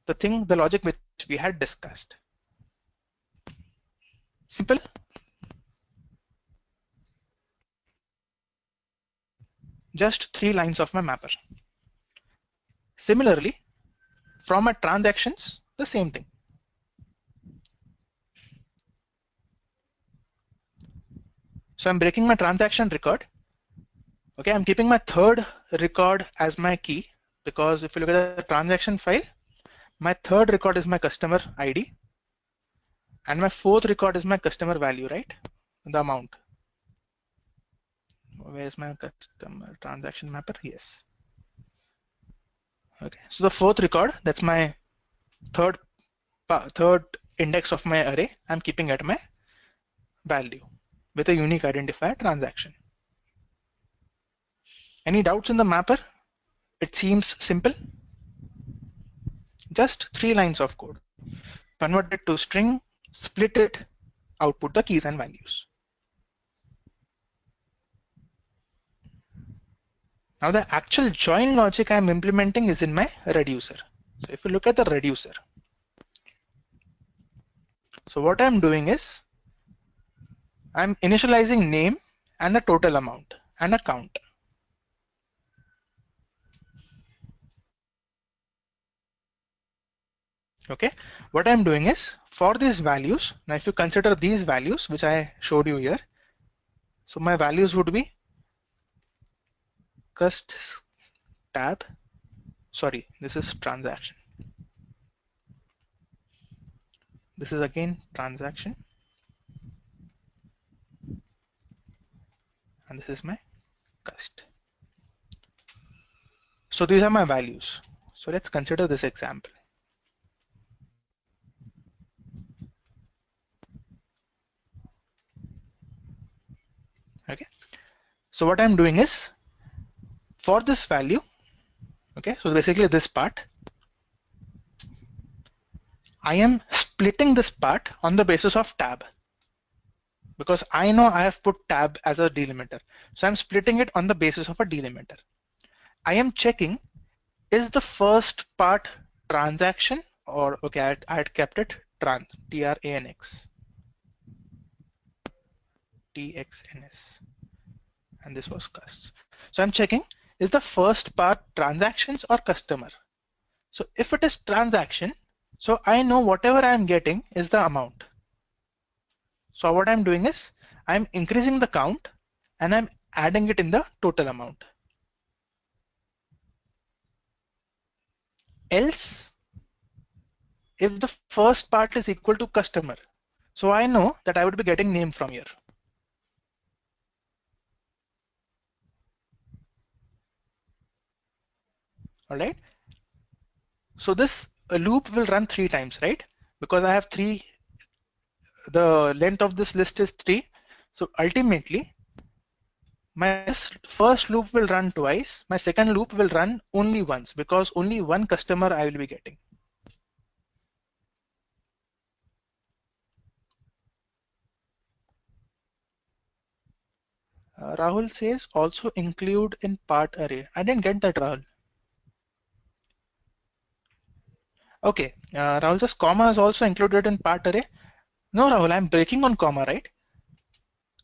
The logic which we had discussed. Simple. Just 3 lines of my mapper. Similarly, from my transactions, the same thing. So I'm breaking my transaction record. Okay, I'm keeping my third record as my key because if you look at the transaction file, my third record is my customer ID and my fourth record is my customer value, right? The amount. Where is my customer transaction mapper? Yes. Okay, so the fourth record, that's my third index of my array. I'm keeping at my value with a unique identifier transaction. Any doubts in the mapper? It seems simple. Just 3 lines of code. Convert it to string, split it, output the keys and values. Now the actual join logic I'm implementing is in my reducer. So if you look at the reducer, so what I'm doing is I'm initializing name and a total amount and a count. Okay, what I'm doing is for these values, now if you consider these values which I showed you here, so my values would be cust tab, sorry, this is transaction. This is again transaction, and this is my cust. So these are my values. So let's consider this example. Okay, so what I'm doing is for this value, okay, so basically this part, I am splitting this part on the basis of tab, because I know I have put tab as a delimiter. So I'm splitting it on the basis of a delimiter. I am checking, is the first part transaction, or okay, I had kept it trans, TRANX, TXNS, and this was cust. So I'm checking, is the first part transactions or customer? So if it is transaction, so I know whatever I'm getting is the amount. So what I'm doing is I'm increasing the count and I'm adding it in the total amount. Else, if the first part is equal to customer, so I know that I would be getting name from here. All right. So this loop will run 3 times, right? Because I have 3, the length of this list is 3. So ultimately, my first loop will run twice. My second loop will run only once, because only one customer I will be getting. Rahul says also include in part array. I didn't get that, Rahul. Okay, Rahul says comma is also included in part array. No, Rahul, I'm breaking on comma, right?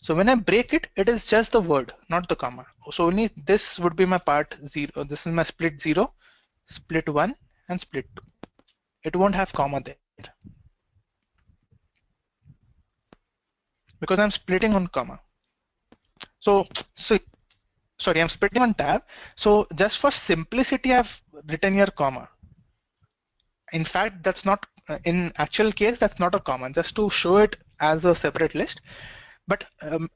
So when I break it, it is just the word, not the comma. So only this would be my part 0. This is my split 0, split 1, and split 2. It won't have comma there because I'm splitting on comma. So sorry, I'm splitting on tab. So just for simplicity, I've written here comma. In fact, that's not, in actual case, that's not a comma, just to show it as a separate list. But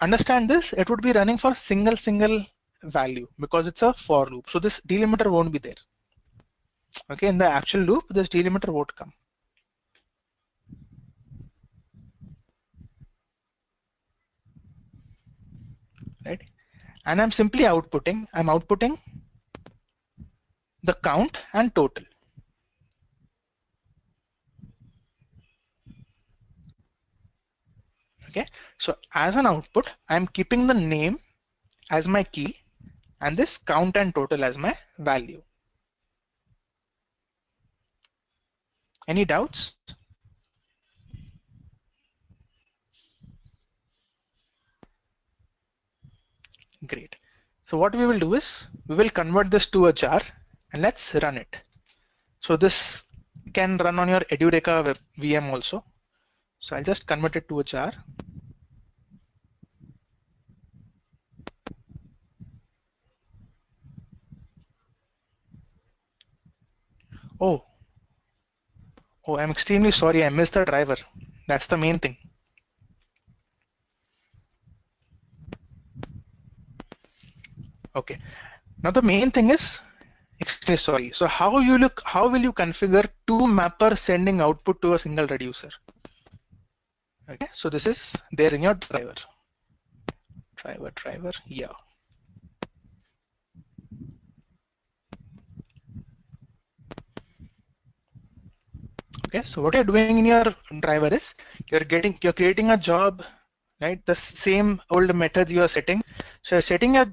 understand this, it would be running for single value because it's a for loop. So this delimiter won't be there. Okay, in the actual loop, this delimiter won't come. Right? And I'm simply outputting, the count and total. Okay, so as an output, I'm keeping the name as my key and this count and total as my value. Any doubts? Great. So what we will do is we will convert this to a jar and let's run it. So this can run on your Edureka web VM also. So I'll just convert it to a jar. Oh, I'm extremely sorry. I missed the driver. That's the main thing. Okay. Now the main thing is, extremely sorry. So how will you configure 2 mappers sending output to a single reducer? Okay. So this is there in your driver. Driver. Yeah. Okay. So what you're doing in your driver is you're creating a job, right? The same old methods you are setting. So you're setting a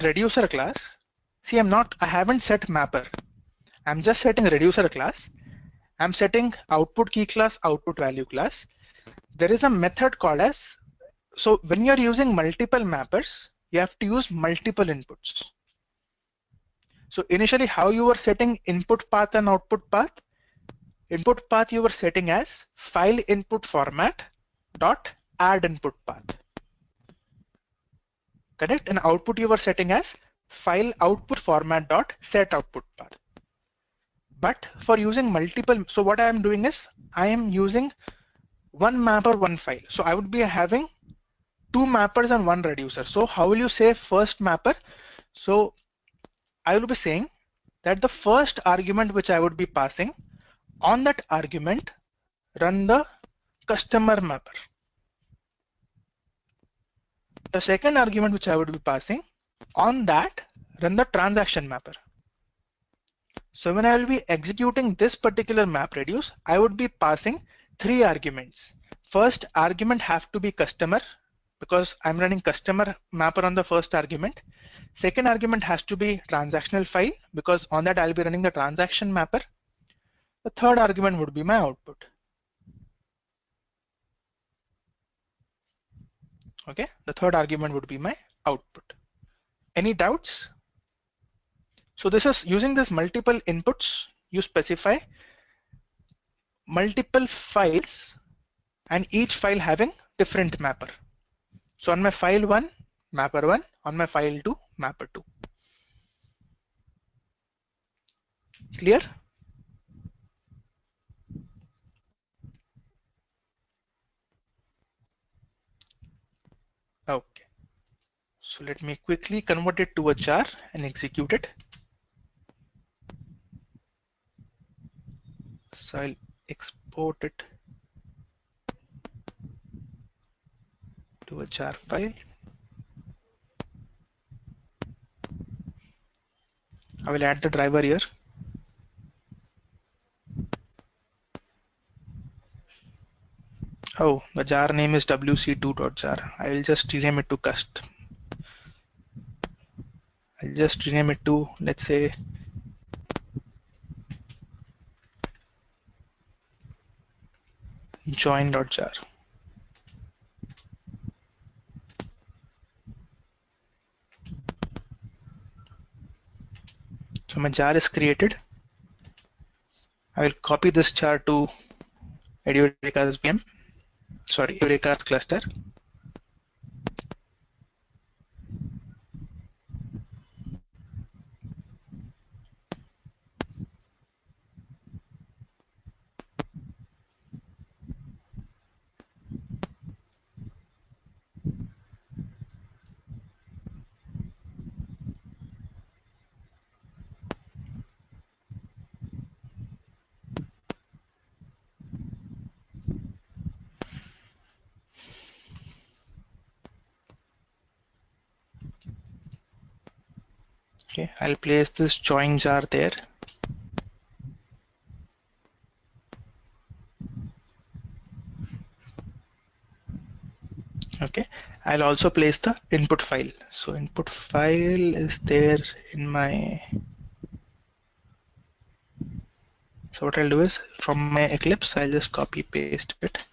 reducer class. See, I haven't set mapper. I'm just setting reducer class. I'm setting output key class, output value class. There is a method called as, so when you're using multiple mappers, you have to use multiple inputs. So initially how you were setting input path and output path, Input path you were setting as file input format dot add input path. Correct? And output you were setting as file output format dot set output path. But for using multiple, so what I am doing is I am using one mapper, one file. So I would be having two mappers and one reducer. So how will you say first mapper? So I will be saying that the first argument which I would be passing, on that argument run the customer mapper. The second argument which I would be passing, on that run the transaction mapper. So when I will be executing this particular map reduce, I would be passing three arguments. First argument have to be customer because I'm running customer mapper on the first argument. Second argument has to be transactional file because on that I'll be running the transaction mapper. The third argument would be my output. Okay, the third argument would be my output. Any doubts? So this is using this multiple inputs, you specify multiple files and each file having different mapper. So on my file 1, mapper 1, on my file 2, mapper 2. Clear? Okay. So let me quickly convert it to a jar and execute it. So I'll export it to a jar file. I will add the driver here. Oh, the jar name is wc2.jar. I will just rename it to cust. I'll just rename it to, let's say, join.jar. So my jar is created. I will copy this jar to Eureka's VM. Sorry, Eureka's cluster. Okay, I'll place this join jar there. Okay, I'll also place the input file. So input file is there in my, so what I'll do is from my Eclipse, I'll just copy paste it.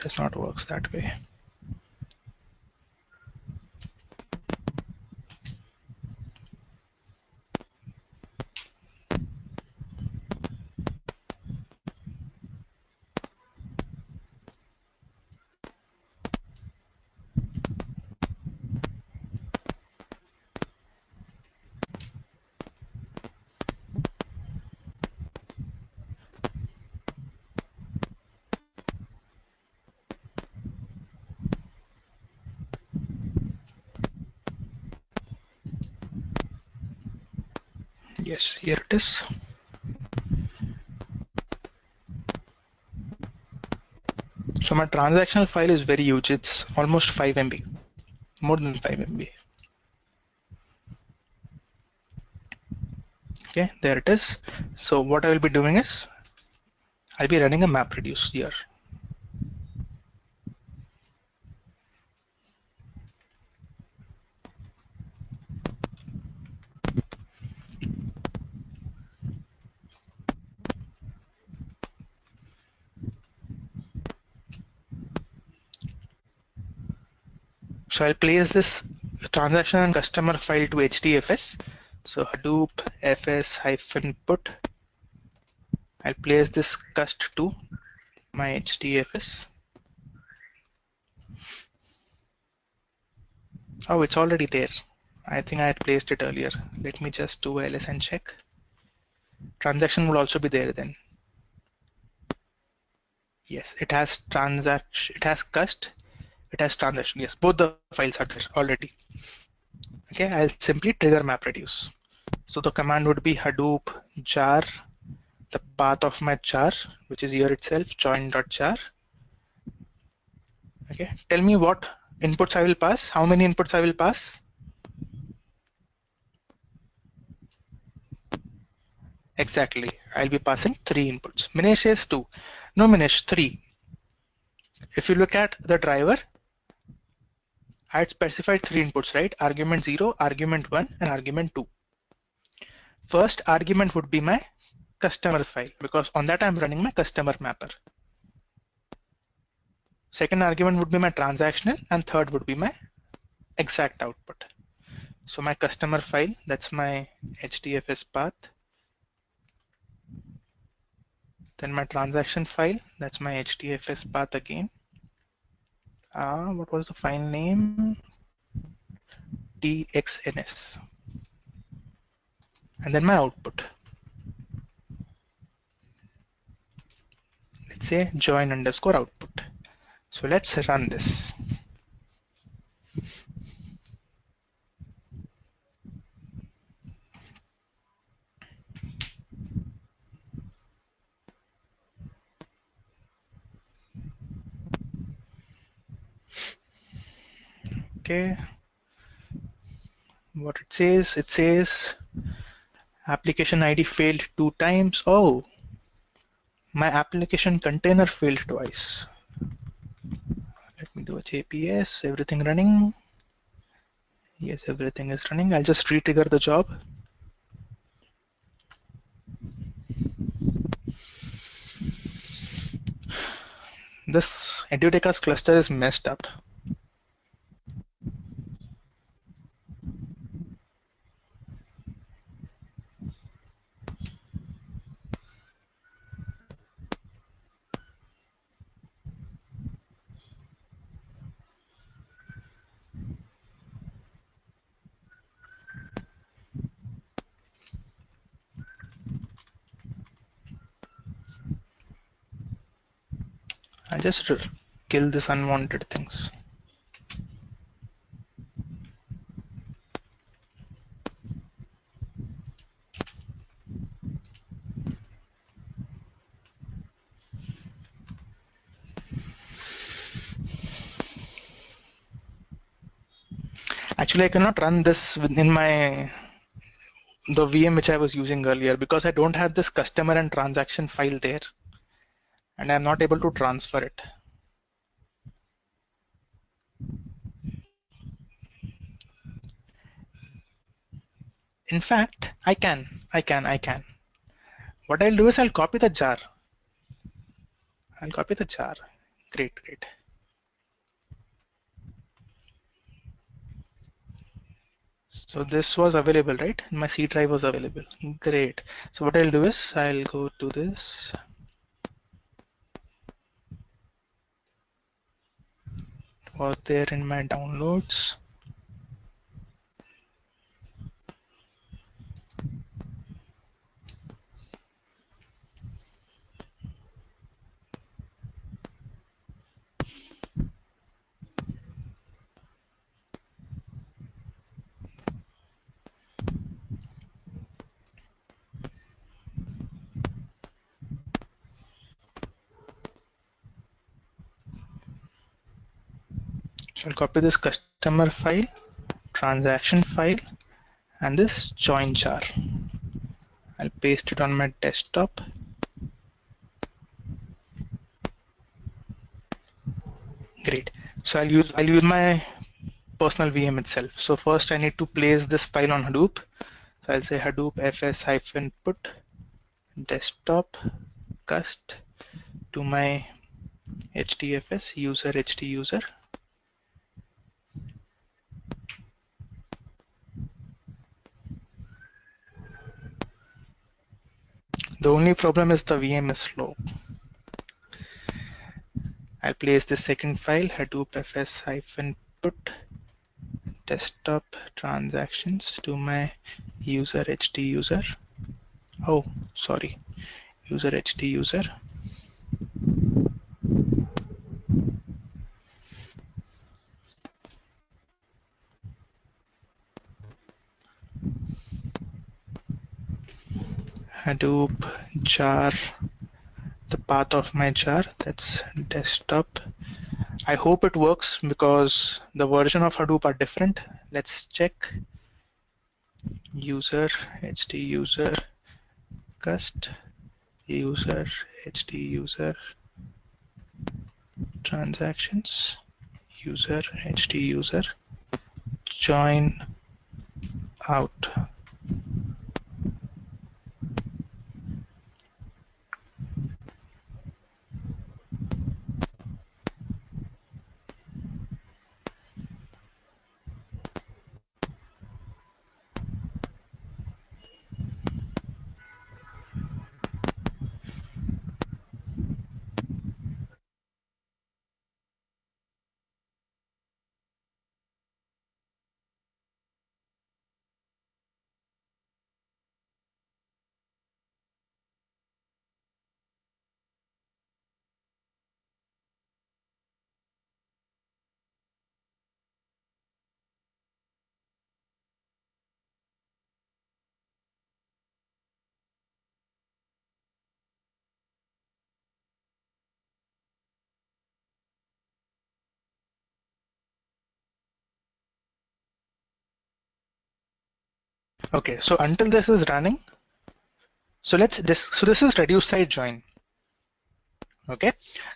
It does not work that way. Yes, here it is. So my transactional file is very huge. It's almost 5 MB, more than 5 MB. Okay, there it is. So what I will be doing is I'll be running a map reduce here. So I'll place this transaction and customer file to HDFS. So Hadoop fs-put. I'll place this cust to my HDFS. Oh, it's already there. I think I had placed it earlier. Let me just do ls and check. Transaction will also be there then. Yes, it has transaction, it has cust, it has transaction. Yes, both the files are there already. Okay, I'll simply trigger MapReduce. So the command would be Hadoop jar, the path of my jar, which is here itself, join.jar. Okay, tell me what inputs I will pass, how many inputs I will pass. Exactly, I'll be passing 3 inputs. Minesh says 2. No, Minesh, 3. If you look at the driver, I had specified 3 inputs, right? Argument 0, argument 1, and argument 2. First argument would be my customer file because on that I'm running my customer mapper. Second argument would be my transactional, and third would be my exact output. So my customer file, that's my HDFS path. Then my transaction file, that's my HDFS path again. What was the file name? TXNS. And then my output. Let's say join_output. So let's run this. Okay. What it says application ID failed 2 times. Oh, my application container failed twice. Let me do a JPS. Everything running? Yes, everything is running. I'll just re-trigger the job. This Eduteka's cluster is messed up. I'll just kill this unwanted things. Actually, I cannot run this within the VM which I was using earlier because I don't have this customer and transaction file there, and I'm not able to transfer it. In fact, I can. What I'll do is I'll copy the jar. Great. So this was available, right? My C drive was available. Great. So what I'll do is I'll go to this. It was there in my downloads. So I'll copy this customer file, transaction file, and this join jar. I'll paste it on my desktop. Great. So I'll use my personal VM itself. So first I need to place this file on Hadoop. So I'll say Hadoop fs-put desktop cust to my HDFS user HD user. The only problem is the VM is slow. I'll place the second file, Hadoop fs-put desktop transactions to my user HD user. Oh, sorry, user HD user. Hadoop jar, the path of my jar, that's desktop. I hope it works because the version of Hadoop are different. Let's check. User HD user cust user HD user transactions user HD user join out. Okay, so until this is running, so this is reduce side join. Okay,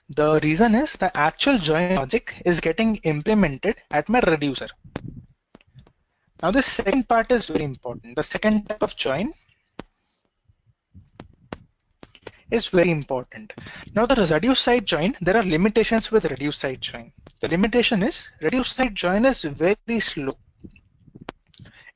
the reason is the actual join logic is getting implemented at my reducer. Now the second part is very important. The second type of join is very important. Now the reduce side join, there are limitations with reduce side join. The limitation is reduce side join is very slow.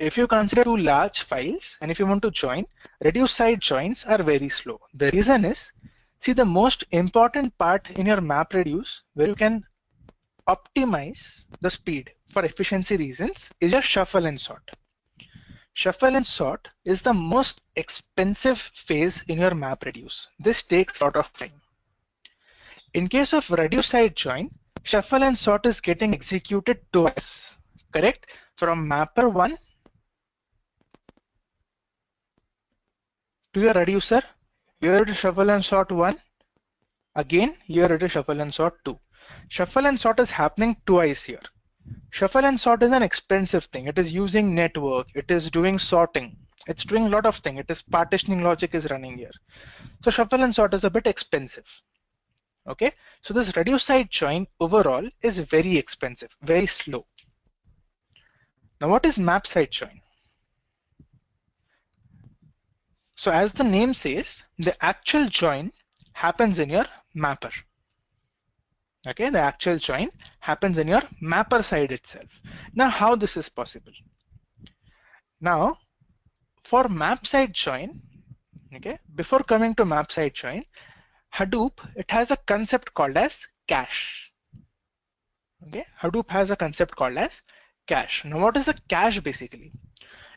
If you consider two large files and if you want to join, reduce side joins are very slow. The reason is, see, the most important part in your map reduce where you can optimize the speed for efficiency reasons is your shuffle and sort. Shuffle and sort is the most expensive phase in your map reduce. This takes a lot of time. In case of reduce side join, shuffle and sort is getting executed twice, correct? From mapper 1 to your reducer, you are to shuffle and sort 1. Again, you are to shuffle and sort 2. Shuffle and sort is happening twice here. Shuffle and sort is an expensive thing. It is using network. It is doing sorting. It's doing a lot of things. It is partitioning logic is running here. So shuffle and sort is a bit expensive. Okay, so this reduce side join overall is very expensive, very slow. Now what is map side join? So as the name says, the actual join happens in your mapper. Okay, the actual join happens in your mapper side itself. Now how this is possible? Now for map side join, okay, before coming to map side join, Hadoop, it has a concept called as cache. Okay, Hadoop has a concept called as cache. Now what is a cache basically?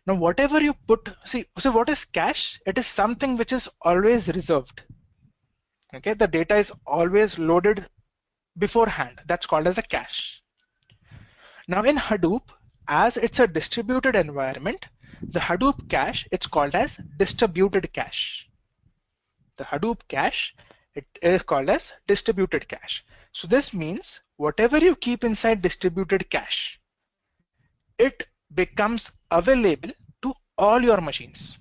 Now whatever you put, so what is cache? It is something which is always reserved. Okay, the data is always loaded beforehand. That's called as a cache. Now in Hadoop, as it's a distributed environment, the Hadoop cache, it's called as distributed cache. The Hadoop cache, it is called as distributed cache. So this means whatever you keep inside distributed cache, it becomes available to all your machines.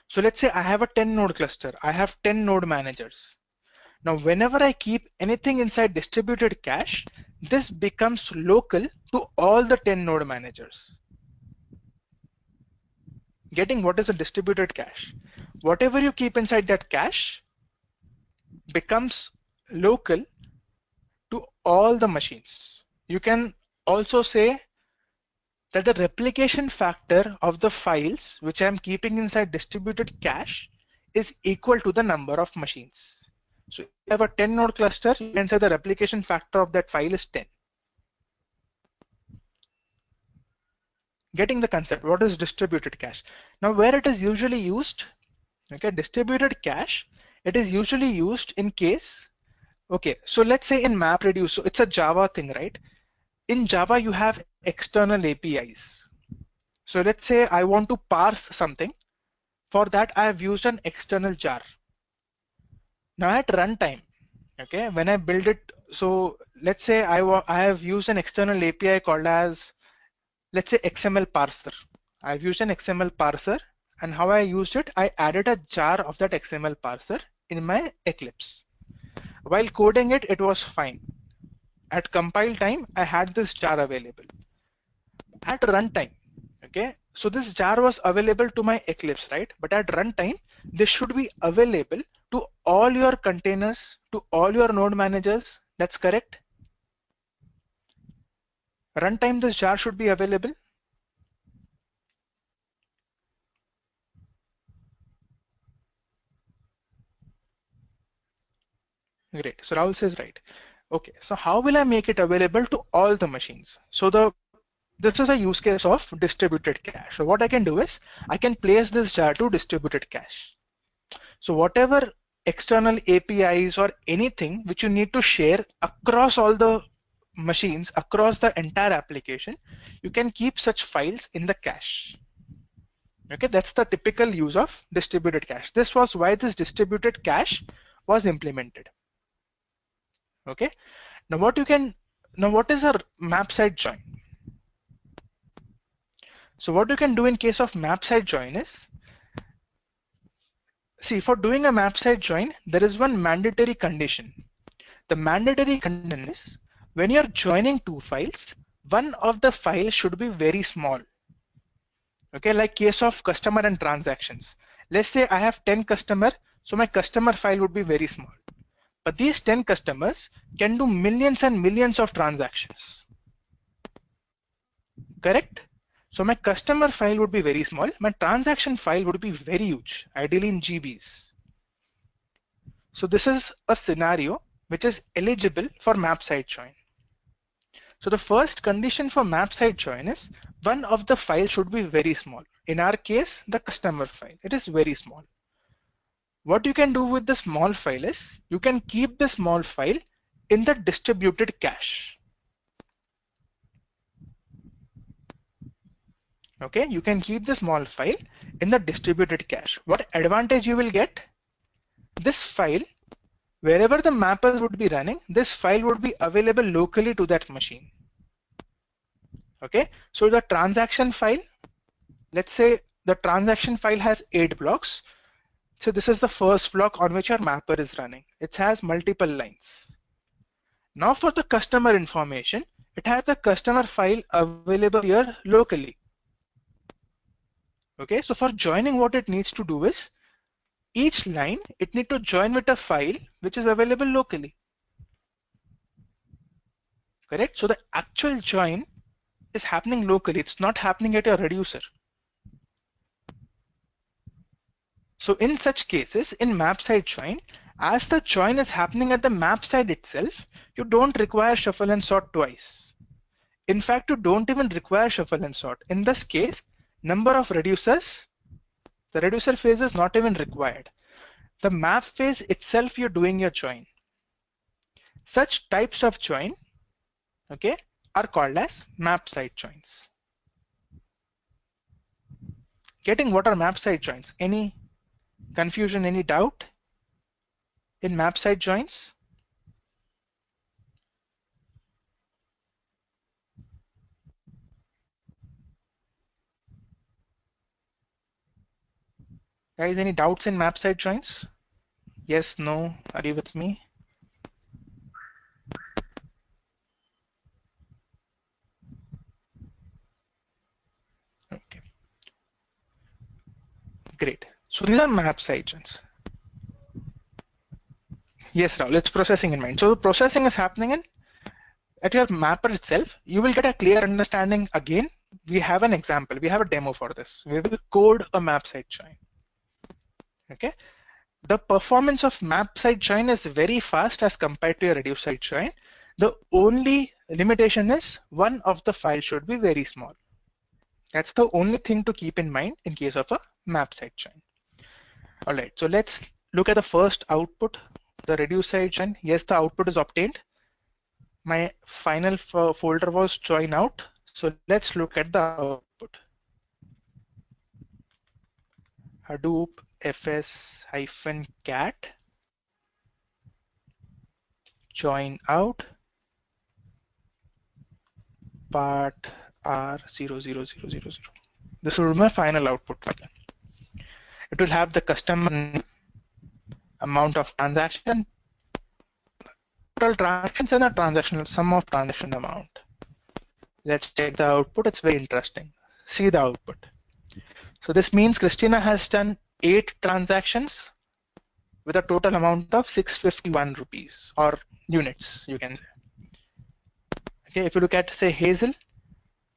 So let's say I have a 10 node cluster. I have 10 node managers. Now, whenever I keep anything inside distributed cache, this becomes local to all the 10 node managers. Getting what is a distributed cache? Whatever you keep inside that cache becomes local to all the machines. You can also say that the replication factor of the files which I'm keeping inside distributed cache is equal to the number of machines. So if you have a 10 node cluster, you can say the replication factor of that file is 10. Getting the concept, what is distributed cache? Now where it is usually used, okay, distributed cache, it is usually used in case, okay, so let's say in MapReduce, so it's a Java thing, right? In Java, you have external APIs. So let's say I want to parse something. For that, I have used an external jar. Now at runtime, okay, when I build it, so let's say I have used an external API called as, let's say XML parser. I've used an XML parser, and how I used it, I added a jar of that XML parser in my Eclipse. While coding it, it was fine. At compile time, I had this jar available. At runtime, okay, so this jar was available to my Eclipse, right? But at runtime, this should be available to all your containers, to all your node managers. That's correct. Runtime, this jar should be available. Great. So Rahul says right. Okay. So how will I make it available to all the machines? So this is a use case of distributed cache. So what I can do is I can place this jar to distributed cache. So whatever external APIs or anything which you need to share across all the machines, across the entire application, you can keep such files in the cache. Okay, that's the typical use of distributed cache. This was why this distributed cache was implemented. Okay, now what is a map side join? So what you can do in case of map side join is, see, for doing a map side join, there is one mandatory condition. The mandatory condition is when you're joining two files, one of the files should be very small. Okay, like case of customer and transactions. Let's say I have 10 customer, so my customer file would be very small. But these 10 customers can do millions and millions of transactions. Correct? So my customer file would be very small. My transaction file would be very huge, ideally in GBs. So this is a scenario which is eligible for map side join. So the first condition for map side join is one of the files should be very small. In our case, the customer file, it is very small. What you can do with the small file is you can keep the small file in the distributed cache. Okay, you can keep the small file in the distributed cache. What advantage you will get? This file, wherever the mappers would be running, this file would be available locally to that machine. Okay, so the transaction file, let's say the transaction file has 8 blocks. So this is the first block on which your mapper is running. It has multiple lines. Now for the customer information, it has the customer file available here locally. Okay, so for joining, what it needs to do is each line, it needs to join with a file which is available locally. Correct? So the actual join is happening locally. It's not happening at your reducer. So in such cases, in map side join, as the join is happening at the map side itself, you don't require shuffle and sort twice. In fact, you don't even require shuffle and sort. In this case, number of reducers, the reducer phase is not even required. The map phase itself, you're doing your join. Such types of join, okay, are called as map side joins. Getting what are map side joins? Any confusion, any doubt in map side joins? Guys, any doubts in map side joins? Yes, no, are you with me? Okay, great. So these are map side joins. Yes, Rahul, it's processing in mind. So the processing is happening in at your mapper itself. You will get a clear understanding again. We have an example. We have a demo for this. We will code a map side join. Okay. The performance of map side join is very fast as compared to a reduce side join. The only limitation is one of the files should be very small. That's the only thing to keep in mind in case of a map side join. All right, so let's look at the first output, the reduce side join. Yes, the output is obtained. My final folder was join out. So let's look at the output. Hadoop fs-cat join out part r00000. This will be my final output file. It will have the customer name, amount of transaction, total transactions, and the transactional sum of transaction amount. Let's check the output. It's very interesting. See the output. So this means Christina has done 8 transactions with a total amount of 651 rupees or units, you can say. Okay, if you look at say Hazel,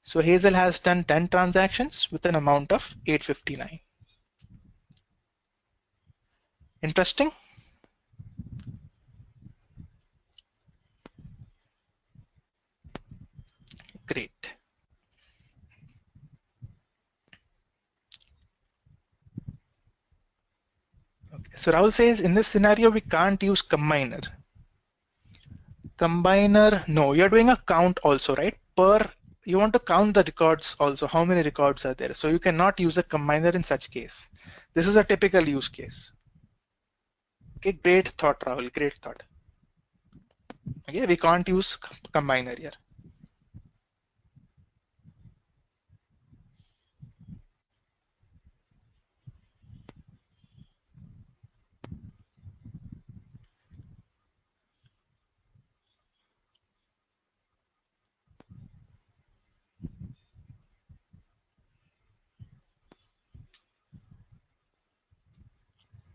so Hazel has done 10 transactions with an amount of 859. Interesting? Great. Okay, so Rahul says in this scenario we can't use combiner. Combiner, no, you're doing a count also, right? You want to count the records also, how many records are there. So you cannot use a combiner in such case. This is a typical use case. Okay, great thought, Rahul, great thought. Okay, we can't use combiner here.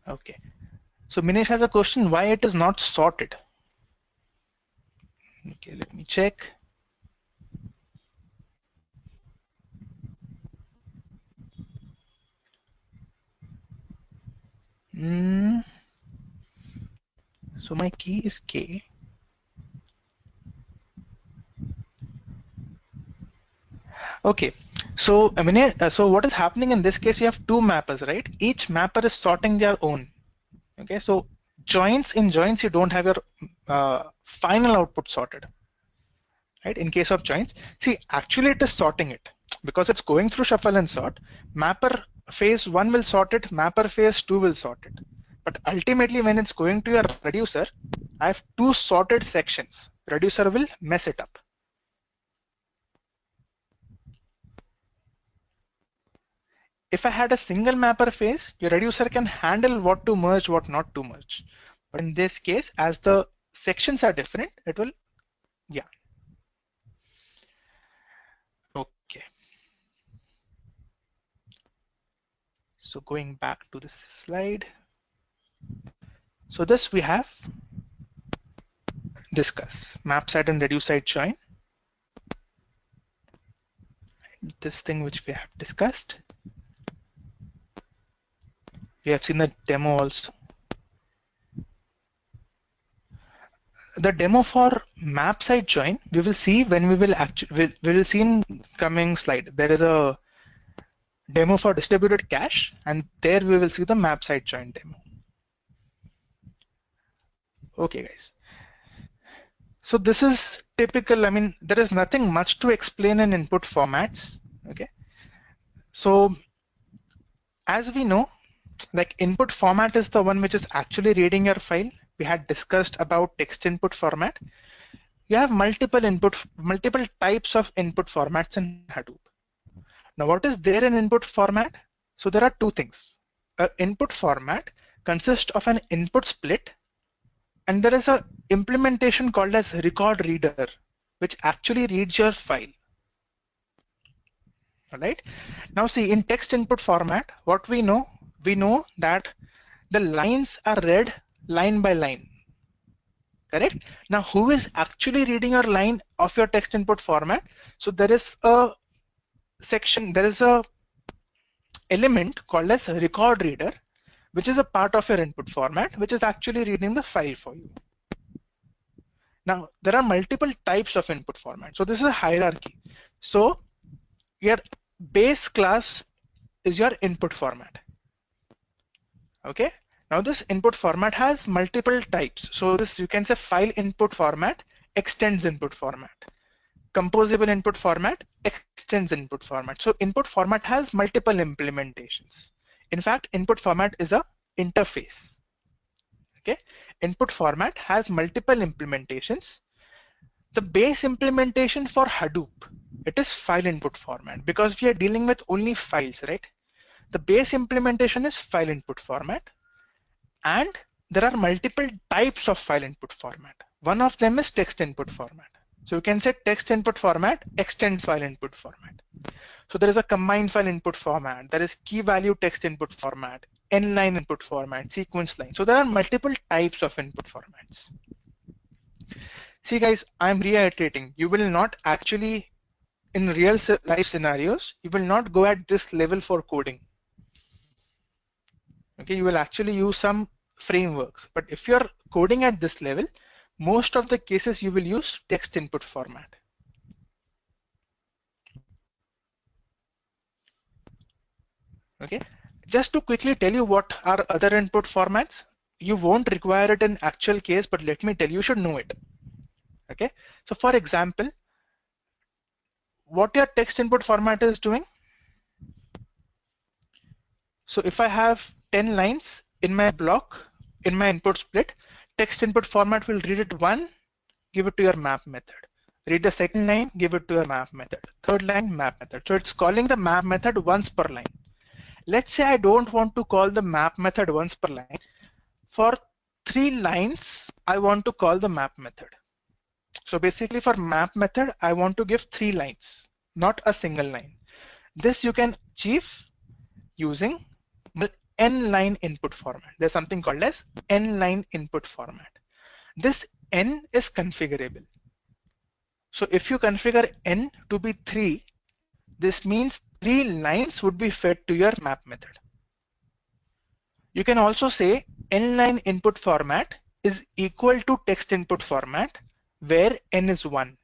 Okay, so Minesh has a question why it is not sorted. Okay, let me check. So my key is K. Okay, so I mean, so what is happening in this case? You have 2 mappers, right? Each mapper is sorting their own. Okay, so joins in joins you don't have your final output sorted, right? In case of joins, see actually it is sorting it because it's going through shuffle and sort. Mapper phase 1 will sort it, mapper phase 2 will sort it, but ultimately when it's going to your reducer, I have 2 sorted sections. Reducer will mess it up. If I had a single mapper phase, your reducer can handle what to merge, what not to merge. But in this case, as the sections are different, it will, yeah. Okay. So going back to this slide. So this we have discussed. Map side and reduce side join. This thing which we have discussed. We have seen the demo also. The demo for map side join we will see when we will actually we will see in coming slide. There is a demo for distributed cache, and there we will see the map side join demo. Okay, guys. So this is typical. I mean, there is nothing much to explain in input formats. Okay. So as we know, like input format is the one which is actually reading your file. We had discussed about text input format. You have multiple types of input formats in Hadoop. Now, what is there in input format? So there are 2 things. An input format consists of an input split, and there is a implementation called as record reader, which actually reads your file. All right. Now see, in text input format, what we know that the lines are read line by line. Correct? Now, who is actually reading your line of your text input format? So there is a section, there is a element called as record reader, which is a part of your input format, which is actually reading the file for you. Now, there are multiple types of input format. So this is a hierarchy. So your base class is your input format. Okay. Now this input format has multiple types. So this, you can say, file input format extends input format. Composable input format extends input format. So input format has multiple implementations. In fact, input format is a interface. Okay. Input format has multiple implementations. The base implementation for Hadoop, it is file input format, because we are dealing with only files, right? The base implementation is file input format, and there are multiple types of file input format. One of them is text input format. So you can say text input format extends file input format. So there is a combined file input format, there is key value text input format, n-line input format, sequence line. So there are multiple types of input formats. See guys, I'm reiterating, you will not actually, in real life scenarios, you will not go at this level for coding. Okay, you will actually use some frameworks, but if you're coding at this level, most of the cases you will use text input format. Okay, just to quickly tell you what are other input formats, you won't require it in actual case, but let me tell you, you should know it. Okay, so for example, what your text input format is doing. So if I have 10 lines in my block, in my input split, text input format will read it one, give it to your map method. Read the second line, give it to your map method. Third line, map method. So it's calling the map method once per line. Let's say I don't want to call the map method once per line. For 3 lines, I want to call the map method. So basically for map method, I want to give 3 lines, not a single line. This you can achieve using the n-line input format. There's something called as n-line input format. This n is configurable. So if you configure n to be 3, this means 3 lines would be fed to your map method. You can also say n-line input format is equal to text input format, where n is 1.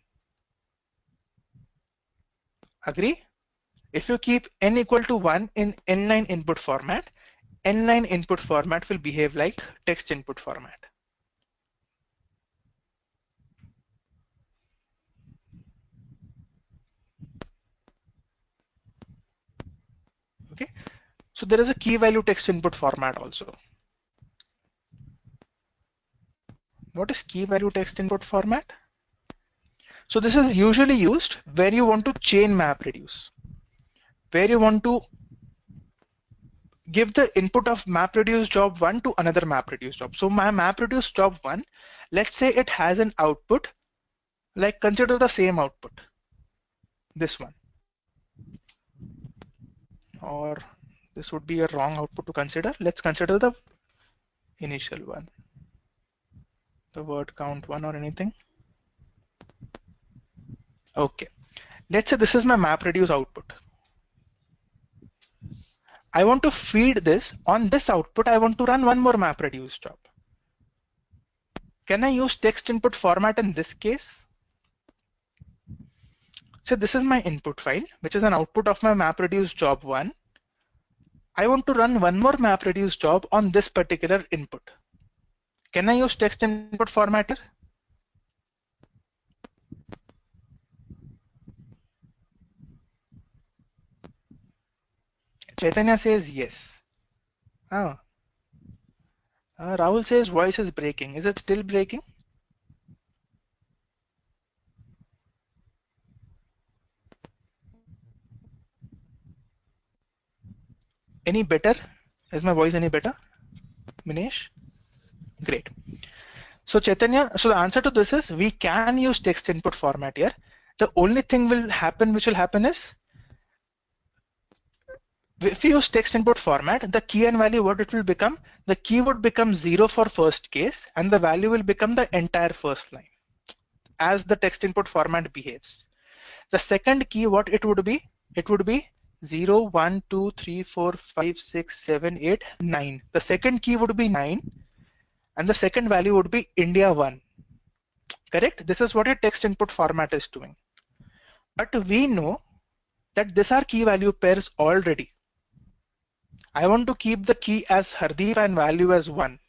Agree? If you keep n equal to 1 in n-line input format, n-line input format will behave like text input format. Okay, so there is a key value text input format also. What is key value text input format? So this is usually used where you want to chain map reduce, where you want to give the input of map reduce job 1 to another map reduce job. So my map reduce job 1, let's say it has an output, like consider the same output, this one, or this would be a wrong output to consider. Let's consider the initial one, the word count 1 or anything. Okay, let's say this is my map reduce output. I want to feed this. On this output, I want to run one more map reduce job. Can I use text input format in this case? So this is my input file, which is an output of my map reduce job 1. I want to run one more map reduce job on this particular input. Can I use text input formatter? Chaitanya says yes. Rahul says voice is breaking. Is it still breaking? Any better? Is my voice any better? Minesh? Great. So Chaitanya, so the answer to this is we can use text input format here. The only thing which will happen is if you use text input format, the key and value, what it will become, the key would become 0 for first case and the value will become the entire first line as the text input format behaves. The second key, what it would be 0, 1, 2, 3, 4, 5, 6, 7, 8, 9. The second key would be 9 and the second value would be India 1. Correct? This is what a text input format is doing. But we know that these are key value pairs already. I want to keep the key as Hardeep and value as 1.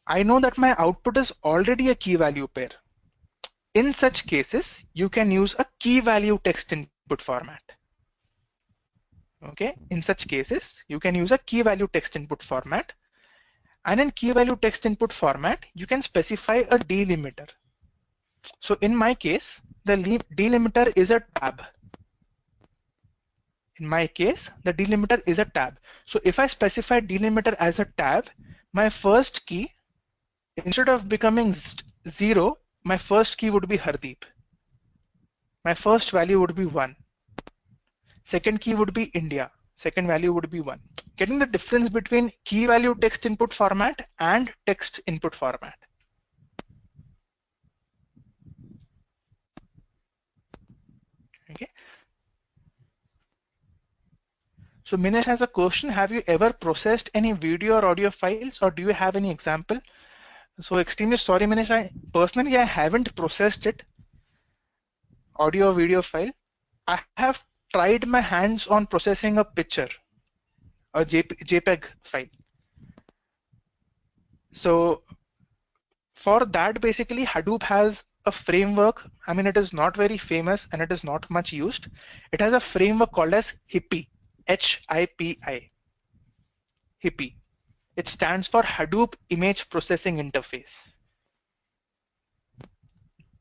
I know that my output is already a key value pair. In such cases, you can use a key value text input format. Okay, in such cases, you can use a key value text input format. And in key value text input format, you can specify a delimiter. So in my case, the delimiter is a tab. In my case, the delimiter is a tab. So if I specify delimiter as a tab, my first key, instead of becoming 0, my first key would be Hardeep. My first value would be 1. Second key would be India. Second value would be 1. Getting the difference between key value text input format and text input format. Okay. So Minesh has a question. Have you ever processed any video or audio files, or do you have any example? So extremely sorry, Minesh. I haven't processed it, audio or video file. I have tried my hands on processing a picture, a JPEG file. So for that, basically Hadoop has a framework. I mean, it is not very famous and it is not much used. It has a framework called as HIPI, H-I-P-I, HIPI. It stands for Hadoop Image Processing Interface.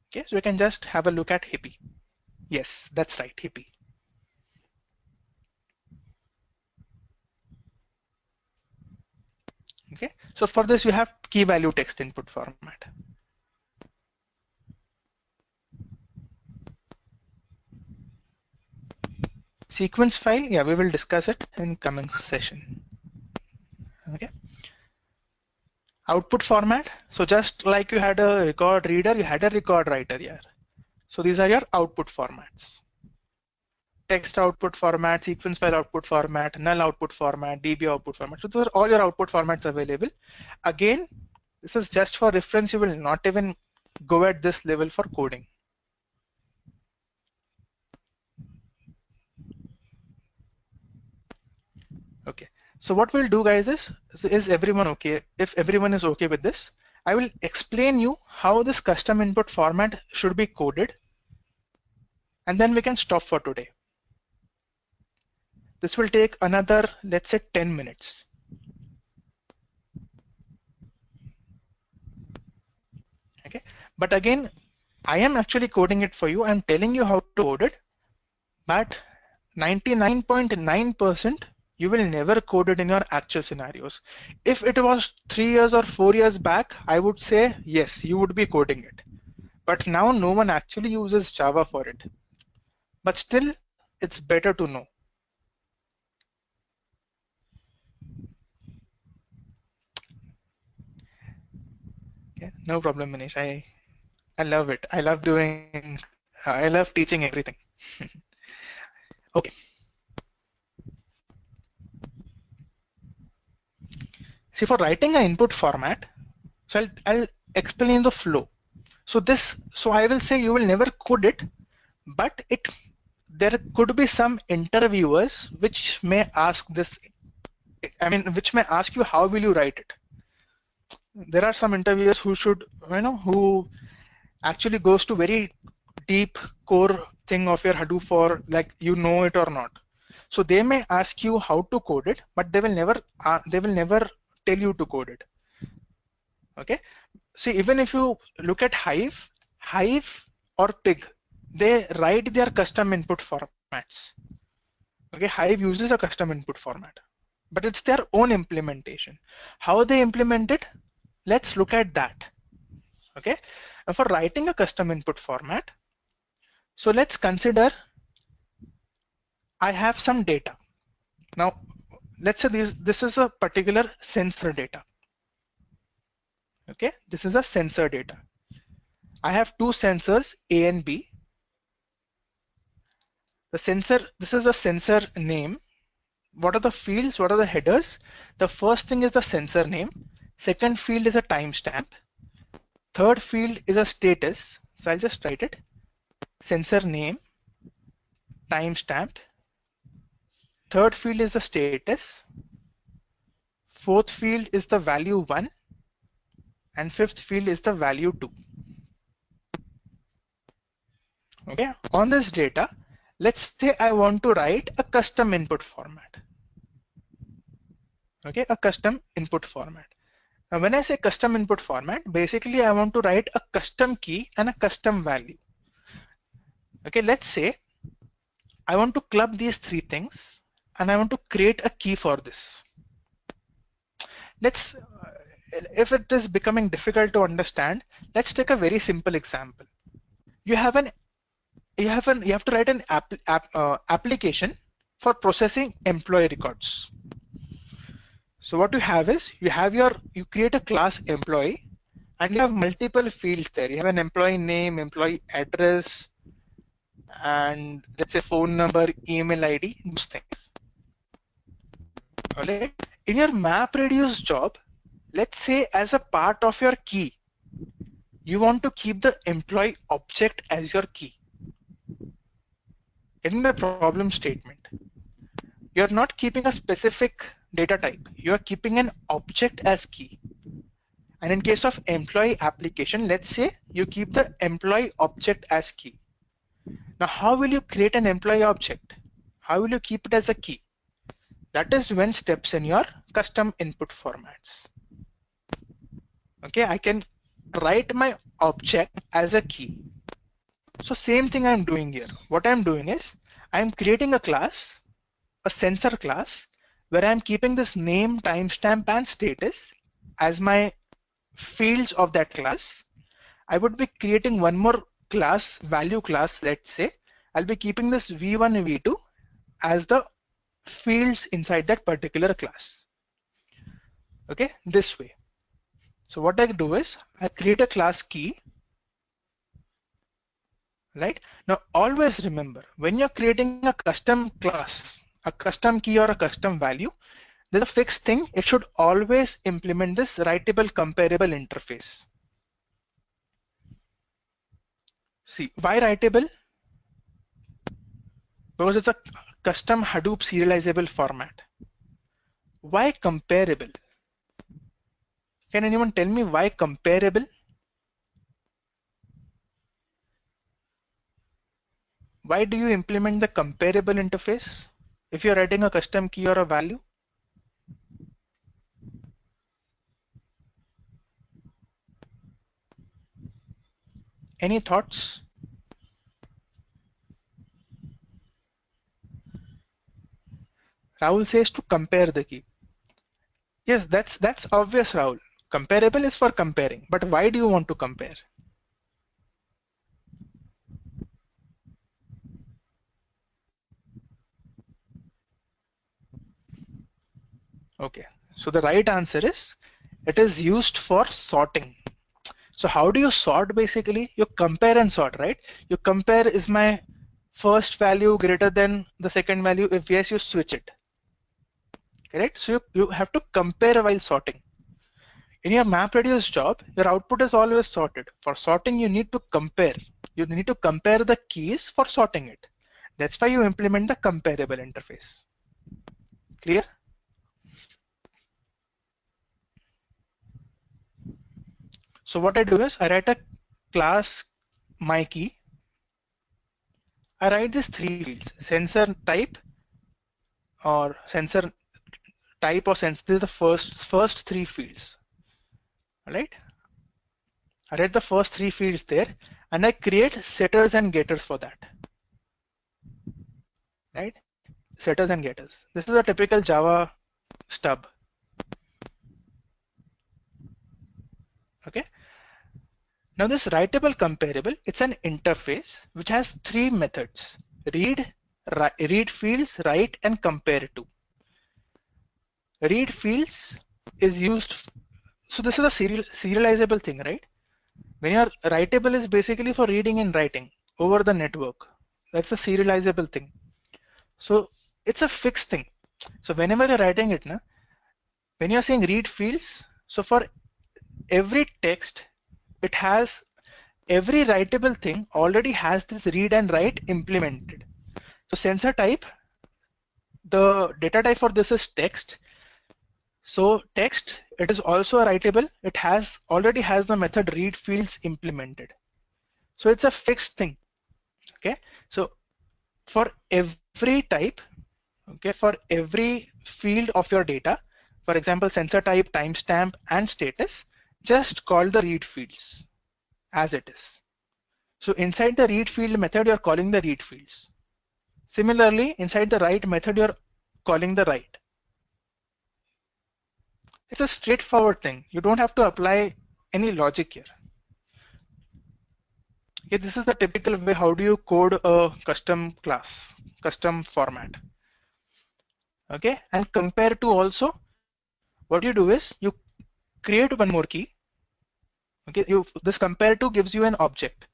Okay, so we can just have a look at HIPI. Yes, that's right, HIPI. Okay, so for this you have key value text input format. Sequence file, yeah, we will discuss it in coming session. Okay. Output format, so just like you had a record reader, you had a record writer here. So these are your output formats. Text output format, sequence file output format, null output format, DB output format. So those are all your output formats available. Again, this is just for reference. You will not even go at this level for coding. Okay. So what we'll do, guys, is everyone okay? If everyone is okay with this, I will explain you how this custom input format should be coded, and then we can stop for today. This will take another, let's say, 10 minutes. Okay, but again, I am actually coding it for you. I'm telling you how to code it, but 99.9% you will never code it in your actual scenarios. If it was 3 years or 4 years back, I would say yes, you would be coding it. But now no one actually uses Java for it. But still, it's better to know. Okay, no problem, Manish. I love it. I love doing, I love teaching everything. Okay. See, for writing an input format, so I'll explain the flow. So I will say you will never code it, but there could be some interviewers which may ask this. I mean, which may ask you how will you write it. There are some interviewers who should, who actually goes to very deep core thing of your Hadoop for like you know it or not. So they may ask you how to code it, but they will never tell you to code it. Okay. See, even if you look at Hive or Pig, they write their custom input formats. Okay, Hive uses a custom input format, but it's their own implementation. How they implement it, let's look at that. Okay, and for writing a custom input format, so let's consider I have some data. Now, let's say this is a particular sensor data. Okay, this is a sensor data. I have two sensors, A and B. The sensor, this is the sensor name. What are the fields? What are the headers? The first thing is the sensor name. Second field is a timestamp. Third field is a status. So I'll just write it. Sensor name, timestamp. Third field is the status. Fourth field is the value 1. And fifth field is the value 2. Okay. On this data, let's say I want to write a custom input format. Okay, a custom input format. Now, when I say custom input format, basically I want to write a custom key and a custom value. Okay, let's say I want to club these three things and I want to create a key for this. Let's, if it is becoming difficult to understand, let's take a very simple example. You have to write an application for processing employee records. So what you have is you create a class employee and you have multiple fields there. You have an employee name, employee address, and let's say phone number, email ID, those things. Alright. In your MapReduce job, let's say as a part of your key, you want to keep the employee object as your key. Getting the problem statement. You're not keeping a specific data type. You are keeping an object as key. And in case of employee application, let's say you keep the employee object as key. Now, how will you create an employee object? How will you keep it as a key? That is when steps in your custom input formats. Okay, I can write my object as a key. So same thing I'm doing here. What I'm doing is I'm creating a class, a sensor class, where I'm keeping this name, timestamp, and status as my fields of that class. I would be creating one more class, value class, let's say. I'll be keeping this v1, v2 as the fields inside that particular class. Okay, this way. So what I do is I create a class key. Right? Now always remember, when you're creating a custom class, a custom key or a custom value, there's a fixed thing. It should always implement this writable comparable interface. See, why writable? Because it's a custom Hadoop serializable format. Why comparable? Can anyone tell me why comparable? Why do you implement the comparable interface if you're writing a custom key or a value? Any thoughts? Rahul says to compare the key. Yes, that's obvious, Rahul. Comparable is for comparing, but why do you want to compare? Okay, so the right answer is it is used for sorting. So how do you sort basically? You compare and sort, right? You compare, is my first value greater than the second value? If yes, you switch it. Correct? So you have to compare while sorting. In your MapReduce job, your output is always sorted. For sorting, you need to compare. You need to compare the keys for sorting it. That's why you implement the comparable interface. Clear? So what I do is I write a class my key. I write these three fields: sensor type or sensor type or sensor. These are the first three fields. All right. I write the first three fields there, and I create setters and getters for that. Right? Setters and getters. This is a typical Java stub. Okay. Now this writable comparable, it's an interface which has three methods: read fields, write, and compare to. Read fields is used, so this is a serializable thing, right? When your writable is basically for reading and writing over the network. That's a serializable thing. So it's a fixed thing. So whenever you're writing it, na, when you're saying read fields, so for every text, it has every writable thing already has this read and write implemented. So sensor type, the data type for this is text. So text, it is also a writable. It has already has the method read fields implemented. So it's a fixed thing. Okay. So for every type, okay, for every field of your data, for example, sensor type, timestamp, and status, just call the read fields as it is. So inside the read field method, you're calling the read fields. Similarly, inside the write method, you're calling the write. It's a straightforward thing. You don't have to apply any logic here. Okay, this is the typical way. How do you code a custom class, custom format? Okay, and compare to also, what you do is you create one more key. Okay, this compare to gives you an object.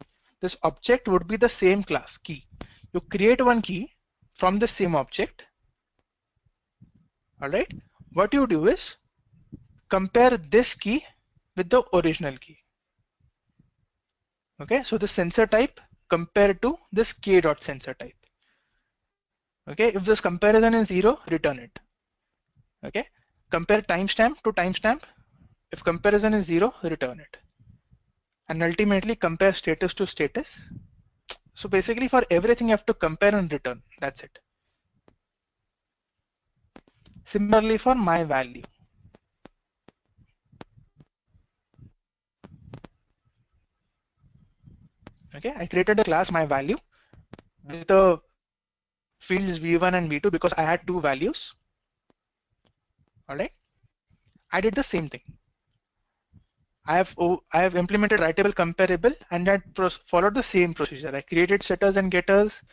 This object would be the same class key. You create one key from the same object. All right. What you do is compare this key with the original key. Okay, so the sensor type compared to this k dot sensor type. Okay, if this comparison is 0, return it. Okay, compare timestamp to timestamp. If comparison is 0, return it. And ultimately compare status to status. So basically for everything you have to compare and return. That's it. Similarly for my value. Okay, I created a class my value with the fields v1 and v2 because I had two values. All right, I did the same thing. I have implemented writable comparable and I followed the same procedure. I created setters and getters,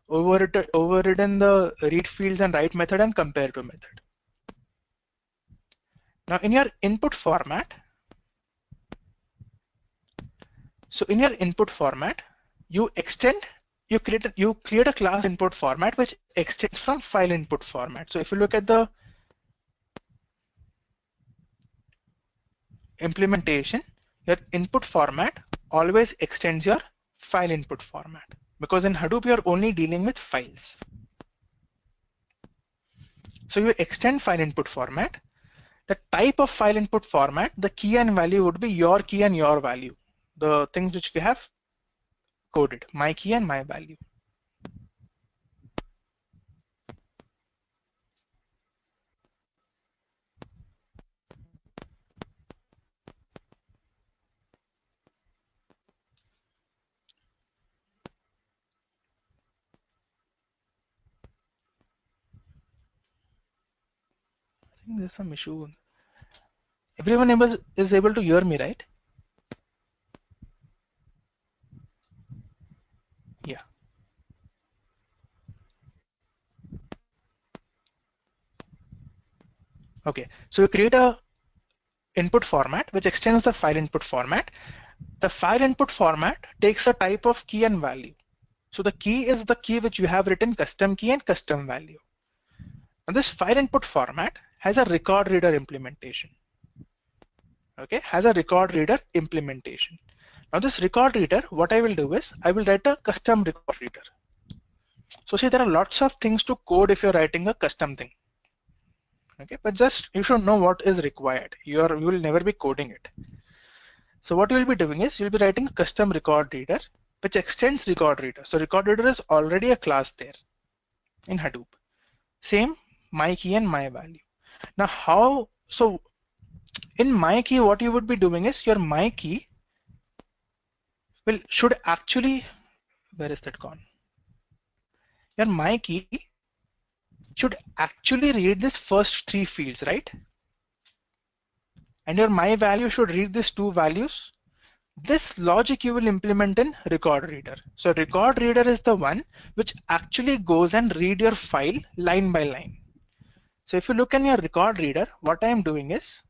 overridden the read fields and write method and compare to method. Now in your input format, you create a class input format which extends from file input format. So if you look at the implementation, your input format always extends your file input format because in Hadoop you're only dealing with files. So you extend file input format. The type of file input format, the key and value would be your key and your value. The things which we have coded, my key and my value. I think there's some issue. Everyone is able to hear me, right? Yeah. Okay. So you create a input format which extends the file input format. The file input format takes a type of key and value. So the key is the key which you have written custom key and custom value. Now this file input format has a record reader implementation. Okay, has a record reader implementation. Now this record reader, what I will do is I will write a custom record reader. So see, there are lots of things to code if you're writing a custom thing. Okay, but just you should know what is required. You will never be coding it. So what you will be doing is you'll be writing a custom record reader which extends record reader. So record reader is already a class there in Hadoop. Same my key and my value. Now so in my key what you would be doing is your my key should actually, where is that gone? Your my key should actually read this first three fields, right? And your my value should read these two values. This logic you will implement in record reader. So record reader is the one which actually goes and read your file line by line. So if you look in your record reader, what I am doing is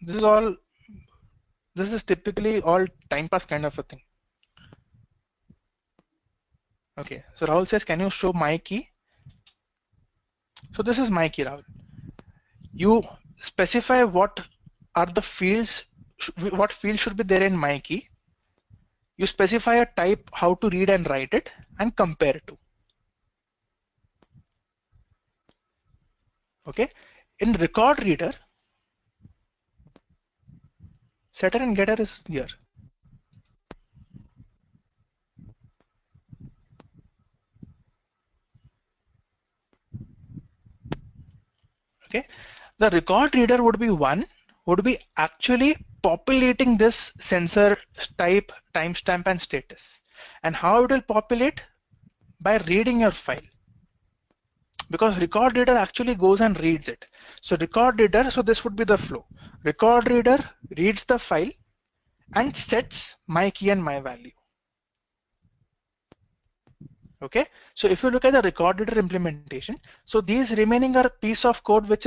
this is all This is typically all time pass kind of a thing. Okay, so Rahul says, can you show my key? So this is my key, Rahul. You specify what are the fields, what field should be there in my key. You specify a type, how to read and write it, and compare to. Okay, in record reader, setter and getter is here. Okay, the record reader would be one, would be actually populating this sensor type, timestamp, and status. And how it will populate? By reading your file. Because record reader actually goes and reads it. So record reader, so this would be the flow. Record reader reads the file and sets my key and my value. Okay, so if you look at the record reader implementation, so these remaining are a piece of code which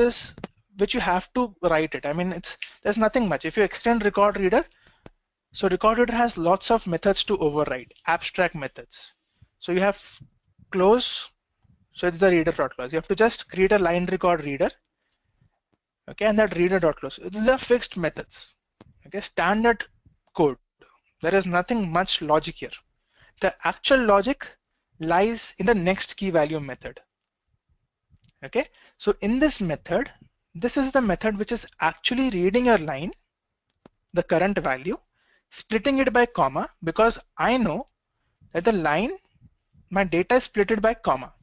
you have to write it. I mean, there's nothing much. If you extend record reader, so record reader has lots of methods to override, abstract methods. So you have close, so it's the reader.close. You have to just create a line record reader. Okay, and that reader.close. These are fixed methods. Okay, standard code. There is nothing much logic here. The actual logic lies in the next key value method. Okay, so in this method, this is the method which is actually reading your line, the current value, splitting it by comma, because I know that the line, my data is splitted by comma.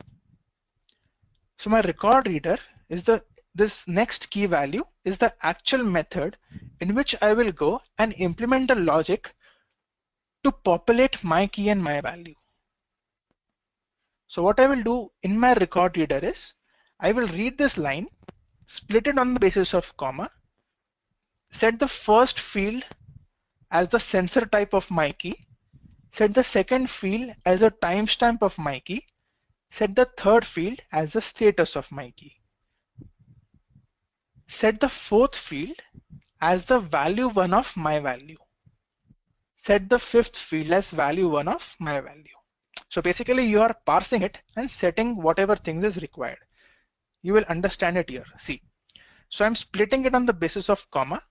So my record reader is this next key value is the actual method in which I will go and implement the logic to populate my key and my value. So what I will do in my record reader is I will read this line, split it on the basis of comma, set the first field as the sensor type of my key, set the second field as a timestamp of my key, set the third field as the status of my key. Set the fourth field as the value 1 of my value. Set the fifth field as value 1 of my value. So basically you are parsing it and setting whatever things is required. You will understand it here. See, so I'm splitting it on the basis of comma.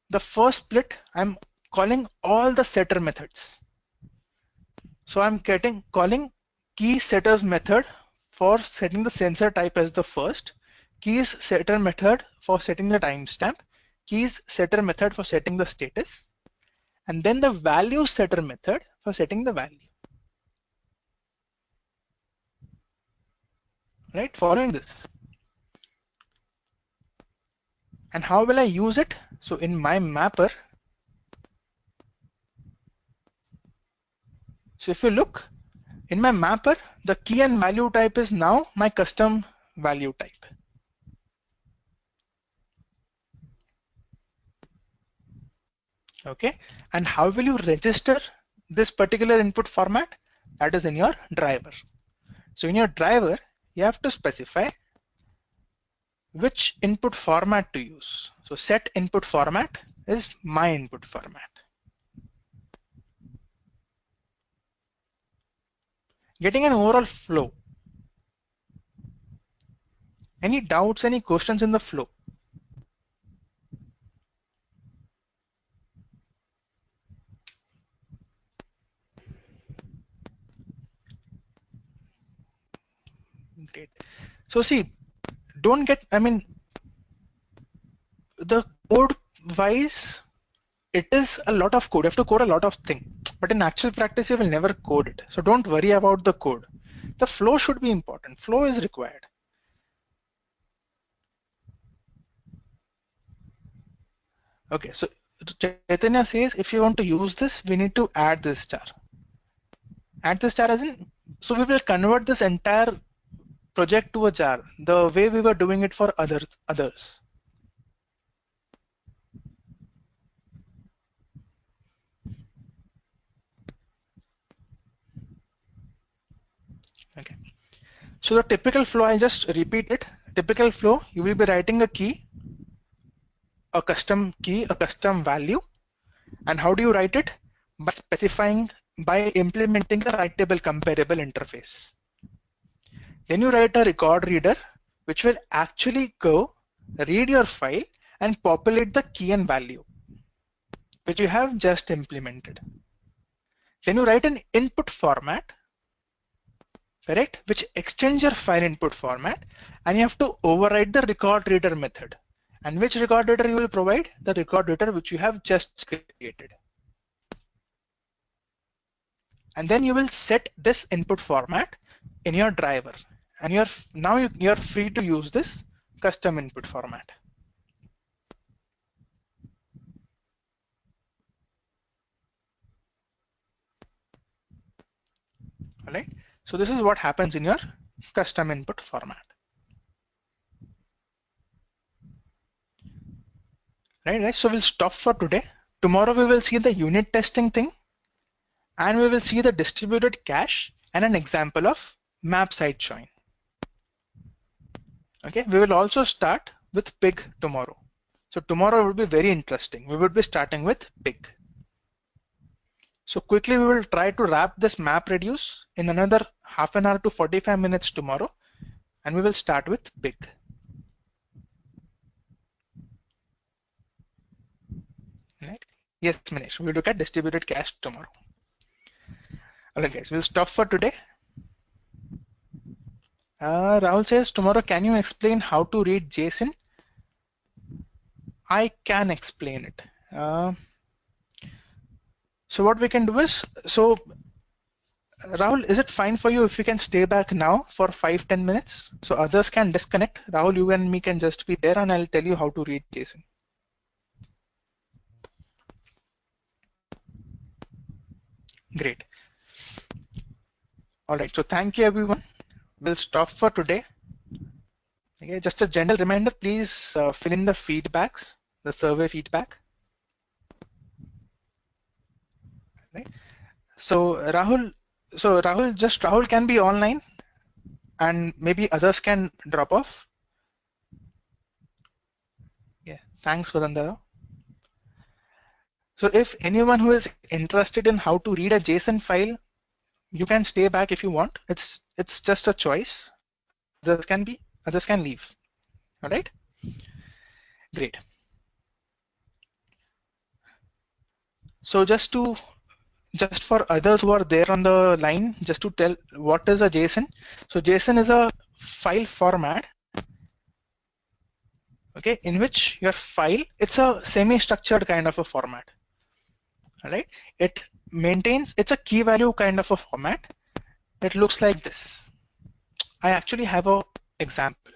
The first split, I'm calling all the setter methods. So I'm calling key setters method for setting the sensor type as the first, keys setter method for setting the timestamp, keys setter method for setting the status, and then the value setter method for setting the value. Right, following this. And how will I use it? So in my mapper, so if you look in my mapper, the key and value type is now my custom value type. Okay, and how will you register this particular input format? That is in your driver. So in your driver, you have to specify which input format to use. So set input format is my input format. Getting an overall flow. Any doubts, any questions in the flow? Great. So see, don't get, I mean, the code wise, it is a lot of code. You have to code a lot of things, but in actual practice, you will never code it. So don't worry about the code. The flow should be important. Flow is required. Okay, so Chaitanya says if you want to use this, we need to add this star. Add this star as in, so we will convert this entire project to a jar, the way we were doing it for others. Okay. So the typical flow, I'll just repeat it. Typical flow, you will be writing a key. a custom key, a custom value. And how do you write it? By implementing the writable comparable interface. Then you write a record reader, which will actually go read your file and populate the key and value, which you have just implemented. Then you write an input format, correct, which extends your file input format, and you have to override the record reader method. And which record reader you will provide? The record reader which you have just created. And then you will set this input format in your driver, and you're free to use this custom input format. All right, so this is what happens in your custom input format. Right, guys, so we'll stop for today. Tomorrow we will see the unit testing thing, and we will see the distributed cache and an example of map side join. Okay, we will also start with pig tomorrow. So tomorrow will be very interesting. We will be starting with pig. So quickly we will try to wrap this map reduce in another half an hour to 45 minutes tomorrow, and we will start with pig. Right? Yes, Manish, we'll look at distributed cache tomorrow. All right, guys, we'll stop for today. Rahul says, tomorrow, can you explain how to read JSON? I can explain it. So what we can do is, so Rahul, is it fine for you if we can stay back now for 5-10 minutes? So others can disconnect. Rahul, you and me can just be there, and I'll tell you how to read JSON. Great. All right, so thank you everyone. We'll stop for today. Okay, just a general reminder, please fill in the feedbacks, the survey feedback. Right. So Rahul can be online, and maybe others can drop off. Yeah, thanks, Vadandara. So if anyone who is interested in how to read a JSON file, you can stay back if you want. It's just a choice. Others can leave. All right. Great. So just for others who are there on the line, just to tell what is a JSON. So JSON is a file format, okay, in which your file, it's a semi-structured kind of a format. All right. It's a key value kind of a format. It looks like this. I actually have an example.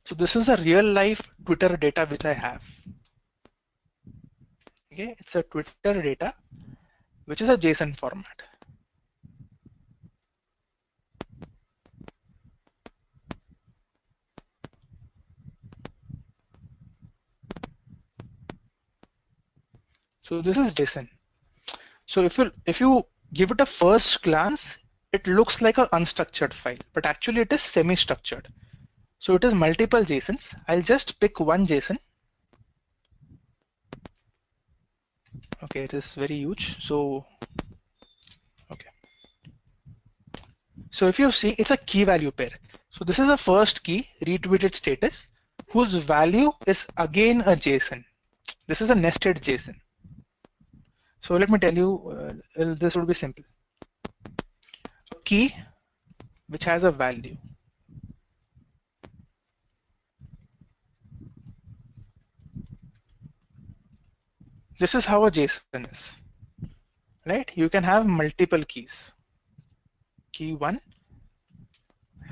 So this is a real life Twitter data which I have. Okay, it's a Twitter data, which is a JSON format. So this is JSON. So if you give it a first glance, it looks like an unstructured file, but actually it is semi-structured. So it is multiple JSONs. I'll just pick one JSON. Okay, it is very huge. So, okay. So if you see, it's a key value pair. So this is a first key, retweeted status, whose value is again a JSON. This is a nested JSON. So let me tell you, this would be simple. A key which has a value. This is how a JSON is, right? You can have multiple keys. Key 1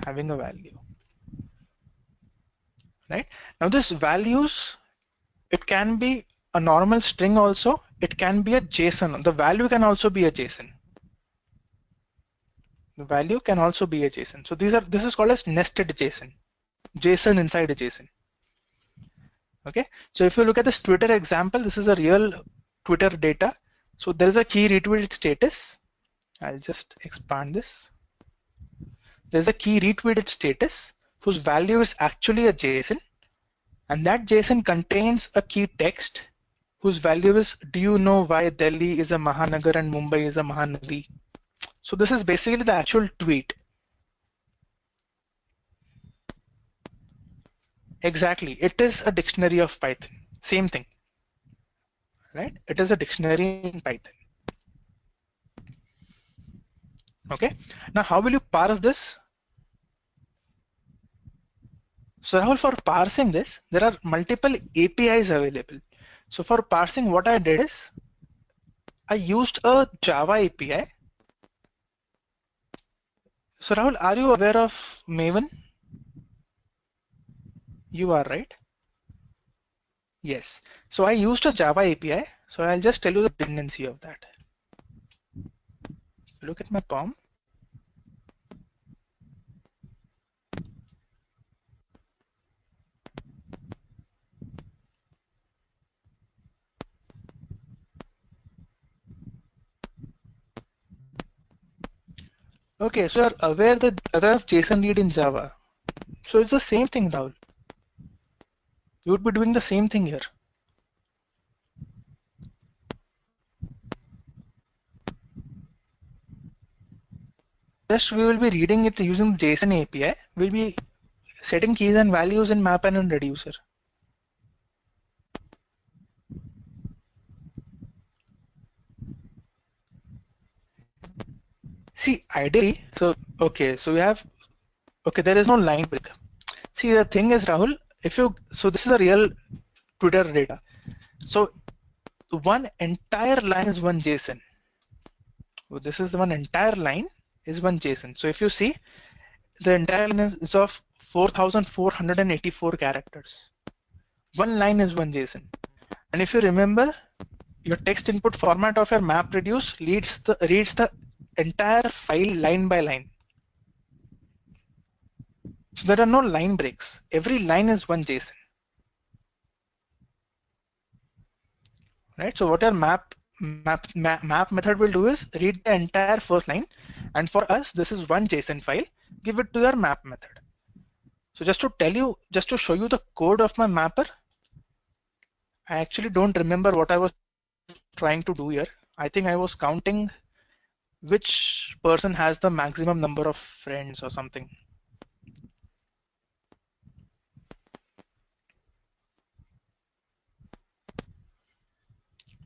having a value, right? Now this values, it can be a normal string also. It can be a JSON. The value can also be a JSON. The value can also be a JSON. So this is called as nested JSON. JSON inside a JSON. Okay, so if you look at this Twitter example, this is a real Twitter data. So there is a key retweeted status. I'll just expand this. There's a key retweeted status whose value is actually a JSON, and that JSON contains a key text whose value is, do you know why Delhi is a Mahanagar and Mumbai is a Mahanagari? So this is basically the actual tweet. Exactly, it is a dictionary of Python. Same thing, right? It is a dictionary in Python. Okay, now how will you parse this? So Rahul, for parsing this, there are multiple APIs available. So for parsing, what I did is I used a Java API. So Rahul, are you aware of Maven? You are, right? Yes. So I used a Java API. So I'll just tell you the dependency of that. Look at my POM. Okay, so you're aware of JSON read in Java. So it's the same thing, Rahul. You would be doing the same thing here. Just we will be reading it using JSON API. We'll be setting keys and values in map and in reducer. See, ideally, so okay, so we have, okay, there is no line break. See, the thing is, Rahul, if you, so this is a real Twitter data. So one entire line is one JSON. So this is the one entire line is one JSON. So if you see, the entire line is of 4,484 characters. One line is one JSON. And if you remember, your text input format of your map reduce reads the entire file line by line. So there are no line breaks. Every line is one JSON. Right? So what your map method will do is read the entire first line, and for us this is one JSON file. Give it to your map method. So just to show you the code of my mapper, I actually don't remember what I was trying to do here. I think I was counting which person has the maximum number of friends or something.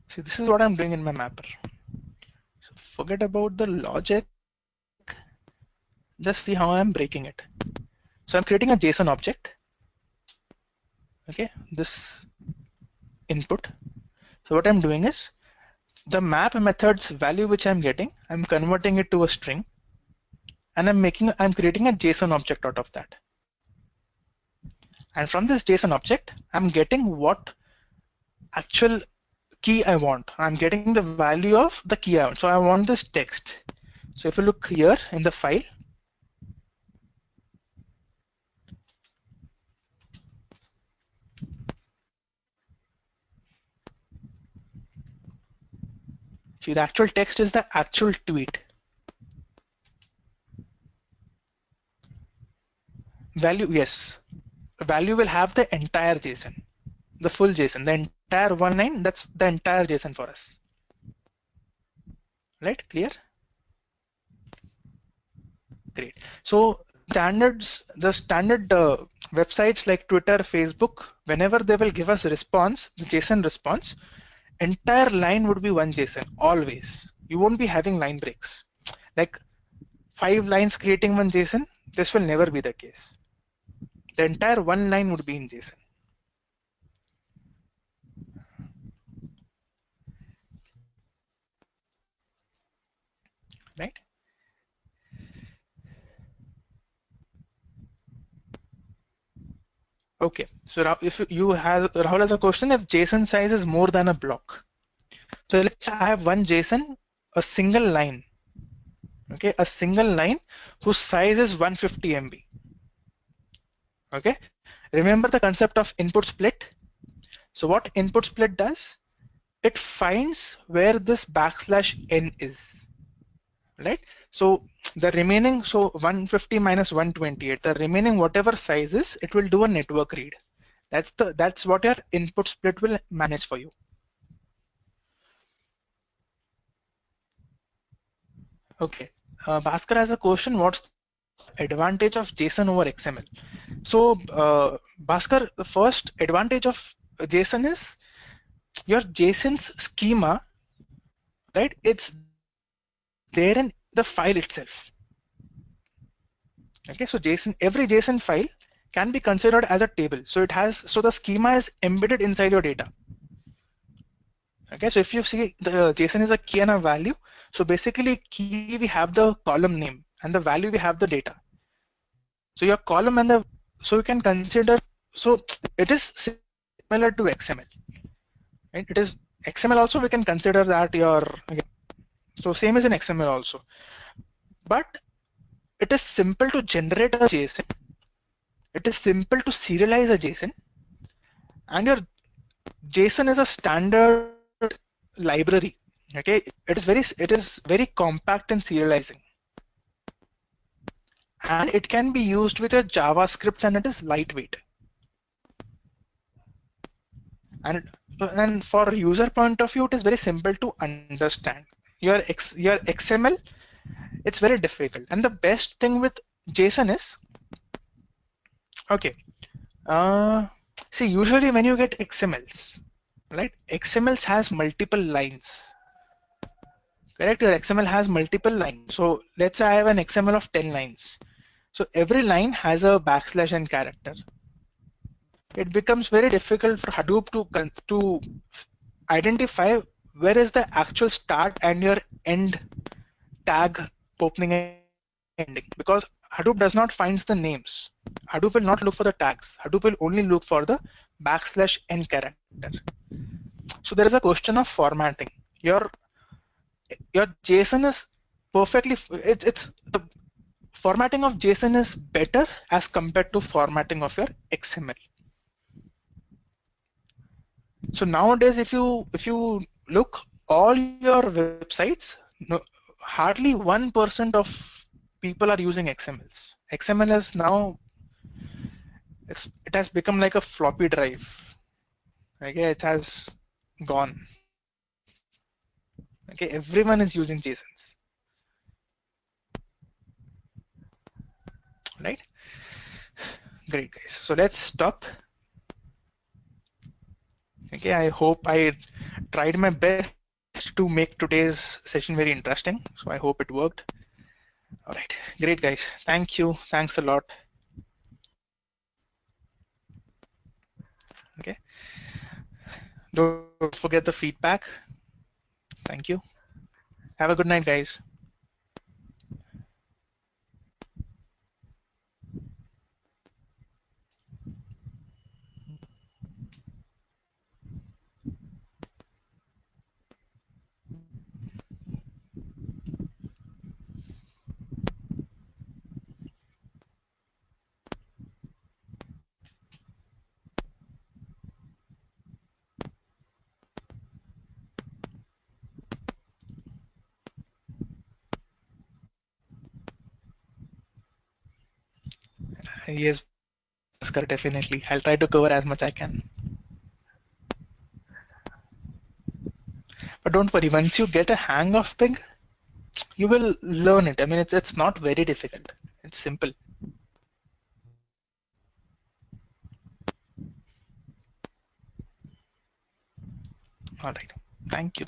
See, this is what I'm doing in my mapper. So forget about the logic. Just see how I'm breaking it. So I'm creating a JSON object. Okay, this input. So what I'm doing is the map method's value which I'm getting, I'm converting it to a string, and I'm creating a JSON object out of that. And from this JSON object, I'm getting what actual key I want. I'm getting the value of the key I want. So I want this text. So if you look here in the file, see, the actual text is the actual tweet. Value, yes. Value will have the entire JSON, the full JSON, the entire one line, that's the entire JSON for us. Right, clear? Great. So the standard websites like Twitter, Facebook, whenever they will give us a response, the JSON response, entire line would be one JSON, always. You won't be having line breaks. Like 5 lines creating one JSON, this will never be the case. The entire one line would be in JSON. Right? Okay, so if Rahul has a question, if JSON size is more than a block. So let's say I have one JSON, a single line. Okay, a single line whose size is 150 MB. Okay, remember the concept of input split? So what input split does? It finds where this \n is, right? So the remaining, so 150 minus 128, the remaining whatever size is, it will do a network read. That's what your input split will manage for you. Okay, Bhaskar has a question. What's the advantage of JSON over XML? So Bhaskar, the first advantage of JSON is your JSON's schema, right? It's there in the file itself. Okay, so every JSON file can be considered as a table. So so the schema is embedded inside your data. Okay, so if you see the JSON is a key and a value. So basically key we have the column name and the value we have the data. So your column and so you can consider, so it is similar to XML, right? It is XML also we can consider that so same as in XML also. But it is simple to generate a JSON. It is simple to serialize a JSON, and your JSON is a standard library. Okay, it is very compact in serializing, and it can be used with a JavaScript, and it is lightweight. And for user point of view, it is very simple to understand. Your XML, it's very difficult. And the best thing with JSON is, okay, see, usually when you get XMLs, right? XMLs has multiple lines. Correct? Your XML has multiple lines. So let's say I have an XML of 10 lines. So every line has a \n character. It becomes very difficult for Hadoop to identify where is the actual start and your end tag opening and ending, because Hadoop does not find the names. Hadoop will not look for the tags. Hadoop will only look for the \n character. So there is a question of formatting. Your JSON is perfectly, it's the formatting of JSON is better as compared to formatting of your XML. So nowadays, if you look, all your websites, no, hardly 1% of people are using XMLs. XML is now, it has become like a floppy drive. Okay, it has gone. Okay, everyone is using JSONs, right? Great, guys. So let's stop. Okay, I hope I tried my best to make today's session very interesting. So I hope it worked. All right, great, guys. Thank you. Thanks a lot. Okay, don't forget the feedback. Thank you. Have a good night, guys. Yes, Bhaskar, definitely. I'll try to cover as much I can. But don't worry, once you get a hang of Ping, you will learn it. I mean, it's not very difficult. It's simple. All right. Thank you.